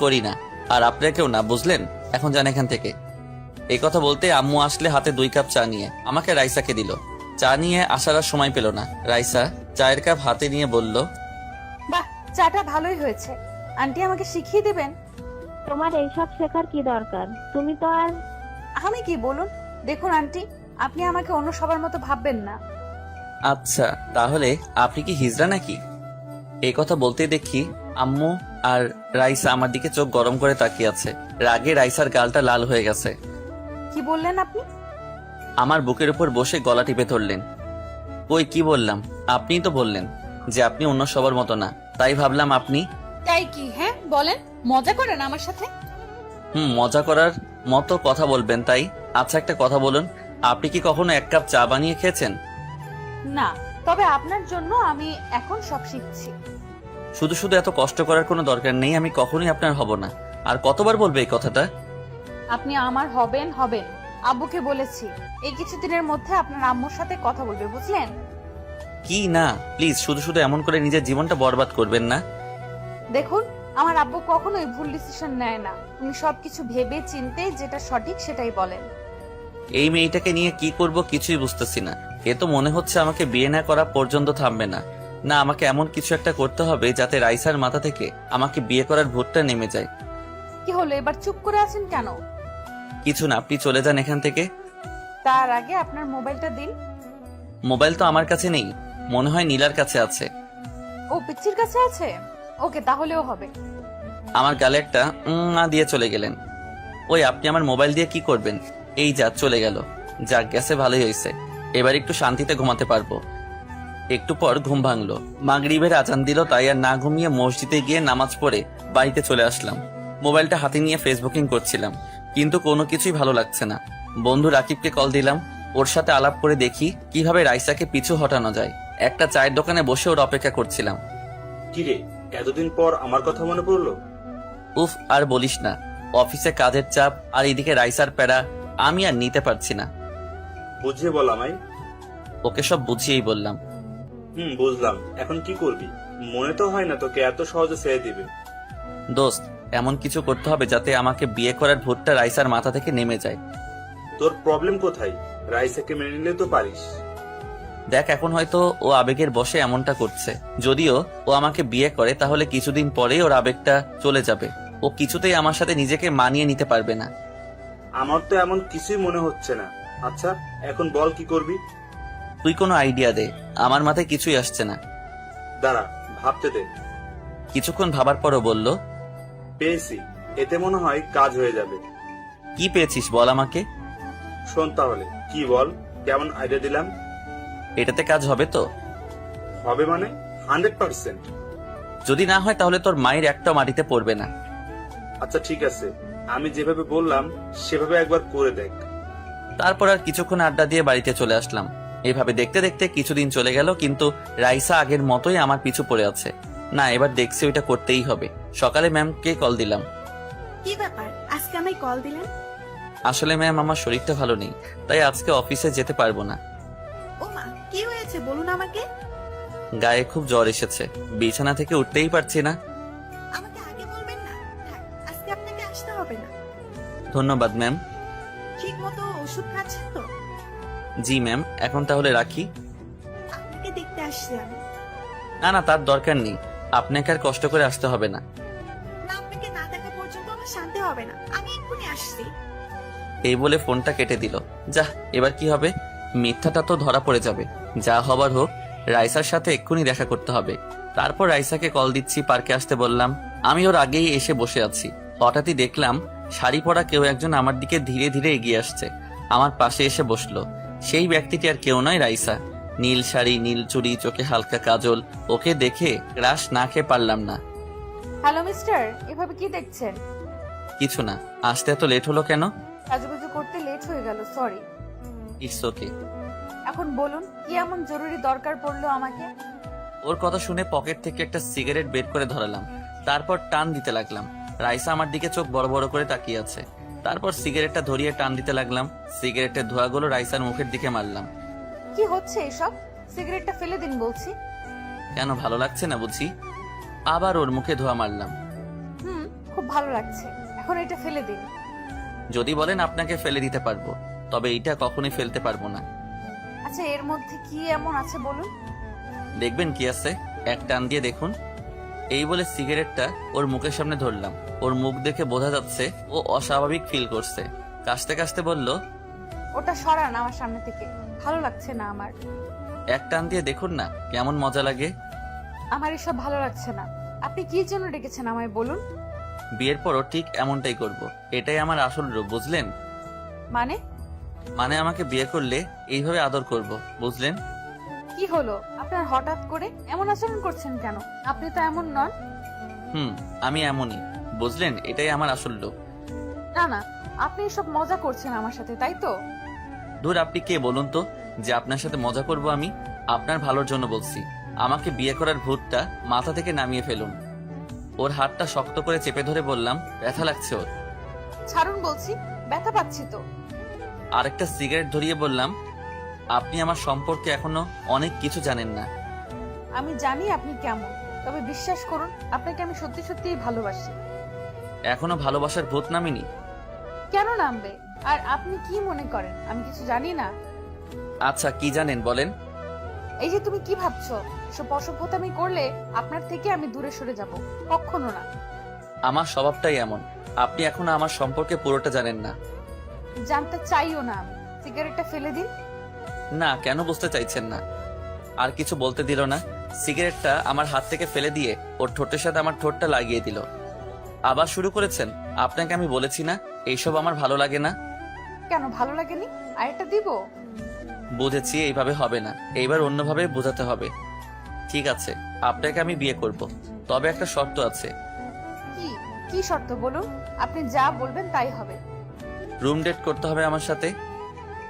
Speaker 1: করি না। আর আপনাকেও না, বুঝলেন? এখন যান এখান থেকে। এই কথা বলতে আম্মু আসলে হাতে 2 কাপ চা নিয়ে আমাকে রাইসাকে দিল। চা নিয়ে আসার আর সময় পেল না। রাইসা চায়ের কাপ হাতে নিয়ে বলল,
Speaker 2: বাহ, চাটা ভালোই হয়েছে। আন্টি আমাকে শিখিয়ে দেবেন?
Speaker 3: তোমার এইসব শেখার কি দরকার? তুমি তো আর
Speaker 2: আমি কি বলুন? দেখুন আন্টি, আপনি আমাকে অন্য সবার মতো ভাববেন না।
Speaker 1: আচ্ছা তাহলে আপনি কি হিজড়া নাকি? এই কথা বলতে দেখি আম্মু আর রাইসা আমার দিকে চোখ গরম করে তাকিয়ে আছে। রাগে রাইসার গালটা লাল হয়ে গেছে।
Speaker 2: কি বললেন আপনি?
Speaker 1: আমার বুকের উপর বসে গলা টিপে ধরলেন। ওই কি বললাম? আপনিই তো বললেন যে আপনি অন্য সবার মতো না, তাই ভাবলাম আপনি।
Speaker 2: তাই কি? হ্যাঁ বলেন, মজা করেন আমার সাথে?
Speaker 1: মজা করার মতো কথা বলবেন তাই। আচ্ছা একটা কথা বলুন, আপনি কি কখনো 1 কাপ চা বানিয়ে খেয়েছেন?
Speaker 2: না, তবে আপনার জন্য আমি এখন সব শিখছি।
Speaker 1: শুধু শুধু এত কষ্ট করার কোনো দরকার নেই। আমি কখনোই আপনার হব না। আর কতবার বলবে এই কথাটা?
Speaker 2: আপনি আমার হবেন হবেন। আব্বুকে বলেছি এই কিছুদিনের মধ্যে আপনার আম্মুর সাথে কথা বলবে, বুঝলেন?
Speaker 1: কি না, প্লিজ শুধু শুধু এমন করে নিজের জীবনটা বরবাদ করবেন না।
Speaker 2: দেখুন, আমার আব্বু কখনোই ভুল ডিসিশন নেয় না। উনি সবকিছু ভেবে চিন্তে যেটা সঠিক সেটাই বলেন।
Speaker 1: এই মেয়েটাকে নিয়ে কি করব কিছুই বুঝতেছি না। এ তো মনে হচ্ছে আমাকে বিয়ে না করা পর্যন্ত থামবে না। না, আমাকে এমন কিছু একটা করতে হবে যাতে রাইসার মাথা থেকে আমাকে বিয়ে করার ভূতটা নেমে যায়।
Speaker 2: কি হলো, এবার চুপ করে আছেন কেন?
Speaker 1: কিছু না, আপনি চলে যান এখান থেকে।
Speaker 2: তার আগে আপনার মোবাইলটা দিন।
Speaker 1: মোবাইল তো আমার কাছে নেই, মনে হয় নীলার কাছে আছে।
Speaker 2: ও পিচ্চির কাছে আছে? ওকে, তাহলেও হবে।
Speaker 1: আমার গালে একটা না দিয়ে চলে গেলেন। ওই আপনি আমার মোবাইল দিয়ে কি করবেন? এই যা চলে গেল। যাক, গেছে ভালোই হয়েছে। এবার একটু শান্তিতে ঘুমাতে পারবো। একটু পর ঘুম ভাঙলো। মাগরিবের আজান দিল, তাই আর না ঘুমিয়ে মসজিদে গিয়ে নামাজ পড়ে বাড়িতে চলে আসলাম। মোবাইলটা হাতে নিয়ে ফেসবুকিং করছিলাম, কিন্তু কোনো কিছুই ভালো লাগছে না। বন্ধু রাকিবকে কল দিলাম। ওর সাথে আলাপ করে দেখি কিভাবে রাইসাকে পিছু হটানো যায়। একটা চায়ের দোকানে বসে ওর অপেক্ষা করছিলাম।
Speaker 14: কিরে, এতদিন পর আমার কথা মনে পড়লো?
Speaker 1: উফ, আর বলিস না। অফিসে কাজের চাপ আর এদিকে রাইসার প্যারা, আমি আর নিতে পারছি না।
Speaker 14: বুঝিয়ে বল আমায়।
Speaker 1: ওকে সব বুঝিয়েই বললাম।
Speaker 14: বুঝলাম। এখন কি করবি? মনে তো হয় না তোকে এত সহজে ছেড়ে দিবে।
Speaker 1: দোস্ত, এমন কিছু করতে হবে যাতে আমাকে বিয়ে করার ভূতটা রাইসার মাথা থেকে নেমে যায়।
Speaker 14: তোর প্রবলেম কোথায়? রাইসাকে মেনে নিলে তো পারিস।
Speaker 1: দেখ, এখন হয়তো ও আবেগের বশে এমনটা করছে। যদিও ও আমাকে বিয়ে করে তাহলে কিছুদিন পরেই ওর আবেগটা চলে যাবে। ও কিছুতেই আমার সাথে নিজেকে মানিয়ে নিতে পারবে না।
Speaker 14: আমার তো এমন কিছুই মনে হচ্ছে না। আচ্ছা, এখন বল কি করবি?
Speaker 1: তুই কোনো আইডিয়া দে, আমার মাথায় কিছুই আসছে না।
Speaker 14: দাঁড়া, ভাবতে দে।
Speaker 1: কিছুক্ষণ ভাবার পরও বলল,
Speaker 14: পেয়েছি। এতে মনে হয় কাজ হয়ে যাবে।
Speaker 1: কি পেয়েছিস বল আমাকে।
Speaker 14: শোন তাহলে, কি বল, কেমন আইডিয়া দিলাম?
Speaker 1: এটাতে কাজ হবে তো?
Speaker 14: হবে মানে 100%।
Speaker 1: যদি না হয় তাহলে তোর মায়ের একটা মাটিতে পড়বে না।
Speaker 14: আচ্ছা ঠিক আছে, আমি যেভাবে বললাম সেভাবে একবার করে দেখ।
Speaker 1: তারপর আর কিছুক্ষণ আড্ডা দিয়ে বাড়িতে চলে আসলাম। এইভাবে দেখতে দেখতে কিছুদিন চলে গেল, কিন্তু রাইসা আগের মতোই আমার পিছু পড়ে আছে। না, এবার দেখছি ওইটা করতেই হবে। সকালে ম্যামকে কল দিলাম।
Speaker 10: কি ব্যাপার, আজকে আমায় কল দিলেন?
Speaker 1: আসলে ম্যাম, আমার শরীরটা ভালো নেই, তাই আজকে অফিসে যেতে পারবো না।
Speaker 10: ও মা, কি হয়েছে বলুন আমাকে।
Speaker 1: গায়ে খুব জ্বর এসেছে, বিছানা থেকে উঠতেই পারছি না।
Speaker 10: আমাকে আগে বলবেন না। আজকে আপনাকে আসতে হবে না।
Speaker 1: ধন্যবাদ ম্যাম।
Speaker 10: ঠিক মতো ওষুধ খাচ্ছেন তো?
Speaker 1: জি ম্যাম, এখন তাহলে রাখি।
Speaker 10: আপনাকে দেখতে আসছি আমি।
Speaker 1: না না, তার দরকার নেই। আপনাকে আর কষ্ট করে আসতে হবে না।
Speaker 10: না, আপনাকে না দেখা পর্যন্ত আমার শান্তি হবে না। আমি এক্ষুনি আসছি।
Speaker 1: এই বলে ফোনটা কেটে দিল। যা, এবার কি হবে? মিথ্যাটা তো ধরা পড়ে যাবে। যা হবার হোক, রাইসার সাথে এক্ষুনি দেখা করতে হবে। তারপর রাইসাকে কল দিচ্ছি, পার্কে আসতে বললাম। আমি ওর আগেই এসে বসে আছি। হঠাৎই দেখলাম শাড়ি পরা কেউ একজন আমার দিকে ধীরে ধীরে এগিয়ে আসছে। আমার পাশে এসে বসলো। সেই ব্যক্তিটি আর কেউ নয়, রাইসা। নীল শাড়ি, নীল চুড়ি, চোখে হালকা কাজল। ওকে দেখে ক্রাশ না খেয়ে পারলাম না।
Speaker 2: হ্যালো মিস্টার, এভাবে কি দেখছেন?
Speaker 1: কিছু না। আসতে এত লেট হলো কেন?
Speaker 2: সাজুগুজু করতে লেট হয়ে গেল, সরি।
Speaker 1: It's okay.
Speaker 2: এখন বলুন, কি এমন জরুরি দরকার পড়লো আমাকে?
Speaker 1: ওর কথা শুনে পকেট থেকে একটা সিগারেট বের করে ধরালাম। তারপর টান দিতে লাগলাম। রাইসা আমার দিকে চোখ বড় বড় করে তাকিয়ে আছে। তারপর সিগারেটটা ধরিয়ে টান দিতে লাগলাম। সিগারেটের ধোঁয়াগুলো রাইসার মুখের দিকে মারলাম।
Speaker 2: কি হচ্ছে এসব? সিগারেটটা ফেলে দিন বলছি।
Speaker 1: কেন, ভালো লাগছে না বুঝি? আবার ওর মুখে ধোঁয়া মারলাম।
Speaker 2: খুব ভালো লাগছে, এখন এটা ফেলে দিন।
Speaker 1: যদি বলেন আপনাকে ফেলে দিতে পারবো, তবে এটা কখনোই ফেলতে পারবো না।
Speaker 2: আচ্ছা, এর মধ্যে কি এমন আছে বলুন?
Speaker 1: দেখবেন কি আছে, এক টান দিয়ে দেখুন। এই বলে সিগারেটটা ওর মুখের সামনে ধরলাম। ওর মুখ দেখে বোঝা যাচ্ছে ও অস্বাভাবিক ফিল করছে। কাশতে কাশতে বলল,
Speaker 2: ওটা সরান আমার সামনে থেকে, ভালো লাগছে না আমার।
Speaker 1: এক টান দিয়ে দেখুন না কেমন মজা লাগে।
Speaker 2: আমার এসব ভালো লাগছে না। আপনি কি জন্য ডেকেছেন আমায় বলুন?
Speaker 1: বিয়ের পরও ঠিক এমনটাই করব। এটাই আমার আসল রূপ, বুঝলেন?
Speaker 2: মানে
Speaker 1: আমাকে বিয়ে করলে এইভাবে আদর করব, বুঝলেন?
Speaker 2: কি হলো আপনার, হঠাৎ করে এমন আচরণ করছেন কেন? আপনি তো এমন নন।
Speaker 1: আমি এমনই, বুঝলেন? এটাই আমার আসল রূপ।
Speaker 2: না না, আপনি এসব মজা করছেন আমার সাথে, তাই তো?
Speaker 1: দূর, আপনি কে বলুন তো যে আপনার সাথে মজা করব? আমি আপনার ভালোর জন্য বলছি। আমাকে বিয়ে করার ভূতটা মাথা থেকে নামিয়ে ফেলুন। ওর হাতটা শক্ত করে চেপে ধরে বললাম, ব্যথা লাগছে ওর।
Speaker 2: ছাড়ুন বলছি, ব্যথা পাচ্ছি তো।
Speaker 1: আরেকটা সিগারেট ধরিয়ে বললাম, আপনি আমার সম্পর্কে এখনো অনেক কিছু জানেন না।
Speaker 2: আমি জানি আপনি কেমন, তবে বিশ্বাস করুন, আপনাকে আমি সত্যি সত্যিই ভালোবাসি।
Speaker 1: এখনো ভালোবাসার ভূত নামিনি?
Speaker 2: কেন নামবে? আর আপনি কি মনে করেন আমি কিছু জানি না?
Speaker 1: আচ্ছা, কি জানেন বলেন?
Speaker 2: এই যে তুমি কি ভাবছো, সব অসভ্যতামি করলে আপনার থেকে আমি দূরে সরে যাব, কখনো না।
Speaker 1: আমার স্বভাবটাই এমন। আপনি এখনো আমার সম্পর্কে পুরোটা জানেন না।
Speaker 2: জানতে চাইও না আমি। সিগারেটটা ফেলে দিন।
Speaker 1: না, কেন বুঝতে চাইছেন না? আর কিছু বলতে দিল না। সিগারেটটা আমার হাত থেকে ফেলে দিয়ে ওর ঠোঁটের সাথে আমার ঠোঁটটা লাগিয়ে দিল। আবার শুরু করেছেন? আপনাকে আমি বলেছি না এইসব আমার ভালো লাগে না।
Speaker 2: কেন ভালো লাগেনি? আরেকটা দিব?
Speaker 1: বুঝেছি, এইভাবে হবে না, এইবার অন্যভাবে বোঝাতে হবে। ঠিক আছে, আপনাকে আমি বিয়ে করব, তবে একটা শর্ত আছে।
Speaker 2: কি কি শর্ত বলুন? আপনি যা বলবেন তাই হবে।
Speaker 1: রুম ডেট করতে হবে আমার সাথে।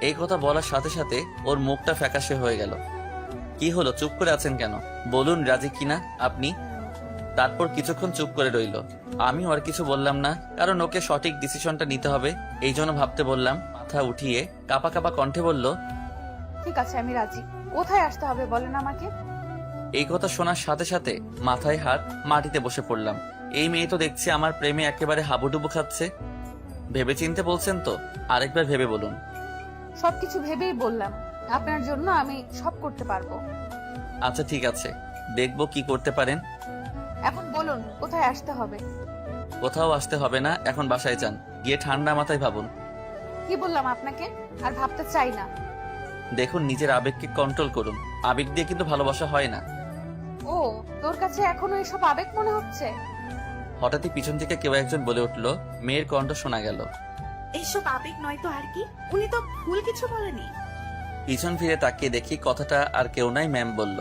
Speaker 1: এই কথা বলার সাথে সাথে ওর মুখটা ফ্যাকাশে হয়ে গেল। কি হলো, চুপ করে আছেন কেন? বলুন রাজি কিনা আপনি। তারপর কিছুক্ষণ চুপ করে রইল। আমিও আর কিছু বললাম না, কারণ ওকে সঠিক ডিসিশনটা নিতে হবে, এই জন্য ভাবতে বললাম। মাথা উঠিয়ে কাপা কাপা কণ্ঠে বলল,
Speaker 2: ঠিক আছে, আমি রাজি। কোথায় আসতে হবে বলেন আমাকে।
Speaker 1: এই কথা শোনার সাথে সাথে মাথায় হাত, মাটিতে বসে পড়লাম। এই মেয়ে তো দেখছি আমার প্রেমে একেবারে হাবুডুবু খাচ্ছে। ভেবে চিনতে বলছেন তো? আরেকবার ভেবে বলুন।
Speaker 2: সবকিছু ভেবেই বললাম, আপনার জন্য আমি সব করতে পারবো।
Speaker 1: আচ্ছা ঠিক আছে, দেখবো কি করতে পারেন।
Speaker 2: এখন বলুন কোথায় আসতে হবে।
Speaker 1: কোথাও আসতে হবে না, এখন বাসায় যান, গিয়ে ঠান্ডা মাথায় ভাবুন।
Speaker 2: কি বললাম আপনাকে? আর ভাবতে চাই না।
Speaker 1: দেখুন, নিজের আবেগকে কন্ট্রোল করুন। আবেগ দিয়ে কিন্তু ভালোবাসা হয় না।
Speaker 2: ও, তোর কাছে এখনো এসব আবেগ মনে হচ্ছে?
Speaker 1: হঠাৎই পিছন থেকে কেউ একজন বলে উঠলো। মেয়ের কণ্ঠ শোনা গেল।
Speaker 10: এইসব আবেগ নয় তো আর কি? উনি তো ভুল কিছু বলেনি।
Speaker 1: পিছন ফিরে তাকিয়ে দেখি কথাটা আর কেউ নাই, ম্যাম বলল।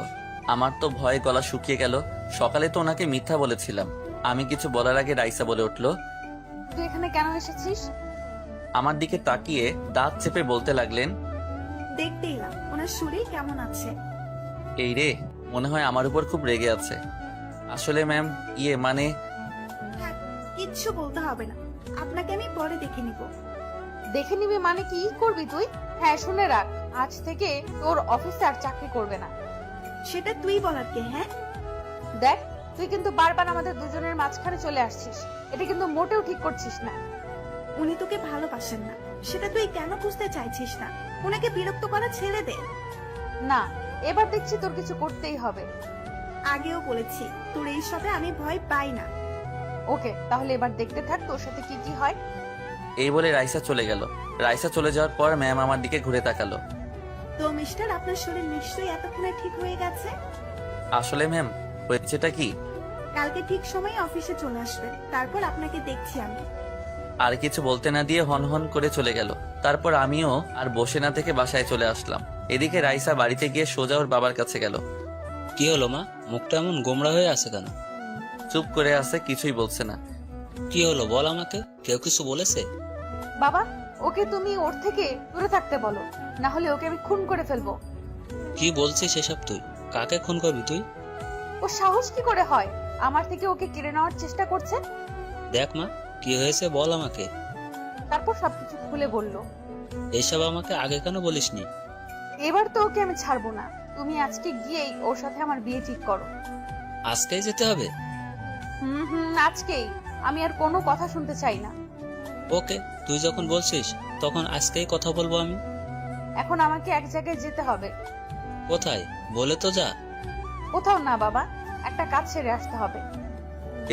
Speaker 1: আমার তো ভয়ে গলা শুকিয়ে গেল। সকালে তো ওনাকে মিথ্যা বলেছিলাম। আমি কিছু বলার আগে রাইসা বলে উঠলো,
Speaker 2: তুই এখানে কেন এসেছিস?
Speaker 1: আমার দিকে তাকিয়ে দাঁত চেপে বলতে লাগলেন,
Speaker 10: দেখতে এলাম ওনার শরীর কেমন আছে।
Speaker 1: এই রে, মনে হয় আমার উপর খুব রেগে আছে। আসলে ম্যাম, মানে
Speaker 10: থাক, কিচ্ছু বলতে হবে না, আপনাকে আমি পরে দেখে নিব।
Speaker 2: দেখে নিবি মানে কি করবি তুই? হ্যাঁ, শুনে রাখ, আজ থেকে তোর অফিসে আর চাকরি করবে না।
Speaker 10: সেটা তুই বলার কে? হ্যাঁ,
Speaker 2: দেখ, তুই কিন্তু বারবার আমাদের দুজনের মাঝখানে চলে আসছিস। এটা কিন্তু মোটেও ঠিক করছিস না।
Speaker 10: উনি তোকে ভালোবাসেন না, সেটা তুই কেন বুঝতে চাইছিস না? ওনাকে বিরক্ত করা ছেড়ে দে।
Speaker 2: না, এবার দেখছি তোর কিছু করতেই হবে।
Speaker 10: আগেও বলেছি তোর এইসবে আমি ভয় পাই না।
Speaker 2: ওকে, তাহলে এবার দেখতে থাক তোর সাথে কি কি হয়।
Speaker 1: এই বলে রাইসা চলে গেল। রাইসা চলে যাওয়ার পর ম্যাম আমার দিকে ঘুরে তাকালো।
Speaker 10: তো মিস্টার, আপনার শরীর নিশ্চয়ই এতক্ষণে ঠিক হয়ে গেছে।
Speaker 1: আসলে ম্যাম, হয়েছেটা কি?
Speaker 10: কালকে ঠিক সময়ে অফিসে চলে আসবেন, তারপর আপনাকে দেখছি আমি।
Speaker 1: আর কিছু বলতে না দিয়ে হন হন করে চলে গেল। তারপর আমিও আর বসে না থেকে বাসায় চলে আসলাম। এদিকে রাইসা বাড়িতে গিয়ে সোজা ওর বাবার কাছে গেল।
Speaker 7: কি হলো মা, মুখটা এমন গোমড়া হয়ে আছে কেন?
Speaker 1: চুপ করে আছে, কিছুই বলছে না।
Speaker 7: কি হলো বল আমাকে, কেউ কিছু বলেছে?
Speaker 2: বাবা, ওকে তুমি ওর থেকে দূরে থাকতে বলো, না হলে ওকে আমি খুন করে ফেলবো।
Speaker 7: কি বলছিস এসব তুই? কাকে খুন করবি তুই?
Speaker 2: ও সাহস কি করে হয় আমার থেকে ওকে কেড়ে নেওয়ার চেষ্টা করছে।
Speaker 7: দেখ মা, কি হয়েছে বল আমাকে।
Speaker 2: তারপর সবকিছু খুলে বলল।
Speaker 7: এসব আমাকে আগে কেন বলিসনি?
Speaker 2: এবার তো ওকে আমি ছাড়বো না, তুমি আজকে গিয়েই ওর সাথে আমার বিয়ে ঠিক করো।
Speaker 7: আজকেই যেতে হবে?
Speaker 2: আজকেই। আমি আর কোনো কথা শুনতে চাই না।
Speaker 7: ওকে, তুই যখন বলছিস তখন আজকেই কথা বলবো আমি।
Speaker 2: এখন আমাকে এক জায়গায় যেতে হবে।
Speaker 7: কোথায় বলে তো যা।
Speaker 2: কোথাও না বাবা, একটা কাজ সেরে আসতে হবে।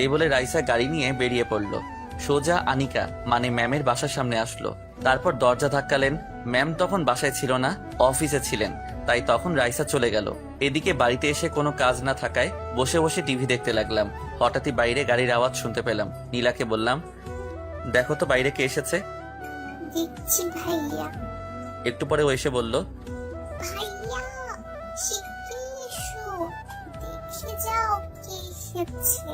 Speaker 1: এই বলে রাইসা গাড়ি নিয়ে বেরিয়ে পড়লো। সোজা আনিকা মানে ম্যামের বাসার সামনে আসলো। তারপর দরজা ধাক্কালেন। ম্যাম তখন বাসায় ছিল না, অফিসে ছিলেন। তাই তখন রাইসা চলে গেল। এদিকে বাড়িতে এসে কোনো কাজ না থাকায় বসে বসে টিভি দেখতে লাগলাম। হঠাৎই বাইরে গাড়ির আওয়াজ শুনতে পেলাম। নীলাকে বললাম, দেখো তো বাইরে কে এসেছে।
Speaker 4: দেখছি ভাইয়া।
Speaker 1: একটু পরে ও এসে বলল,
Speaker 4: ভাইয়া শিগগিরই এসো, দেখে যাও কে এসেছে।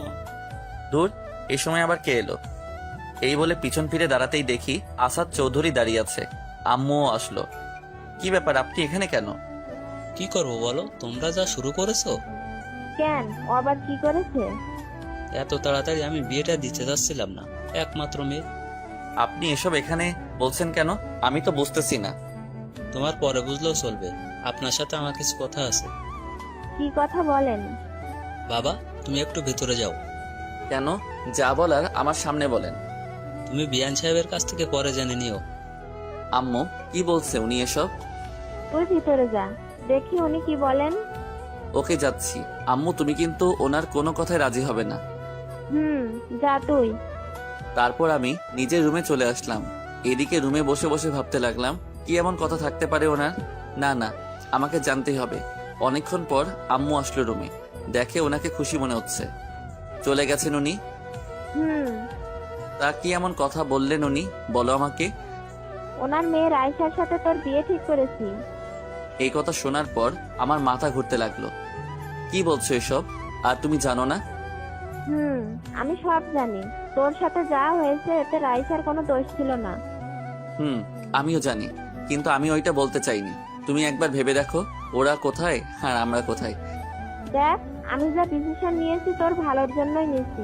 Speaker 1: দূর, এই সময় আবার কে এলো? এই বলে পিছন ফিরে দাঁড়াতেই দেখি আসাদ চৌধুরী দাঁড়িয়ে আছে। আম্মুও আসলো। কি ব্যাপার, আপনি এখানে কেন?
Speaker 7: কি করব বলো, তোমরা যা শুরু করেছো।
Speaker 3: কেন, ও আবার কি করেছে?
Speaker 7: এত তাড়াতাড়ি আমি বিয়েটা দিতে যাচ্ছিলাম না, একমাত্র মেয়ে।
Speaker 1: আপনি এসব এখানে বলছেন কেন? আমি তো বুঝতেছি না।
Speaker 7: তোমার পরে বুঝলেও চলবে, আপনার সাথে আমার কিছু কথা আছে।
Speaker 3: কি কথা বলেন?
Speaker 7: বাবা, তুমি একটু ভেতরে যাও।
Speaker 1: কেন? যা বলার আমার সামনে বলেন।
Speaker 7: তুমি বিয়ান সাহেবের কাছ থেকে পরে জেনে নিও।
Speaker 1: আম্মু, কি বলছে উনি এসব?
Speaker 3: তুই ভিতরে যা, দেখি উনি কি বলেন।
Speaker 1: ওকে, যাচ্ছি। আম্মু, তুমি কিন্তু ওনার কোনো কথায় রাজি হবে না।
Speaker 3: যা তুই।
Speaker 1: তারপর আমি নিজের রুমে চলে আসলাম। এদিকে রুমে বসে বসে ভাবতে লাগলাম, কি এমন কথা থাকতে পারে ওনার? না না, আমাকে জানতেই হবে। অনেকক্ষণ পর আম্মু আসলো রুমে। দেখে ওনাকে খুশি মনে হচ্ছে। চলে গেছেন উনি? তা কি এমন কথা বললেন উনি, বলো আমাকে।
Speaker 3: ওনার মেয়ের আয়েশার সাথে তোর বিয়ে ঠিক করেছি।
Speaker 1: এই কথা শোনার পর আমার মাথা ঘুরতে লাগলো। কি বলছো এসব? আর তুমি জানো না?
Speaker 3: আমি সব জানি। তোর সাথে যা হয়েছে এতে রাইসার কোনো দোষ ছিল না।
Speaker 1: আমিও জানি, কিন্তু আমি ওইটা বলতে চাইনি। তুমি একবার ভেবে দেখো, ওরা কোথায় আর আমরা কোথায়।
Speaker 3: দেখ, আমি যা ডিসিশন নিয়েছি তোর ভালোর জন্যই নিয়েছি।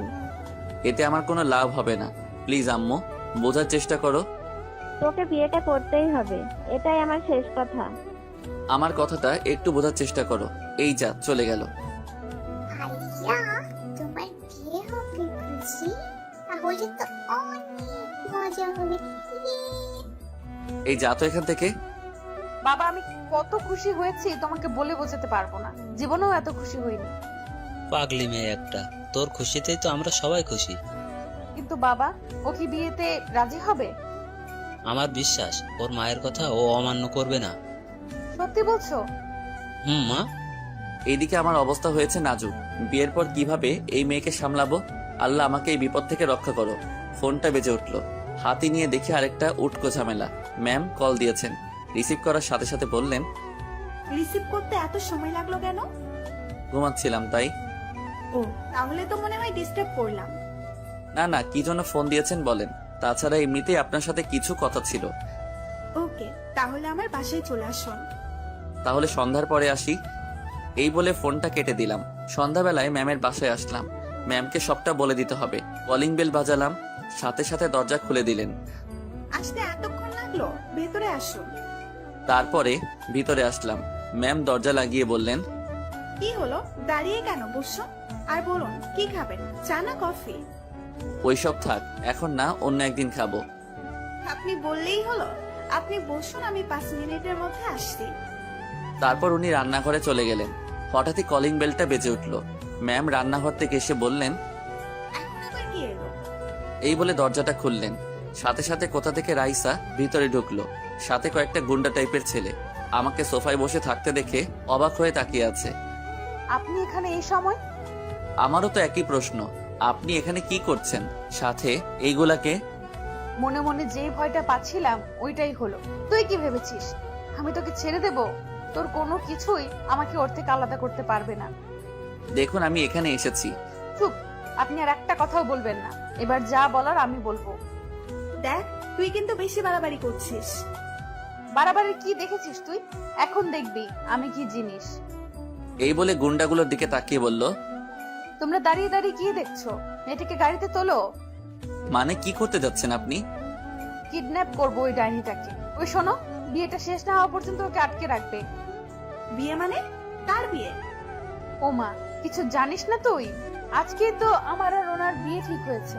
Speaker 1: এতে আমার কোনো লাভ হবে না। প্লিজ আম্মু, বোঝার চেষ্টা করো।
Speaker 3: তোকে বিয়েটা করতেই হবে, এটাই আমার শেষ কথা।
Speaker 1: আমার কথাটা একটু বোঝার চেষ্টা করো। এই যা চলে গেল।
Speaker 4: ভাইয়া, তোমার বিয়ে হবে বুঝি? তাহলে তো অনেক মজা হবে।
Speaker 1: এই যা তো এখান থেকে।
Speaker 2: বাবা, আমি কত খুশি হয়েছি তোমাকে বলে বোঝাতে পারবো না। জীবনেও এত খুশি হইনি।
Speaker 7: পাগলি মেয়ে একটা, তোর খুশিতেই তো আমরা সবাই খুশি।
Speaker 2: কিন্তু বাবা, ও কি বিয়েতে রাজি হবে?
Speaker 7: আমার বিশ্বাস ওর মায়ের কথা ও অমান্য করবে না।
Speaker 2: সত্যি বলছো?
Speaker 7: মা।
Speaker 1: এইদিকে আমার অবস্থা হয়েছে নাজুক। বিয়ের পর কিভাবে এই মেয়েকে সামলাবো? আল্লাহ আমাকে এই বিপদ থেকে রক্ষা করো। ফোনটা বেজে উঠলো। হাতি নিয়ে দেখি আরেকটা উটকো ঝামেলা। ম্যাম কল দিয়েছেন। রিসিভ করার সাথে সাথে বললেন,
Speaker 10: রিসিভ করতে এত সময় লাগলো কেন?
Speaker 1: ঘুমাচ্ছিলাম তাই।
Speaker 10: ও, তাহলে তো মনে হয় ডিস্টার্ব করলাম।
Speaker 1: না না, কি জন্য ফোন দিয়েছেন বলেন। তাছাড়া এমনিতেই আপনার সাথে কিছু কথা ছিল।
Speaker 10: ওকে, তাহলে আমার বাসায় চলে আসুন।
Speaker 1: তাহলে সন্ধ্যার পরে আসি। এই বলে ফোনটা কেটে দিলাম। সন্ধ্যাবেলায় ম্যামের বাসায় আসলাম। ম্যামকে সবটা বলে দিতে হবে। কলিং বেল বাজালাম, সাথে সাথে দরজা খুলে দিলেন।
Speaker 10: আসতে এতক্ষণ লাগলো? ভেতরে আসুন।
Speaker 1: তারপরে ভিতরে আসলাম। ম্যাম দরজা লাগিয়ে বললেন,
Speaker 10: কি হলো, দাঁড়িয়ে কেন? বসুন আর বলুন কি খাবেন, চা না কফি?
Speaker 1: ওইসব থাক, এখন না, অন্য একদিন খাবো।
Speaker 10: আপনি বললেই হলো। আপনি বসুন, আমি 5 মিনিটের মধ্যে আসছি।
Speaker 1: তারপর উনি রান্নাঘরে চলে গেলেন। হঠাৎই কলিং বেলটা বেজে উঠলো। ম্যাম রান্নাঘর থেকে এসে বললেন,
Speaker 10: এখন আবার কি এলো?
Speaker 1: এই বলে দরজাটা খুললেন। সাথে সাথে কোথা থেকে রাইসা ভিতরে ঢুকলো, সাথে কয়েকটা গুন্ডা টাইপের ছেলে। আমাকে সোফায় বসে থাকতে দেখে অবাক হয়ে তাকিয়ে আছে।
Speaker 2: আপনি এখানে এই সময়?
Speaker 1: আমারও তো একই প্রশ্ন, আপনি এখানে কি করছেন? সাথে এইগুলাকে?
Speaker 2: মনে মনে যে ভয়টা পাচ্ছিলাম ওইটাই হলো। তুই কি ভেবেছিস আমি তোকে ছেড়ে দেব? তোর কোনো কিছুই আমাকে ওর থেকে আলাদা করতে পারবে না।
Speaker 1: দেখুন আমি এখানে এসেছি।
Speaker 2: চুপ, আপনি আর একটা কথাও বলবেন না। এবার যা বলার আমি বলবো।
Speaker 10: দেখ, তুই কিন্তু বেশি বাড়াবাড়ি করছিস।
Speaker 2: বাড়াবাড়ি কি দেখেছিস তুই? এখন দেখবি আমি কি জিনিস।
Speaker 1: এই বলে গুন্ডাগুলোর দিকে তাকিয়ে বলল,
Speaker 2: তোমরা দাঁড়িয়ে দাঁড়িয়ে কি দেখছো? মেয়েটাকে গাড়িতে তোলো।
Speaker 1: মানে কি করতে যাচ্ছেন আপনি?
Speaker 2: কিডন্যাপ করবো ওই ডাইনিটাকে। ওই শোনো, বিয়েটা শেষ না হওয়া পর্যন্ত ওকে আটকে রাখবে।
Speaker 10: বিয়ে মানে? কার বিয়ে?
Speaker 2: ও মা, কিছু জানিস না তুই? আজকে তো আমার আর ওনার বিয়ে ঠিক হয়েছে।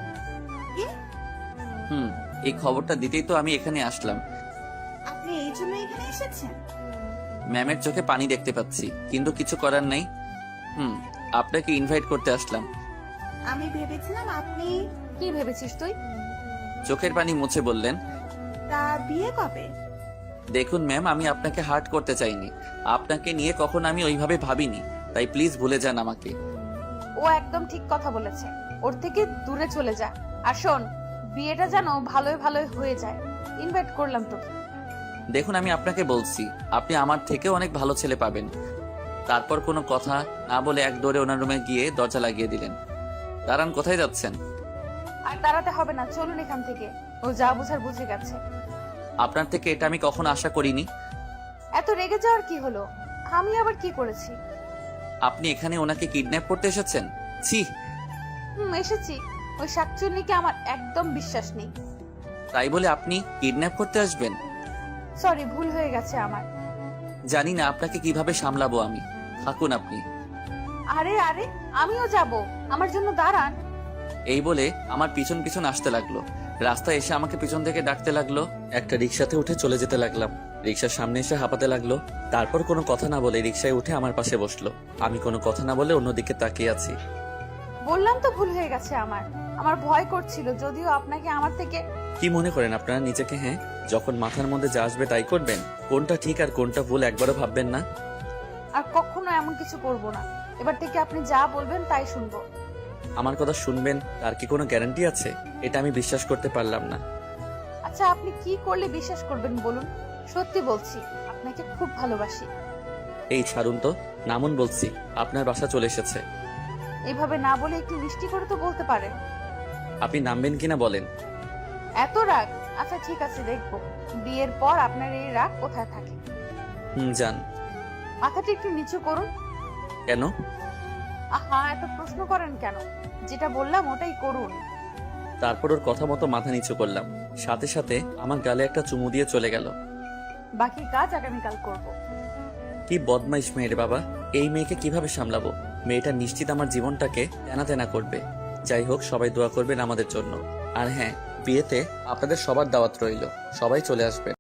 Speaker 10: কি?
Speaker 1: এই খবরটা দিতেই তো আমি এখানে আসলাম।
Speaker 10: আপনি এই জন্য এখানে এসেছেন?
Speaker 1: ম্যামের চোখে পানি দেখতে পাচ্ছি, কিন্তু কিছু করার নেই। আপনাকে ইনভাইট করতে আসলাম।
Speaker 10: আমি ভেবেছিলাম আপনি।
Speaker 2: কি ভেবেছিস তুই?
Speaker 1: চোখের পানি মুছে বললেন,
Speaker 10: তা বিয়ে কবে?
Speaker 1: দেখুন ম্যাম, আমি আপনাকে হার্ট করতে চাইনি। আপনাকে নিয়ে কখনো আমি ওইভাবে ভাবিনি, তাই প্লিজ ভুলে যান আমাকে।
Speaker 2: ও একদম ঠিক কথা বলেছে। ওর থেকে দূরে চলে যা। আর শোন, বিয়েটা যেন ভালোই ভালোই হয়ে যায়। ইনভাইট করলাম তোকে।
Speaker 1: দেখুন আমি আপনাকে বলছি, আপনি আমার থেকে অনেক ভালো ছেলে পাবেন। তারপর কোনো কথা না বলে এক দৌড়ে ওনার রুমে গিয়ে দরজা লাগিয়ে দিলেন। দাঁড়ান, কোথায় যাচ্ছেন?
Speaker 2: আর দাঁড়াতে হবে না, চলুন এখান থেকে। ও যা বুঝার বুঝে গেছে।
Speaker 1: আপনার থেকে এটা আমি কখনো আশা করিনি।
Speaker 2: এত রেগে যাওয়ার কি হলো? আমি আবার কি করেছি?
Speaker 1: আপনি এখানে ওনাকে কিডন্যাপ করতে এসেছেন? ছি!
Speaker 2: এসেছি। ওই শাকচুন্নিকে আমার একদম বিশ্বাস নেই।
Speaker 1: তাই বলে আপনি কিডন্যাপ করতে আসবেন?
Speaker 2: সরি, ভুল হয়ে গেছে আমার।
Speaker 1: জানি না আপনাকে কিভাবে সামলাবো আমি। থাকুন আপনি।
Speaker 2: আরে আরে, আমিও যাব। আমার জন্য দাঁড়ান।
Speaker 1: এই বলে আমার পিছন পিছন আসতে লাগলো। রাস্তায় এসে আমাকে পিছন থেকে ডাকতে লাগলো। একটা রিক্সাতে উঠে চলে যেতে লাগলাম। রিক্সার সামনে এসে হাঁপাতে লাগলো। তারপর কোনো কথা না বলে রিক্সায় উঠে আমার পাশে বসলো। আমি কোনো কথা না বলে অন্যদিকে তাকিয়ে আছি।
Speaker 2: বললাম তো ভুল হয়ে গেছে আমার। আমার ভয় করছিল, যদিও আপনাকে আমার থেকে।
Speaker 1: কি মনে করেন আপনারা নিজেকে? হ্যাঁ, যখন মাথার মধ্যে যা আসবে তাই করবেন? কোনটা ঠিক আর কোনটা ভুল একবারও ভাববেন না?
Speaker 2: আর কখনো এমন কিছু করব না। এবার থেকে আপনি যা বলবেন তাই শুনবো।
Speaker 1: আমার কথা শুনবেন তার কি কোনো গ্যারান্টি আছে? এটা আমি বিশ্বাস করতে পারলাম না।
Speaker 2: আচ্ছা, আপনি কি করলে বিশ্বাস করবেন বলুন? সত্যি বলছি, আপনাকে খুব ভালোবাসি।
Speaker 1: এই ছাড়ুন তো, নামুন বলছি। আপনার বাসা চলে এসেছে।
Speaker 2: এইভাবে না বলে একটু মিষ্টি করে তো বলতে পারেন।
Speaker 1: আপনি নামবেন কিনা বলেন।
Speaker 2: এত রাগ? আচ্ছা ঠিক আছে, দেখবো বিয়ের পর আপনার এই রাগ কোথায় থাকে।
Speaker 1: যান।
Speaker 2: মাথাটা একটু নিচু করুন।
Speaker 1: কেন?
Speaker 2: আহা, এত প্রশ্ন করেন কেন? যেটা বললাম ওটাই করুন।
Speaker 1: তারপর ওর কথা মতো মাথা নিচু করলাম। সাথে সাথে আমার গালে একটা চুমু দিয়ে চলে গেল।
Speaker 2: বাকি কাজ আগামীকাল করব।
Speaker 1: কি বদমাইশ মেয়ের বাবা! এই মেয়েকে কিভাবে সামলাবো? মেয়েটা নিশ্চিত আমার জীবনটাকে তেনা তেনা করবে। যাই হোক, সবাই দোয়া করবেন আমাদের জন্য। আর হ্যাঁ, বিয়েতে আপনাদের সবার দাওয়াত রইল। সবাই চলে আসবেন।